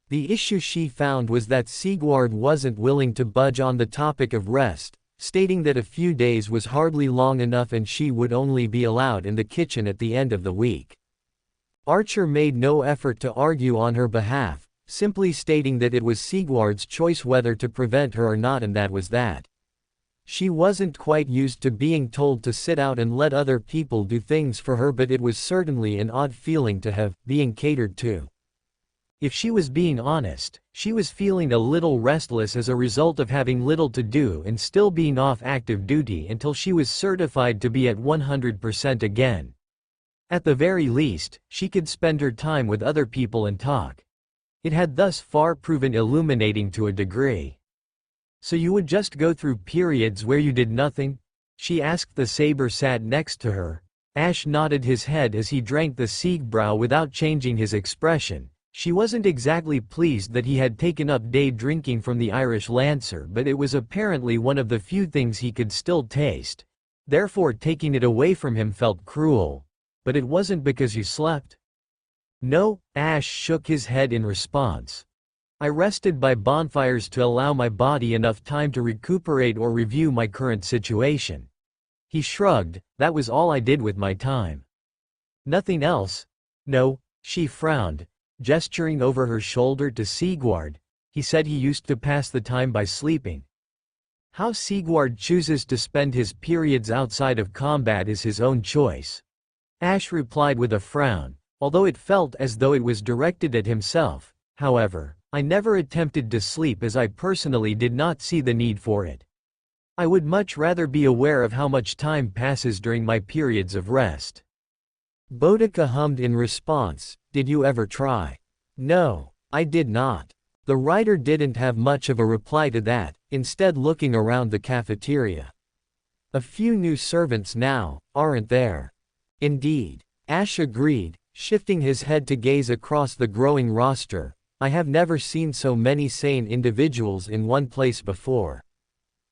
The issue she found was that Sigward wasn't willing to budge on the topic of rest, stating that a few days was hardly long enough and she would only be allowed in the kitchen at the end of the week. Archer made no effort to argue on her behalf, simply stating that it was Sigward's choice whether to prevent her or not, and that was that. She wasn't quite used to being told to sit out and let other people do things for her, but it was certainly an odd feeling to have, being catered to. If she was being honest, she was feeling a little restless as a result of having little to do and still being off active duty until she was certified to be at 100% again. At the very least, she could spend her time with other people and talk. It had thus far proven illuminating to a degree. So you would just go through periods where you did nothing? She asked. The saber sat next to her. Ash nodded his head as he drank the Siegbräu without changing his expression. She wasn't exactly pleased that he had taken up day drinking from the Irish Lancer, but it was apparently one of the few things he could still taste. Therefore taking it away from him felt cruel. But it wasn't because you slept? No, Ash shook his head in response. I rested by bonfires to allow my body enough time to recuperate or review my current situation. He shrugged. That was all I did with my time. Nothing else? No, she frowned, gesturing over her shoulder to Sigward. He said he used to pass the time by sleeping. How Sigward chooses to spend his periods outside of combat is his own choice. Ash replied with a frown, although it felt as though it was directed at himself. However, I never attempted to sleep as I personally did not see the need for it. I would much rather be aware of how much time passes during my periods of rest. Boudica hummed in response. Did you ever try? No, I did not. The writer didn't have much of a reply to that, instead looking around the cafeteria. A few new servants now, aren't there? Indeed. Ash agreed, shifting his head to gaze across the growing roster. I have never seen so many sane individuals in one place before.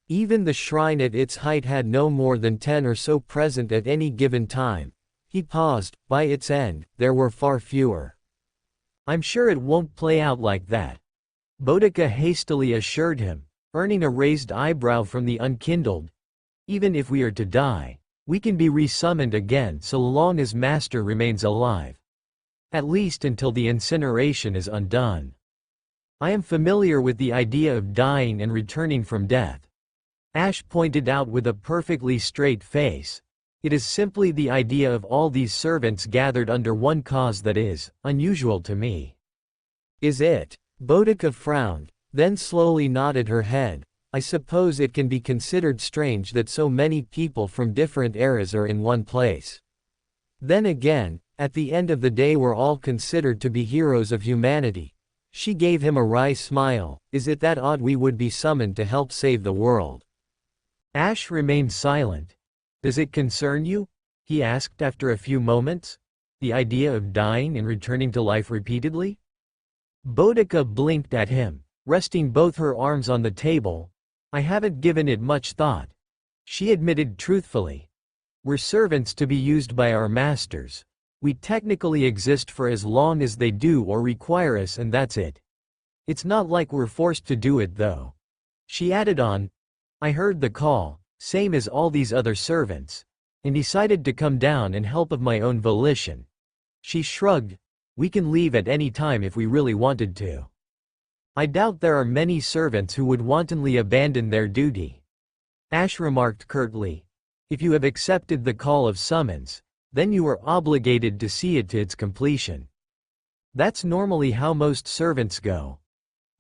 Even the shrine at its height had no more than 10 or so present at any given time. He paused. By its end, there were far fewer. I'm sure it won't play out like that, Boudica hastily assured him, earning a raised eyebrow from the unkindled. Even if we are to die, we can be resummoned again so long as Master remains alive. At least until the incineration is undone. I am familiar with the idea of dying and returning from death. Ash pointed out with a perfectly straight face. It is simply the idea of all these servants gathered under one cause that is unusual to me. Is it? Boudica frowned, then slowly nodded her head. I suppose it can be considered strange that so many people from different eras are in one place. Then again, at the end of the day we're all considered to be heroes of humanity. She gave him a wry smile. Is it that odd we would be summoned to help save the world? Ash remained silent. Does it concern you? He asked after a few moments. The idea of dying and returning to life repeatedly? Boudica blinked at him, resting both her arms on the table. I haven't given it much thought. She admitted truthfully. We're servants to be used by our masters. We technically exist for as long as they do or require us, and that's it. It's not like we're forced to do it though. She added on, I heard the call, same as all these other servants, and decided to come down and help of my own volition. She shrugged. We can leave at any time if we really wanted to. I doubt there are many servants who would wantonly abandon their duty. Ash remarked curtly. If you have accepted the call of summons, then you are obligated to see it to its completion. That's normally how most servants go.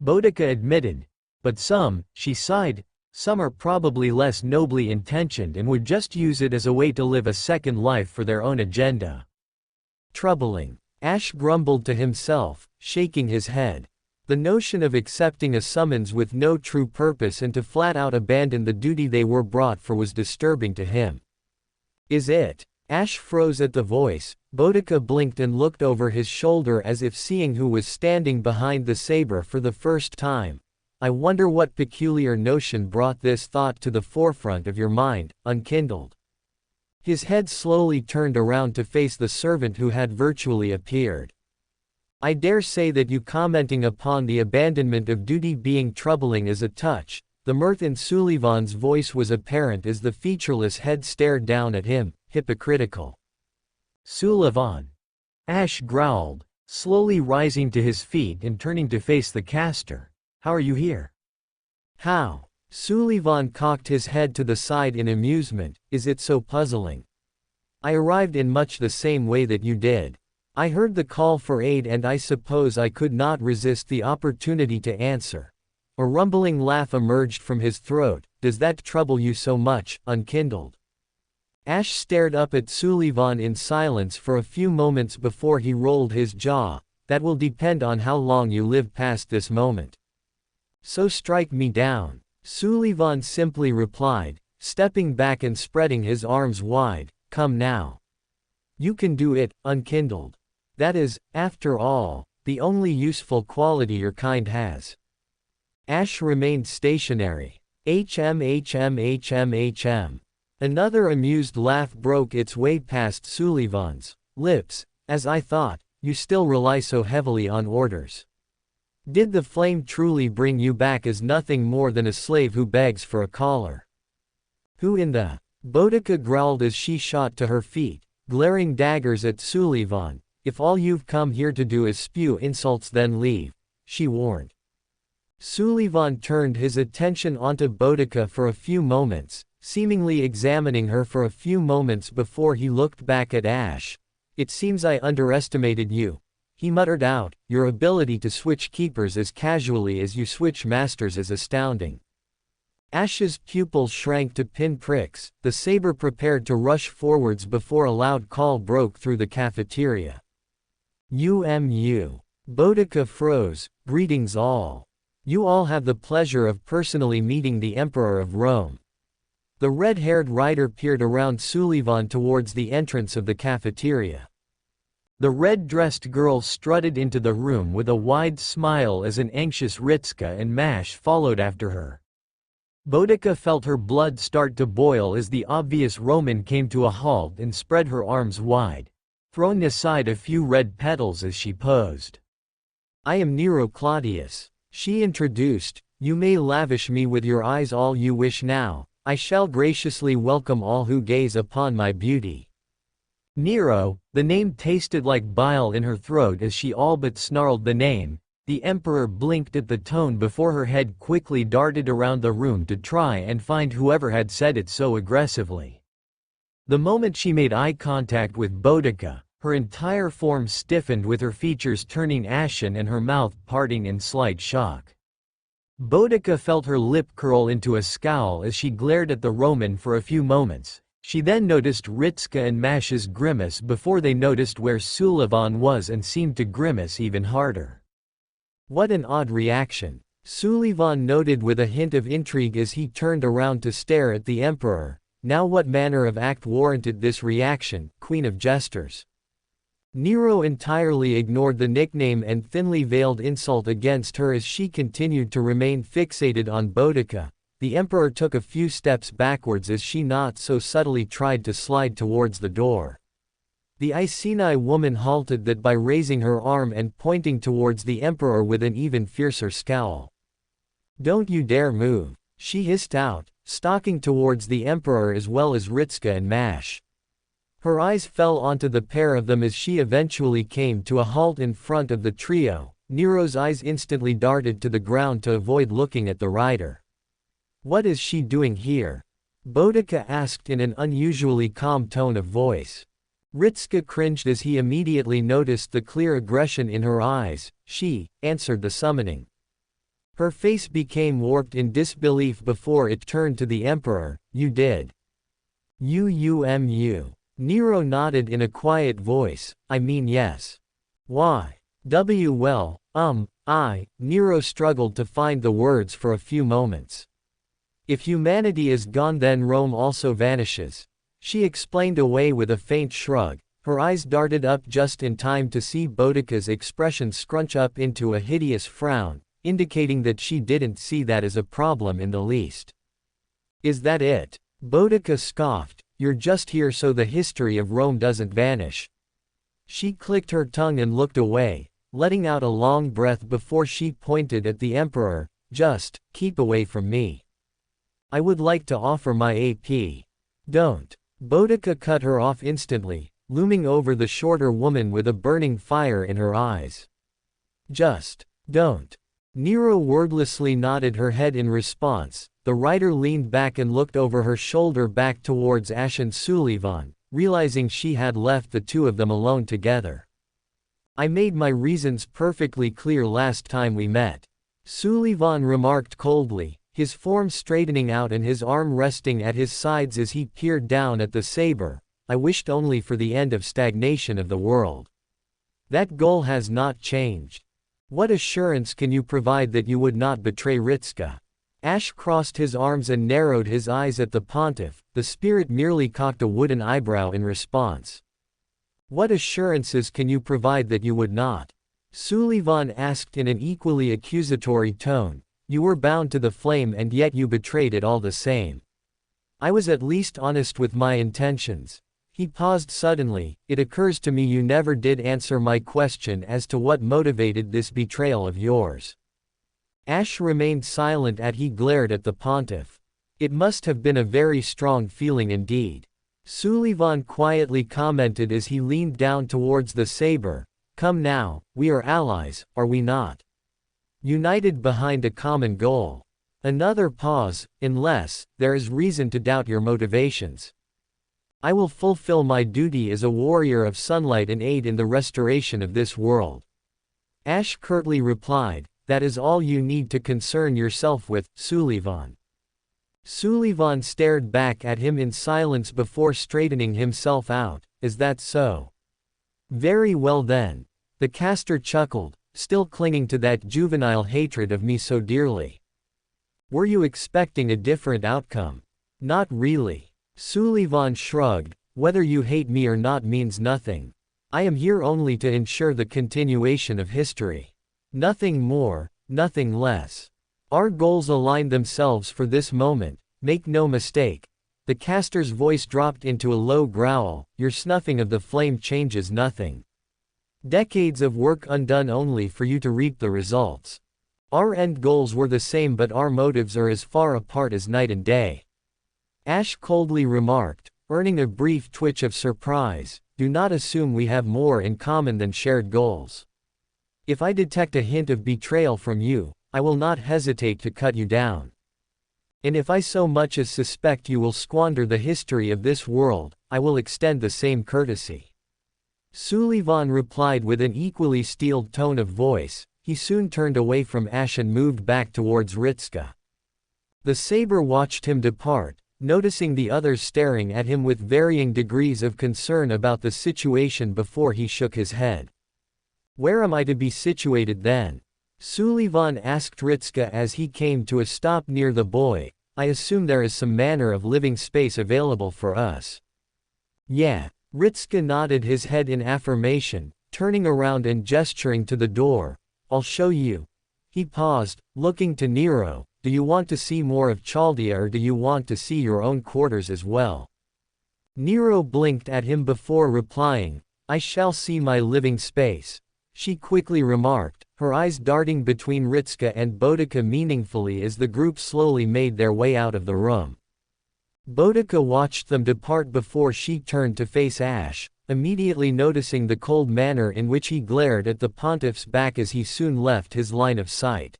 Boudica admitted. But some, she sighed, some are probably less nobly intentioned and would just use it as a way to live a second life for their own agenda. Troubling. Ash grumbled to himself, shaking his head. The notion of accepting a summons with no true purpose and to flat out abandon the duty they were brought for was disturbing to him. Is it? Ash froze at the voice. Boudica blinked and looked over his shoulder as if seeing who was standing behind the saber for the first time. I wonder what peculiar notion brought this thought to the forefront of your mind, unkindled. His head slowly turned around to face the servant who had virtually appeared. I dare say that you commenting upon the abandonment of duty being troubling is a touch. The mirth in Sullivan's voice was apparent as the featureless head stared down at him, hypocritical. Sullivan. Ash growled, slowly rising to his feet and turning to face the caster. How are you here? How? Sullivan cocked his head to the side in amusement. Is it so puzzling? I arrived in much the same way that you did. I heard the call for aid and I suppose I could not resist the opportunity to answer. A rumbling laugh emerged from his throat. Does that trouble you so much, unkindled? Ash stared up at Sullivan in silence for a few moments before he rolled his jaw. That will depend on how long you live past this moment. So strike me down. Sullivan simply replied, stepping back and spreading his arms wide. Come now. You can do it, unkindled. That is, after all, the only useful quality your kind has. Ash remained stationary. HM. Another amused laugh broke its way past Sullivan's lips. As I thought, you still rely so heavily on orders. Did the flame truly bring you back as nothing more than a slave who begs for a collar? Who in the? Boudica growled as she shot to her feet, glaring daggers at Sullivan. If all you've come here to do is spew insults, then leave, she warned. Sullivan turned his attention onto Boudica for a few moments, seemingly examining her for a few moments before he looked back at Ash. It seems I underestimated you, he muttered out. Your ability to switch keepers as casually as you switch masters is astounding. Ash's pupils shrank to pinpricks. The saber prepared to rush forwards before a loud call broke through the cafeteria. Boudica froze. Greetings all. You all have the pleasure of personally meeting the Emperor of Rome. The red-haired rider peered around Sullivan towards the entrance of the cafeteria. The red-dressed girl strutted into the room with a wide smile as an anxious Ritska and Mash followed after her. Boudica felt her blood start to boil as the obvious Roman came to a halt and spread her arms wide, throwing aside a few red petals as she posed. I am Nero Claudius, she introduced. You may lavish me with your eyes all you wish now. I shall graciously welcome all who gaze upon my beauty. Nero, the name tasted like bile in her throat as she all but snarled the name. The Emperor blinked at the tone before her head quickly darted around the room to try and find whoever had said it so aggressively. The moment she made eye contact with Boudica, her entire form stiffened with her features turning ashen and her mouth parting in slight shock. Boudica felt her lip curl into a scowl as she glared at the Roman for a few moments. She then noticed Ritska and Mash's grimace before they noticed where Sullivan was and seemed to grimace even harder. What an odd reaction, Sullivan noted with a hint of intrigue as he turned around to stare at the Emperor. Now what manner of act warranted this reaction, Queen of Jesters? Nero entirely ignored the nickname and thinly veiled insult against her as she continued to remain fixated on Boudica. The Emperor took a few steps backwards as she not so subtly tried to slide towards the door. The Iceni woman halted that by raising her arm and pointing towards the Emperor with an even fiercer scowl. "Don't you dare move," she hissed out, stalking towards the Emperor as well as Ritska and Mash. Her eyes fell onto the pair of them as she eventually came to a halt in front of the trio. Nero's eyes instantly darted to the ground to avoid looking at the rider. "What is she doing here?" Boudica asked in an unusually calm tone of voice. Ritska cringed as he immediately noticed the clear aggression in her eyes. "She answered the summoning." Her face became warped in disbelief before it turned to the Emperor. "You did?" "You." Nero nodded in a quiet voice. "I mean yes." "Why?" Well, Nero struggled to find the words for a few moments. "If humanity is gone then Rome also vanishes," she explained away with a faint shrug. Her eyes darted up just in time to see Boudica's expression scrunch up into a hideous frown, indicating that she didn't see that as a problem in the least. "Is that it?" Boudica scoffed. "You're just here so the history of Rome doesn't vanish." She clicked her tongue and looked away, letting out a long breath before she pointed at the Emperor. "Just keep away from me. I would like to offer my AP." "Don't." Boudica cut her off instantly, looming over the shorter woman with a burning fire in her eyes. "Just don't." Nero wordlessly nodded her head in response. The rider leaned back and looked over her shoulder back towards Ash and Sullivan, realizing she had left the two of them alone together. "I made my reasons perfectly clear last time we met," Sullivan remarked coldly, his form straightening out and his arm resting at his sides as he peered down at the saber. "I wished only for the end of stagnation of the world. That goal has not changed. What assurance can you provide that you would not betray Ritska?" Ash crossed his arms and narrowed his eyes at the pontiff. The spirit merely cocked a wooden eyebrow in response. "What assurances can you provide that you would not?" Sullivan asked in an equally accusatory tone. "You were bound to the flame and yet you betrayed it all the same." "I was at least honest with my intentions." He paused suddenly. "It occurs to me you never did answer my question as to what motivated this betrayal of yours." Ash remained silent as he glared at the pontiff. "It must have been a very strong feeling indeed," Sullivan quietly commented as he leaned down towards the saber. "Come now, we are allies, are we not? United behind a common goal." Another pause. "Unless there is reason to doubt your motivations. I will fulfill my duty as a warrior of sunlight and aid in the restoration of this world." Ash curtly replied. "That is all you need to concern yourself with, Sullivan." Sullivan stared back at him in silence before straightening himself out. "Is that so? Very well then." The caster chuckled, still clinging to that juvenile hatred of me so dearly. "Were you expecting a different outcome?" "Not really." Sullivan shrugged. "Whether you hate me or not means nothing. I am here only to ensure the continuation of history. Nothing more, nothing less. Our goals align themselves for this moment, make no mistake." The caster's voice dropped into a low growl. "Your snuffing of the flame changes nothing. Decades of work undone only for you to reap the results. Our end goals were the same but our motives are as far apart as night and day." Ash coldly remarked, earning a brief twitch of surprise. "Do not assume we have more in common than shared goals. If I detect a hint of betrayal from you, I will not hesitate to cut you down. And if I so much as suspect you will squander the history of this world, I will extend the same courtesy." Sullivan replied with an equally steeled tone of voice. He soon turned away from Ash and moved back towards Ritska. The saber watched him depart, noticing the others staring at him with varying degrees of concern about the situation before he shook his head. "Where am I to be situated then?" Sullivan asked Ritska as he came to a stop near the boy. "I assume there is some manner of living space available for us." "Yeah." Ritska nodded his head in affirmation, turning around and gesturing to the door. "I'll show you." He paused, looking to Nero. "Do you want to see more of Chaldea or do you want to see your own quarters as well?" Nero blinked at him before replying, "I shall see my living space," she quickly remarked, her eyes darting between Ritska and Boudica meaningfully as the group slowly made their way out of the room. Boudica watched them depart before she turned to face Ash, immediately noticing the cold manner in which he glared at the pontiff's back as he soon left his line of sight.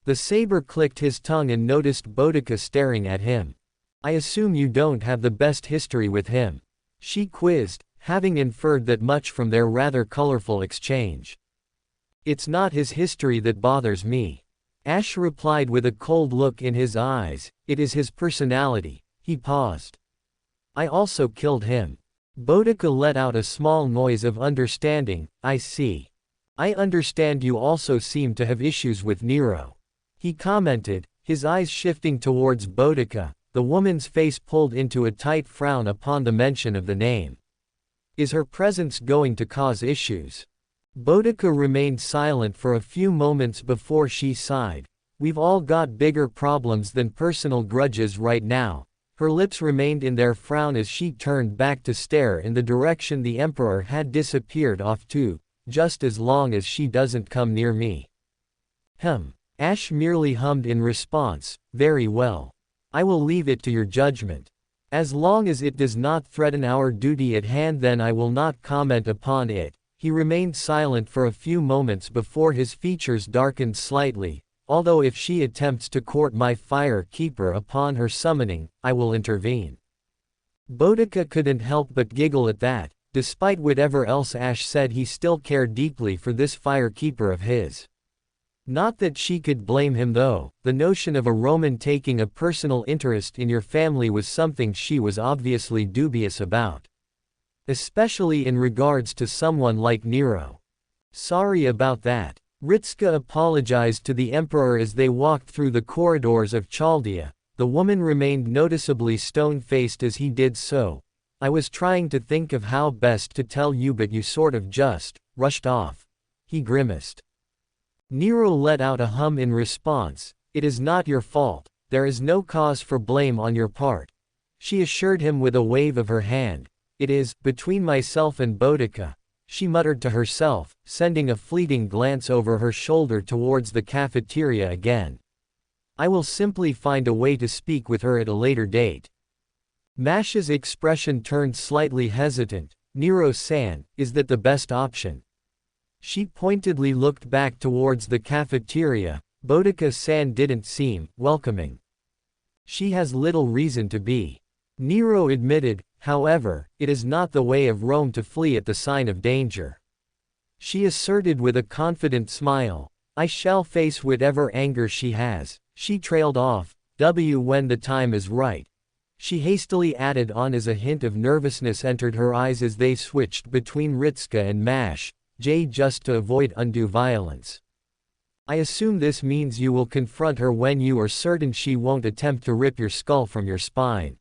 The saber clicked his tongue and noticed Boudica staring at him. "I assume you don't have the best history with him," she quizzed, having inferred that much from their rather colorful exchange. "It's not his history that bothers me," Ash replied with a cold look in his eyes, "it is his personality." He paused. "I also killed him." Boudica let out a small noise of understanding. "I see. I understand you also seem to have issues with Nero," he commented, his eyes shifting towards Boudica. The woman's face pulled into a tight frown upon the mention of the name. "Is her presence going to cause issues?" Boudica remained silent for a few moments before she sighed. "We've all got bigger problems than personal grudges right now." Her lips remained in their frown as she turned back to stare in the direction the Emperor had disappeared off to, "Just as long as she doesn't come near me." Ash merely hummed in response, "Very well. I will leave it to your judgment. As long as it does not threaten our duty at hand, then I will not comment upon it." He remained silent for a few moments before his features darkened slightly. "Although if she attempts to court my fire keeper upon her summoning, I will intervene." Boudica couldn't help but giggle at that. Despite whatever else Ash said, he still cared deeply for this fire keeper of his. Not that she could blame him though. The notion of a Roman taking a personal interest in your family was something she was obviously dubious about. Especially in regards to someone like Nero. "Sorry about that." Ritska apologized to the Emperor as they walked through the corridors of Chaldea. The woman remained noticeably stone-faced as he did so. "I was trying to think of how best to tell you, but you sort of just rushed off." He grimaced. Nero let out a hum in response. "It is not your fault. There is no cause for blame on your part," she assured him with a wave of her hand. "It is between myself and Boudica," she muttered to herself, sending a fleeting glance over her shoulder towards the cafeteria again. "I will simply find a way to speak with her at a later date." Masha's expression turned slightly hesitant. "Nero-san, is that the best option?" She pointedly looked back towards the cafeteria. Boudica-san didn't seem welcoming. "She has little reason to be," Nero admitted. "However, it is not the way of Rome to flee at the sign of danger," she asserted with a confident smile. "I shall face whatever anger she has." She trailed off. When the time is right," she hastily added on as a hint of nervousness entered her eyes as they switched between Ritska and Mash, just to avoid undue violence. "I assume this means you will confront her when you are certain she won't attempt to rip your skull from your spine,"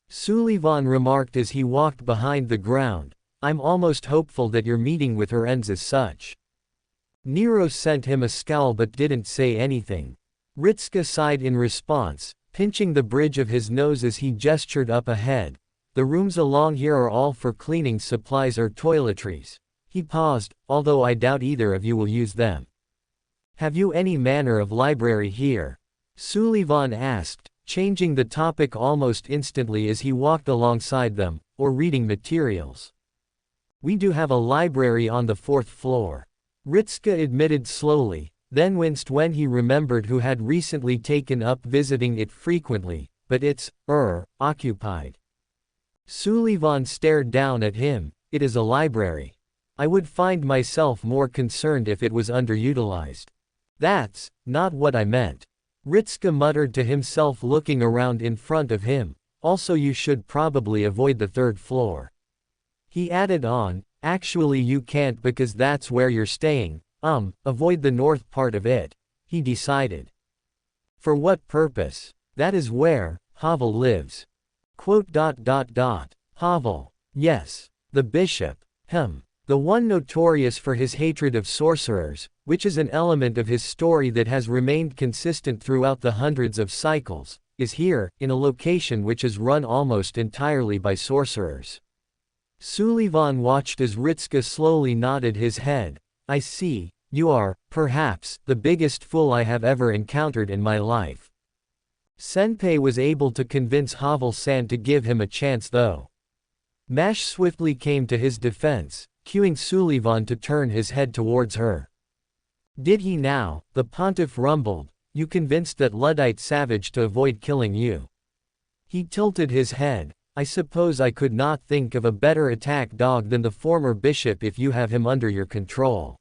Sullivan remarked as he walked behind the ground. "I'm almost hopeful that your meeting with her ends as such." Nero sent him a scowl but didn't say anything. Ritska sighed in response, pinching the bridge of his nose as he gestured up ahead. "The rooms along here are all for cleaning supplies or toiletries." He paused, "although I doubt either of you will use them." "Have you any manner of library here?" Sullivan asked, changing the topic almost instantly as he walked alongside them, "or reading materials?" "We do have a library on the 4th floor." Ritska admitted slowly, then winced when he remembered who had recently taken up visiting it frequently, but it's, occupied. Sullivan stared down at him. It is a library. I would find myself more concerned if it was underutilized. That's not what I meant. Ritska muttered to himself, looking around in front of him. Also, you should probably avoid the third floor. He added on, actually you can't because that's where you're staying. Avoid the north part of it, he decided. For what purpose? That is where Havel lives. Havel. Yes. The bishop. The one notorious for his hatred of sorcerers, which is an element of his story that has remained consistent throughout the hundreds of cycles, is here, in a location which is run almost entirely by sorcerers. Sullivan watched as Ritska slowly nodded his head. I see, you are, perhaps, the biggest fool I have ever encountered in my life. Senpei was able to convince Havel-san to give him a chance though. Mash swiftly came to his defense, cueing Sullivan to turn his head towards her. Did he now? The pontiff rumbled. You convinced that Luddite savage to avoid killing you. He tilted his head. I suppose I could not think of a better attack dog than the former bishop if you have him under your control.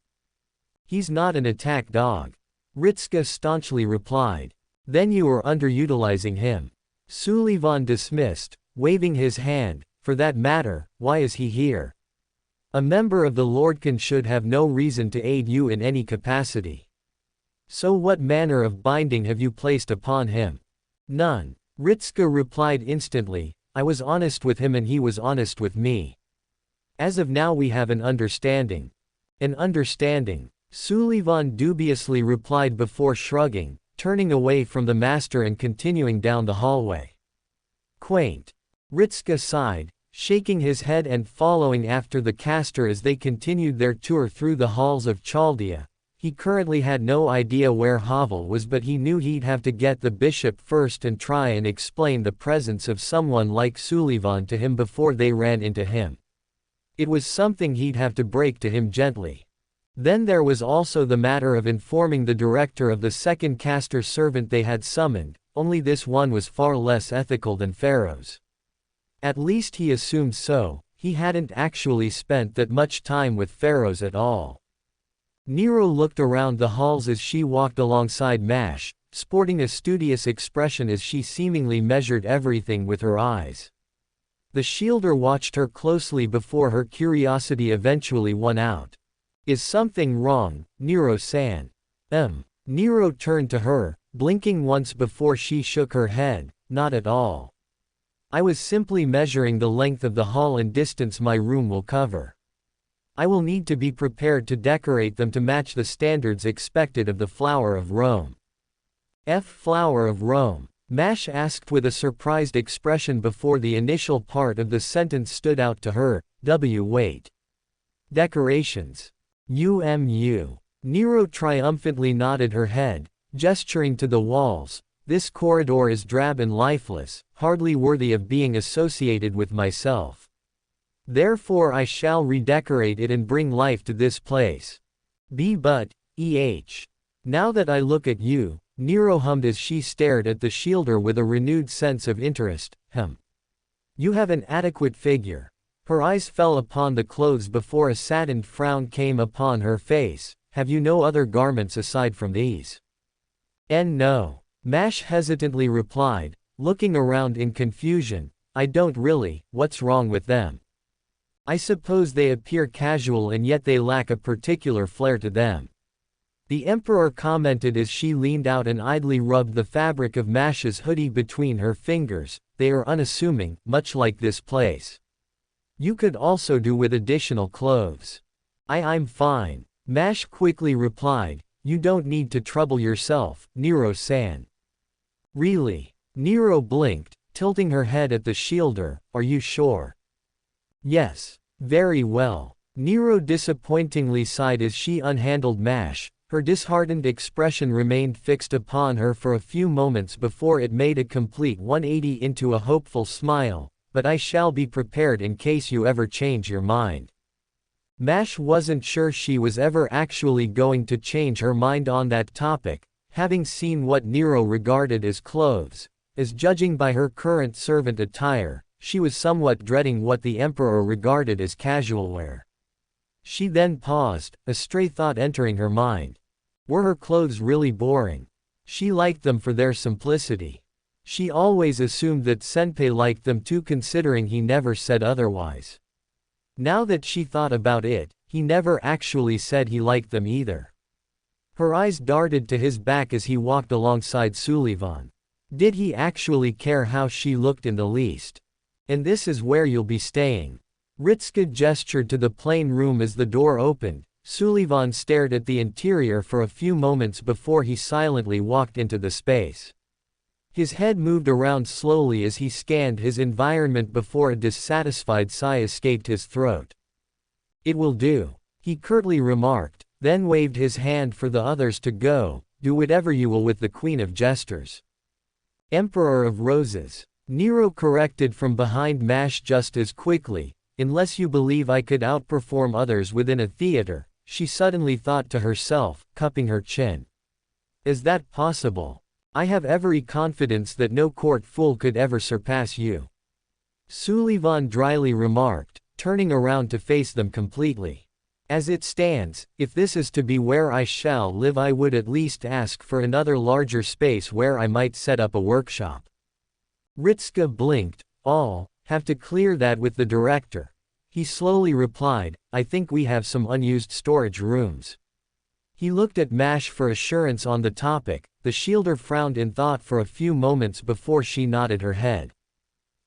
He's not an attack dog. Ritska staunchly replied. Then you are underutilizing him. Sullivan dismissed, waving his hand. For that matter, why is he here? A member of the Lordkin should have no reason to aid you in any capacity. So what manner of binding have you placed upon him? None. Ritska replied instantly. I was honest with him and he was honest with me. As of now we have an understanding. An understanding. Sullivan dubiously replied before shrugging, turning away from the master and continuing down the hallway. Quaint. Ritska sighed, shaking his head and following after the caster as they continued their tour through the halls of Chaldea. He currently had no idea where Havel was, but he knew he'd have to get the bishop first and try and explain the presence of someone like Sullivan to him before they ran into him. It was something he'd have to break to him gently. Then there was also the matter of informing the director of the second caster servant they had summoned, only this one was far less ethical than Pharaoh's. At least he assumed so. He hadn't actually spent that much time with Pharaoh's at all. Nero looked around the halls as she walked alongside Mash, sporting a studious expression as she seemingly measured everything with her eyes. The shielder watched her closely before her curiosity eventually won out. Is something wrong, Nero-san? Nero turned to her, blinking once before she shook her head. Not at all. I was simply measuring the length of the hall and distance my room will cover. I will need to be prepared to decorate them to match the standards expected of the Flower of Rome. Flower of Rome? Mash asked with a surprised expression before the initial part of the sentence stood out to her. Wait. Decorations. Nero triumphantly nodded her head, gesturing to the walls. This corridor is drab and lifeless, hardly worthy of being associated with myself. Therefore I shall redecorate it and bring life to this place. Now that I look at you, Nero hummed as she stared at the shielder with a renewed sense of interest. You have an adequate figure. Her eyes fell upon the clothes before a saddened frown came upon her face. Have you no other garments aside from these? No. Mash hesitantly replied, looking around in confusion. I don't really. What's wrong with them? I suppose they appear casual and yet they lack a particular flair to them. The Emperor commented as she leaned out and idly rubbed the fabric of Mash's hoodie between her fingers. They are unassuming, much like this place. You could also do with additional clothes. I'm fine. Mash quickly replied. You don't need to trouble yourself, Nero-san. Really? Nero blinked, tilting her head at the shielder. Are you sure? Yes. Very well. Nero disappointingly sighed as she unhandled Mash. Her disheartened expression remained fixed upon her for a few moments before it made a complete 180 into a hopeful smile. But I shall be prepared in case you ever change your mind. Mash wasn't sure she was ever actually going to change her mind on that topic, having seen what Nero regarded as clothes. As judging by her current servant attire, she was somewhat dreading what the Emperor regarded as casual wear. She then paused, a stray thought entering her mind. Were her clothes really boring? She liked them for their simplicity. She always assumed that Senpei liked them too, considering he never said otherwise. Now that she thought about it, he never actually said he liked them either. Her eyes darted to his back as he walked alongside Sullivan. Did he actually care how she looked in the least? And this is where you'll be staying. Ritsuka gestured to the plain room as the door opened. Sullivan stared at the interior for a few moments before he silently walked into the space. His head moved around slowly as he scanned his environment before a dissatisfied sigh escaped his throat. "It will do," he curtly remarked, then waved his hand for the others to go. "Do whatever you will with the Queen of Jesters." "Emperor of Roses," Nero corrected from behind Mash just as quickly. "Unless you believe I could outperform others within a theater," she suddenly thought to herself, cupping her chin. "Is that possible? I have every confidence that no court fool could ever surpass you," Sullivan dryly remarked, turning around to face them completely. "As it stands, if this is to be where I shall live, I would at least ask for another larger space where I might set up a workshop." Ritsuka blinked. "I'll have to clear that with the director," he slowly replied. "I think we have some unused storage rooms." He looked at Mash for assurance on the topic. The shielder frowned in thought for a few moments before she nodded her head.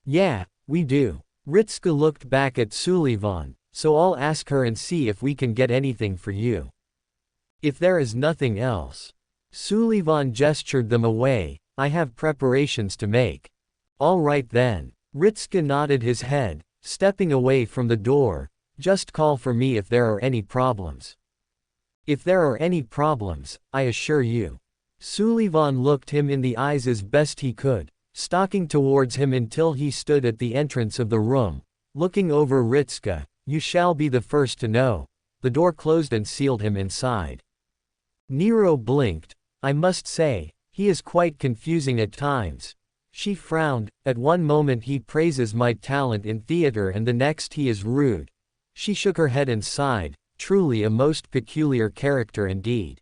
"Yeah, we do." Ritsuka looked back at Sullivan. "So I'll ask her and see if we can get anything for you. If there is nothing else." Sullivan gestured them away. "I have preparations to make." "All right then." Ritsuka nodded his head, stepping away from the door. "Just call for me if there are any problems." "If there are any problems, I assure you." Sullivan looked him in the eyes as best he could, stalking towards him until he stood at the entrance of the room, looking over Ritsuka. "You shall be the first to know." The door closed and sealed him inside. Nero blinked. "I must say, he is quite confusing at times." She frowned. "At one moment he praises my talent in theater and the next he is rude." She shook her head and sighed. "Truly a most peculiar character indeed."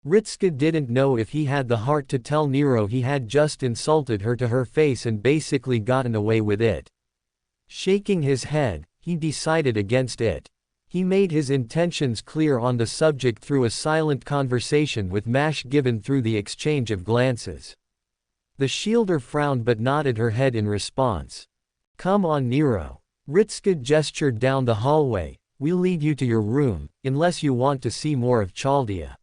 Ritsuka didn't know if he had the heart to tell Nero he had just insulted her to her face and basically gotten away with it. Shaking his head, he decided against it. He made his intentions clear on the subject through a silent conversation with Mash given through the exchange of glances. The shielder frowned but nodded her head in response. "Come on, Nero." Ritsuka gestured down the hallway. "We'll lead you to your room, unless you want to see more of Chaldea."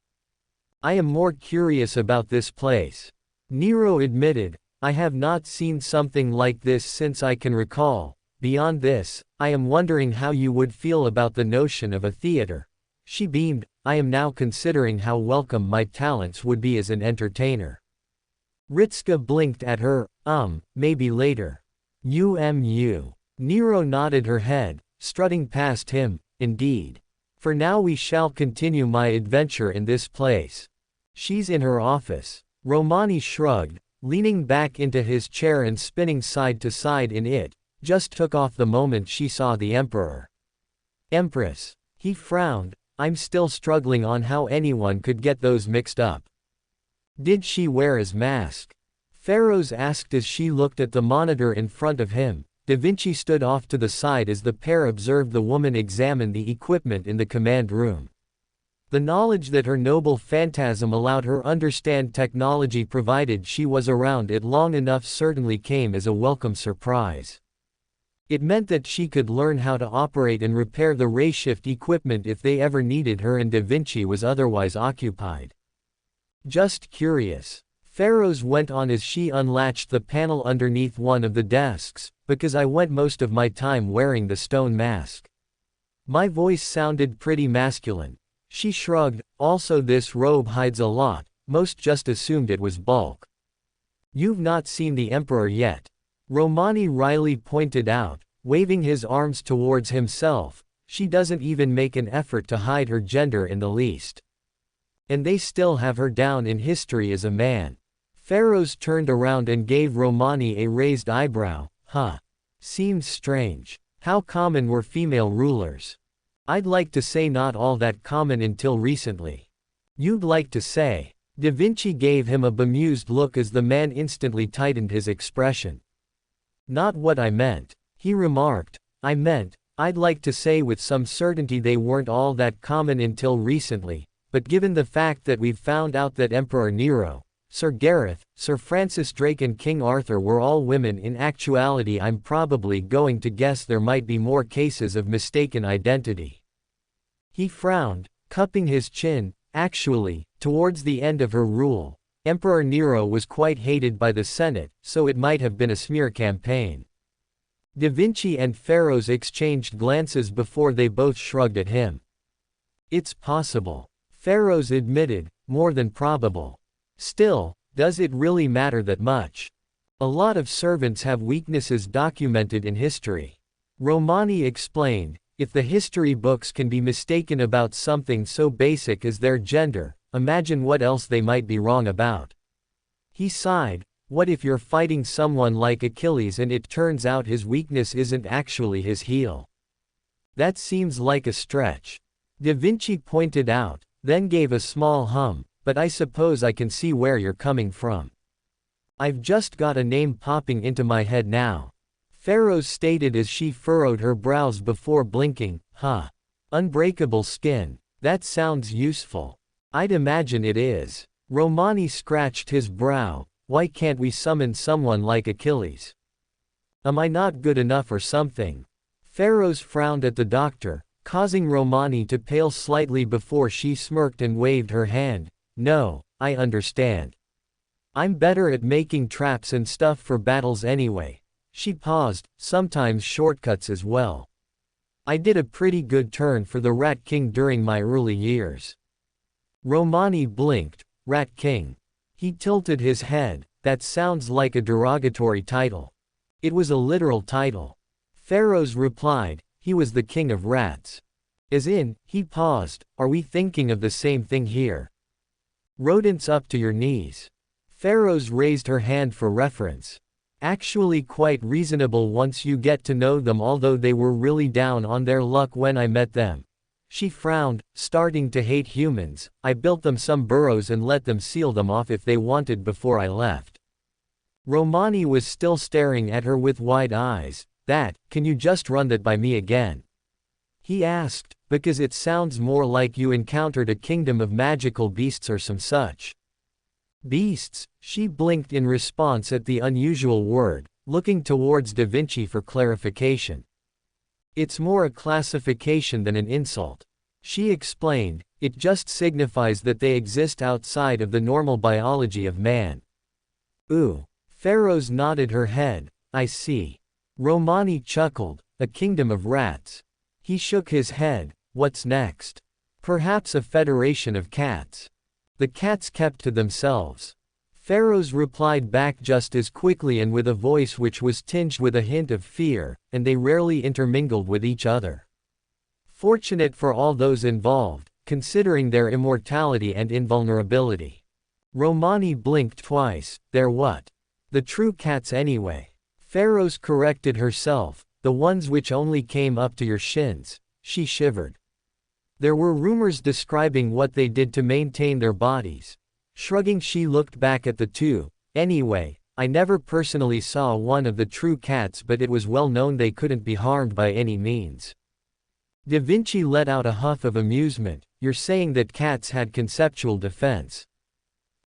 "I am more curious about this place," Nero admitted. "I have not seen something like this since I can recall. Beyond this, I am wondering how you would feel about the notion of a theater." She beamed. "I am now considering how welcome my talents would be as an entertainer." Ritsuka blinked at her. Maybe later." Nero nodded her head, strutting past him. "Indeed. For now we shall continue my adventure in this place." "She's in her office." Romani shrugged, leaning back into his chair and spinning side to side in it. "Just took off the moment she saw the Emperor." "Empress." He frowned. "I'm still struggling on how anyone could get those mixed up." "Did she wear his mask?" Pharaohs asked as she looked at the monitor in front of him. Da Vinci stood off to the side as the pair observed the woman examine the equipment in the command room. The knowledge that her noble phantasm allowed her understand technology provided she was around it long enough certainly came as a welcome surprise. It meant that she could learn how to operate and repair the rayshift equipment if they ever needed her, and Da Vinci was otherwise occupied. "Just curious," Pharaohs went on as she unlatched the panel underneath one of the desks, "because I went most of my time wearing the stone mask." My voice sounded pretty masculine. She shrugged. "Also, this robe hides a lot. Most just assumed it was bulk." "You've not seen the Emperor yet," Romani wryly pointed out, waving his arms towards himself. She doesn't even make an effort to hide her gender in the least. And they still have her down in history as a man. Pharaohs turned around and gave Romani a raised eyebrow. Huh. Seems strange. How common were female rulers? I'd like to say not all that common until recently. You'd like to say. Da Vinci gave him a bemused look as the man instantly tightened his expression. Not what I meant, he remarked. I meant, I'd like to say with some certainty they weren't all that common until recently, but given the fact that we've found out that Emperor Nero, Sir Gareth, Sir Francis Drake and King Arthur were all women in actuality, I'm probably going to guess there might be more cases of mistaken identity. He frowned, cupping his chin. Actually, towards the end of her rule, Emperor Nero was quite hated by the Senate, so it might have been a smear campaign. Da Vinci and Pharaohs exchanged glances before they both shrugged at him. It's possible, Pharaohs admitted, more than probable. Still, does it really matter that much? A lot of servants have weaknesses documented in history. Romani explained, if the history books can be mistaken about something so basic as their gender, imagine what else they might be wrong about. He sighed. What if you're fighting someone like Achilles and it turns out his weakness isn't actually his heel? That seems like a stretch. Da Vinci pointed out, then gave a small hum, but I suppose I can see where you're coming from. I've just got a name popping into my head now. Pharaohs stated as she furrowed her brows before blinking. Huh. Unbreakable skin. That sounds useful. I'd imagine it is. Romani scratched his brow. Why can't we summon someone like Achilles? Am I not good enough or something? Pharaohs frowned at the doctor, causing Romani to pale slightly before she smirked and waved her hand. No, I understand. I'm better at making traps and stuff for battles anyway. She paused, sometimes shortcuts as well. I did a pretty good turn for the Rat King during my early years. Romani blinked. Rat King. He tilted his head. That sounds like a derogatory title. It was a literal title. Pharaohs replied, he was the king of rats. As in, he paused, are we thinking of the same thing here? Rodents up to your knees. Pharaohs raised her hand for reference. Actually quite reasonable once you get to know them, although they were really down on their luck when I met them. She frowned, starting to hate humans. I built them some burrows and let them seal them off if they wanted before I left. Romani was still staring at her with wide eyes. Can you just run that by me again? He asked, because it sounds more like you encountered a kingdom of magical beasts or some such. Beasts? She blinked in response at the unusual word, looking towards Da Vinci for clarification. It's more a classification than an insult. She explained, it just signifies that they exist outside of the normal biology of man. Ooh. Pharaohs nodded her head. I see. Romani chuckled, a kingdom of rats. He shook his head. What's next? Perhaps a federation of cats. The cats kept to themselves. Pharaohs replied back just as quickly and with a voice which was tinged with a hint of fear, and they rarely intermingled with each other. Fortunate for all those involved, considering their immortality and invulnerability. Romani blinked twice. They're what? The true cats anyway. Pharaohs corrected herself, the ones which only came up to your shins. She shivered. There were rumors describing what they did to maintain their bodies. Shrugging, she looked back at the two. Anyway, I never personally saw one of the true cats, but it was well known they couldn't be harmed by any means. Da Vinci let out a huff of amusement. You're saying that cats had conceptual defense?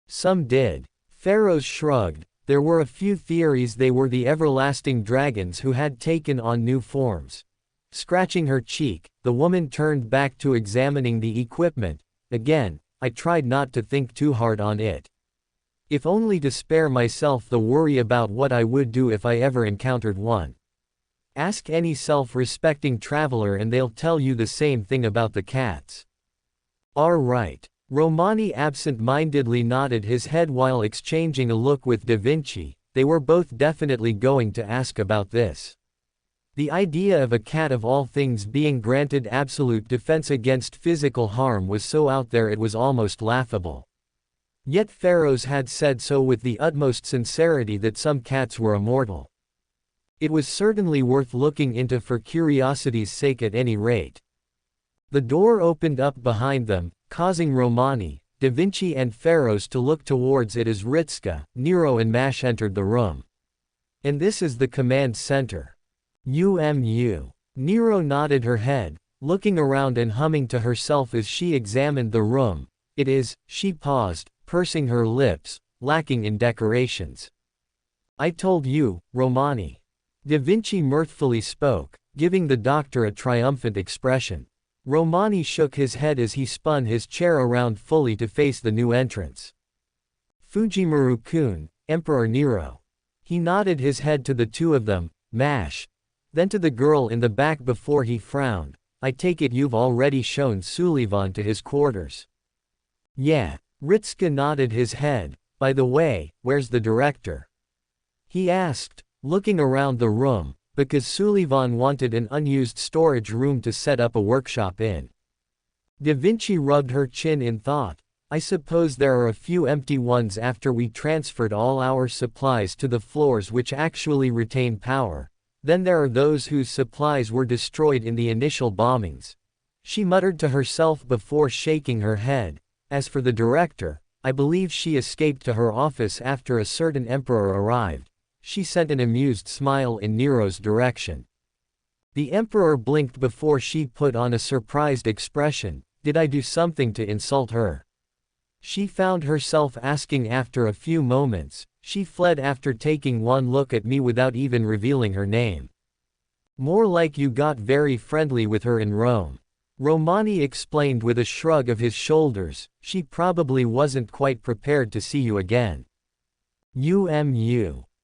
Some did. Pharaohs shrugged. There were a few theories they were the everlasting dragons who had taken on new forms. Scratching her cheek, the woman turned back to examining the equipment. Again, I tried not to think too hard on it. If only to spare myself the worry about what I would do if I ever encountered one. Ask any self-respecting traveler and they'll tell you the same thing about the cats. All right. Romani absent-mindedly nodded his head while exchanging a look with Da Vinci. They were both definitely going to ask about this. The idea of a cat of all things being granted absolute defense against physical harm was so out there it was almost laughable. Yet Pharaohs had said so with the utmost sincerity that some cats were immortal. It was certainly worth looking into for curiosity's sake at any rate. The door opened up behind them, causing Romani, Da Vinci and Pharaohs to look towards it as Ritska, Nero and Mash entered the room. And this is the command center. Nero nodded her head, looking around and humming to herself as she examined the room. It is, she paused, pursing her lips, lacking in decorations. I told you, Romani. Da Vinci mirthfully spoke, giving the doctor a triumphant expression. Romani shook his head as he spun his chair around fully to face the new entrance. Fujimaru-kun, Emperor Nero. He nodded his head to the two of them, Mash. Then to the girl in the back before he frowned. I take it you've already shown Sullivan to his quarters. Yeah. Ritska nodded his head. By the way, where's the director? He asked, looking around the room, because Sullivan wanted an unused storage room to set up a workshop in. Da Vinci rubbed her chin in thought. I suppose there are a few empty ones after we transferred all our supplies to the floors which actually retain power. Then there are those whose supplies were destroyed in the initial bombings. She muttered to herself before shaking her head. As for the director, I believe she escaped to her office after a certain emperor arrived. She sent an amused smile in Nero's direction. The emperor blinked before she put on a surprised expression. Did I do something to insult her? She found herself asking after a few moments. She fled after taking one look at me without even revealing her name. More like you got very friendly with her in Rome. Romani explained with a shrug of his shoulders. She probably wasn't quite prepared to see you again.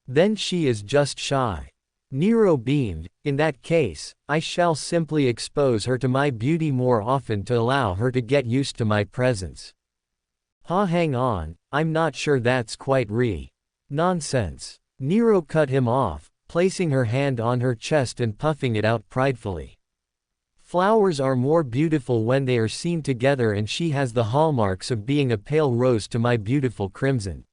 Then she is just shy. Nero beamed. In that case, I shall simply expose her to my beauty more often to allow her to get used to my presence. Hang on, I'm not sure that's quite nonsense. Nero cut him off, placing her hand on her chest and puffing it out pridefully. Flowers are more beautiful when they are seen together, and she has the hallmarks of being a pale rose to my beautiful crimson.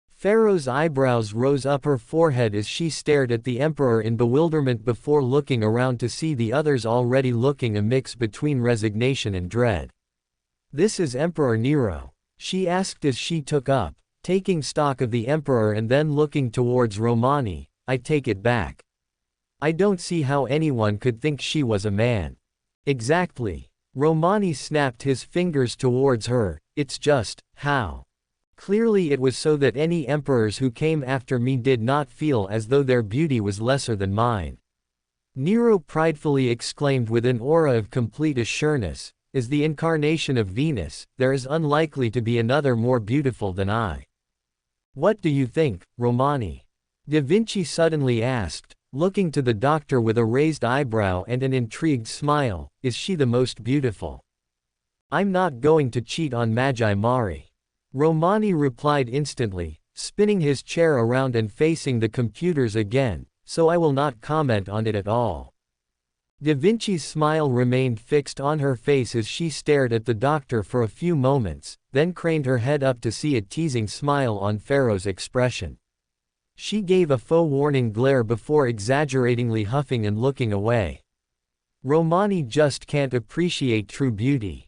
Pharaoh's eyebrows rose up her forehead as she stared at the emperor in bewilderment before looking around to see the others already looking a mix between resignation and dread. This is Emperor Nero, she asked as she took up, taking stock of the emperor and then looking towards Romani. I take it back. I don't see how anyone could think she was a man. Exactly. Romani snapped his fingers towards her. It's just, how? Clearly it was so that any emperors who came after me did not feel as though their beauty was lesser than mine. Nero pridefully exclaimed with an aura of complete assurance, as the incarnation of Venus, there is unlikely to be another more beautiful than I. What do you think, Romani? Da Vinci suddenly asked, looking to the doctor with a raised eyebrow and an intrigued smile. Is she the most beautiful? I'm not going to cheat on Magi Mari. Romani replied instantly, spinning his chair around and facing the computers again, so I will not comment on it at all. Da Vinci's smile remained fixed on her face as she stared at the doctor for a few moments, then craned her head up to see a teasing smile on Pharaoh's expression. She gave a faux warning glare before exaggeratingly huffing and looking away. Romani just can't appreciate true beauty.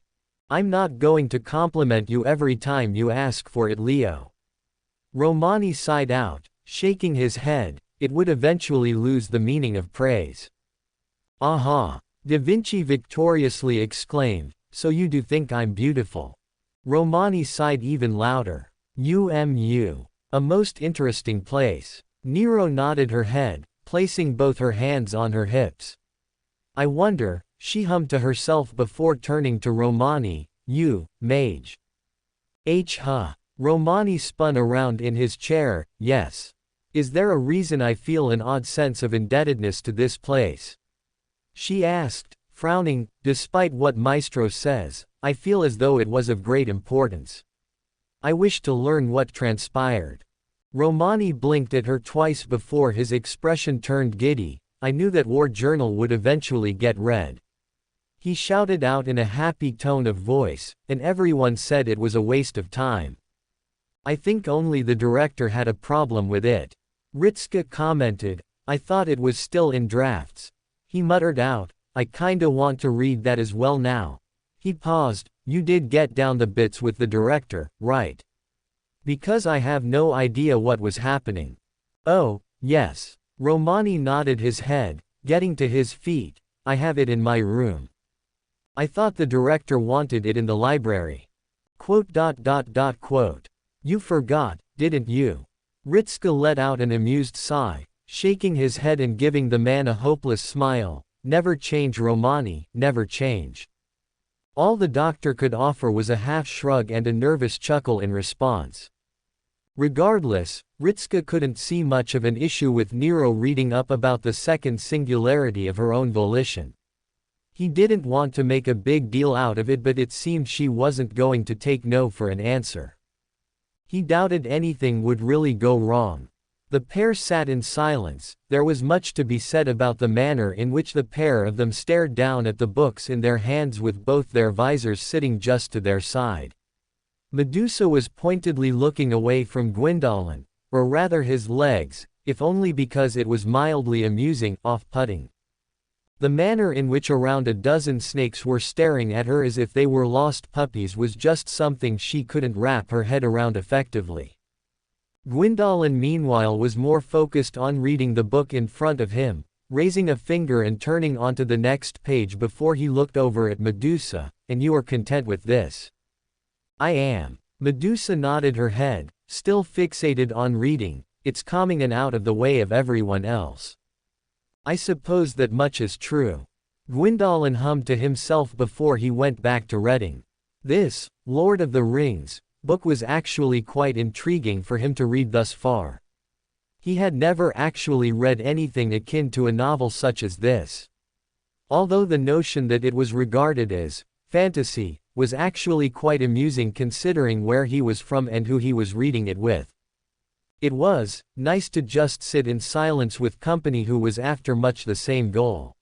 I'm not going to compliment you every time you ask for it, Leo. Romani sighed out, shaking his head. It would eventually lose the meaning of praise. Aha! Da Vinci victoriously exclaimed, so you do think I'm beautiful? Romani sighed even louder. A most interesting place. Nero nodded her head, placing both her hands on her hips. I wonder, she hummed to herself before turning to Romani, you, mage. Romani spun around in his chair. Yes. Is there a reason I feel an odd sense of indebtedness to this place? She asked, frowning. Despite what Maestro says, I feel as though it was of great importance. I wish to learn what transpired. Romani blinked at her twice before his expression turned giddy. I knew that war journal would eventually get read. He shouted out in a happy tone of voice, and everyone said it was a waste of time. I think only the director had a problem with it. Ritska commented, I thought it was still in drafts. He muttered out, I kinda want to read that as well now. He paused, you did get down the bits with the director, right? Because I have no idea what was happening. Oh, yes. Romani nodded his head, getting to his feet. I have it in my room. I thought the director wanted it in the library. Quote. You forgot, didn't you? Ritska let out an amused sigh, shaking his head and giving the man a hopeless smile. Never change, Romani, never change. All the doctor could offer was a half shrug and a nervous chuckle in response. Regardless, Ritska couldn't see much of an issue with Nero reading up about the second singularity of her own volition. He didn't want to make a big deal out of it, but it seemed she wasn't going to take no for an answer. He doubted anything would really go wrong. The pair sat in silence. There was much to be said about the manner in which the pair of them stared down at the books in their hands with both their visors sitting just to their side. Medusa was pointedly looking away from Gwyndolin, or rather his legs, if only because it was mildly amusing, off-putting. The manner in which around a dozen snakes were staring at her as if they were lost puppies was just something she couldn't wrap her head around effectively. Gwyndolin meanwhile was more focused on reading the book in front of him, raising a finger and turning onto the next page before he looked over at Medusa. And you are content with this? I am. Medusa nodded her head, still fixated on reading. It's calming and out of the way of everyone else. I suppose that much is true. Gwyndolin hummed to himself before he went back to reading. This, Lord of the Rings, book was actually quite intriguing for him to read thus far. He had never actually read anything akin to a novel such as this. Although the notion that it was regarded as fantasy was actually quite amusing considering where he was from and who he was reading it with. It was nice to just sit in silence with company who was after much the same goal.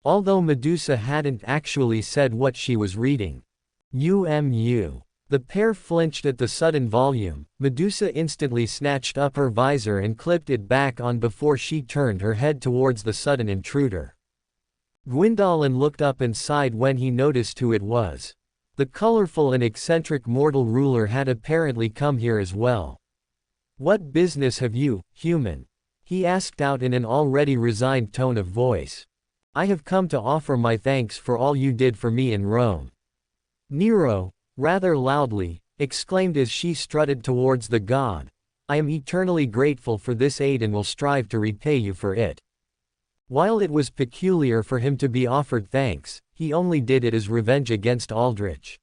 Although Medusa hadn't actually said what she was reading. The pair flinched at the sudden volume. Medusa instantly snatched up her visor and clipped it back on before she turned her head towards the sudden intruder. Gwyndolin looked up and sighed when he noticed who it was. The colorful and eccentric mortal ruler had apparently come here as well. What business have you, human? He asked out in an already resigned tone of voice. I have come to offer my thanks for all you did for me in Rome. Nero, rather loudly, exclaimed as she strutted towards the god. I am eternally grateful for this aid and will strive to repay you for it. While it was peculiar for him to be offered thanks, he only did it as revenge against Aldrich.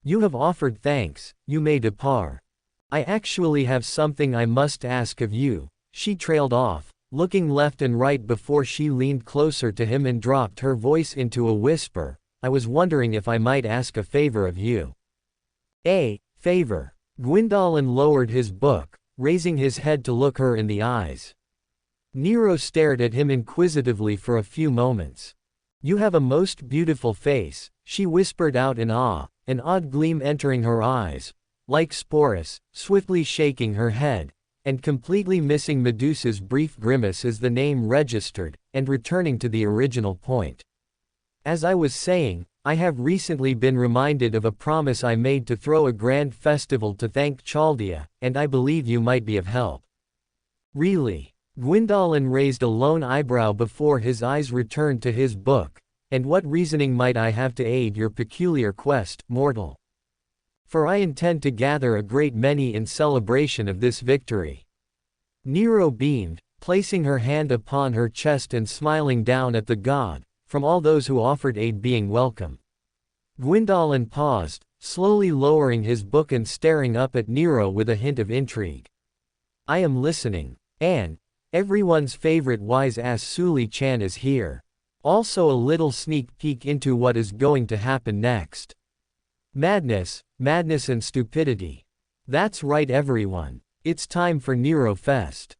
You have offered thanks, you may depart. I actually have something I must ask of you. She trailed off, looking left and right before she leaned closer to him and dropped her voice into a whisper. I was wondering if I might ask a favor of you. A favor. Gwyndolin lowered his book, raising his head to look her in the eyes. Nero stared at him inquisitively for a few moments. You have a most beautiful face, she whispered out in awe, an odd gleam entering her eyes. Like Sporus, swiftly shaking her head, and completely missing Medusa's brief grimace as the name registered, and returning to the original point. As I was saying, I have recently been reminded of a promise I made to throw a grand festival to thank Chaldea, and I believe you might be of help. Really? Gwyndolin raised a lone eyebrow before his eyes returned to his book. And what reasoning might I have to aid your peculiar quest, mortal? For I intend to gather a great many in celebration of this victory. Nero beamed, placing her hand upon her chest and smiling down at the god, from all those who offered aid being welcome. Gwyndolin paused, slowly lowering his book and staring up at Nero with a hint of intrigue. I am listening. And everyone's favorite wise-ass Suli-chan is here. Also a little sneak peek into what is going to happen next. Madness, madness and stupidity. That's right everyone. It's time for Nero Fest.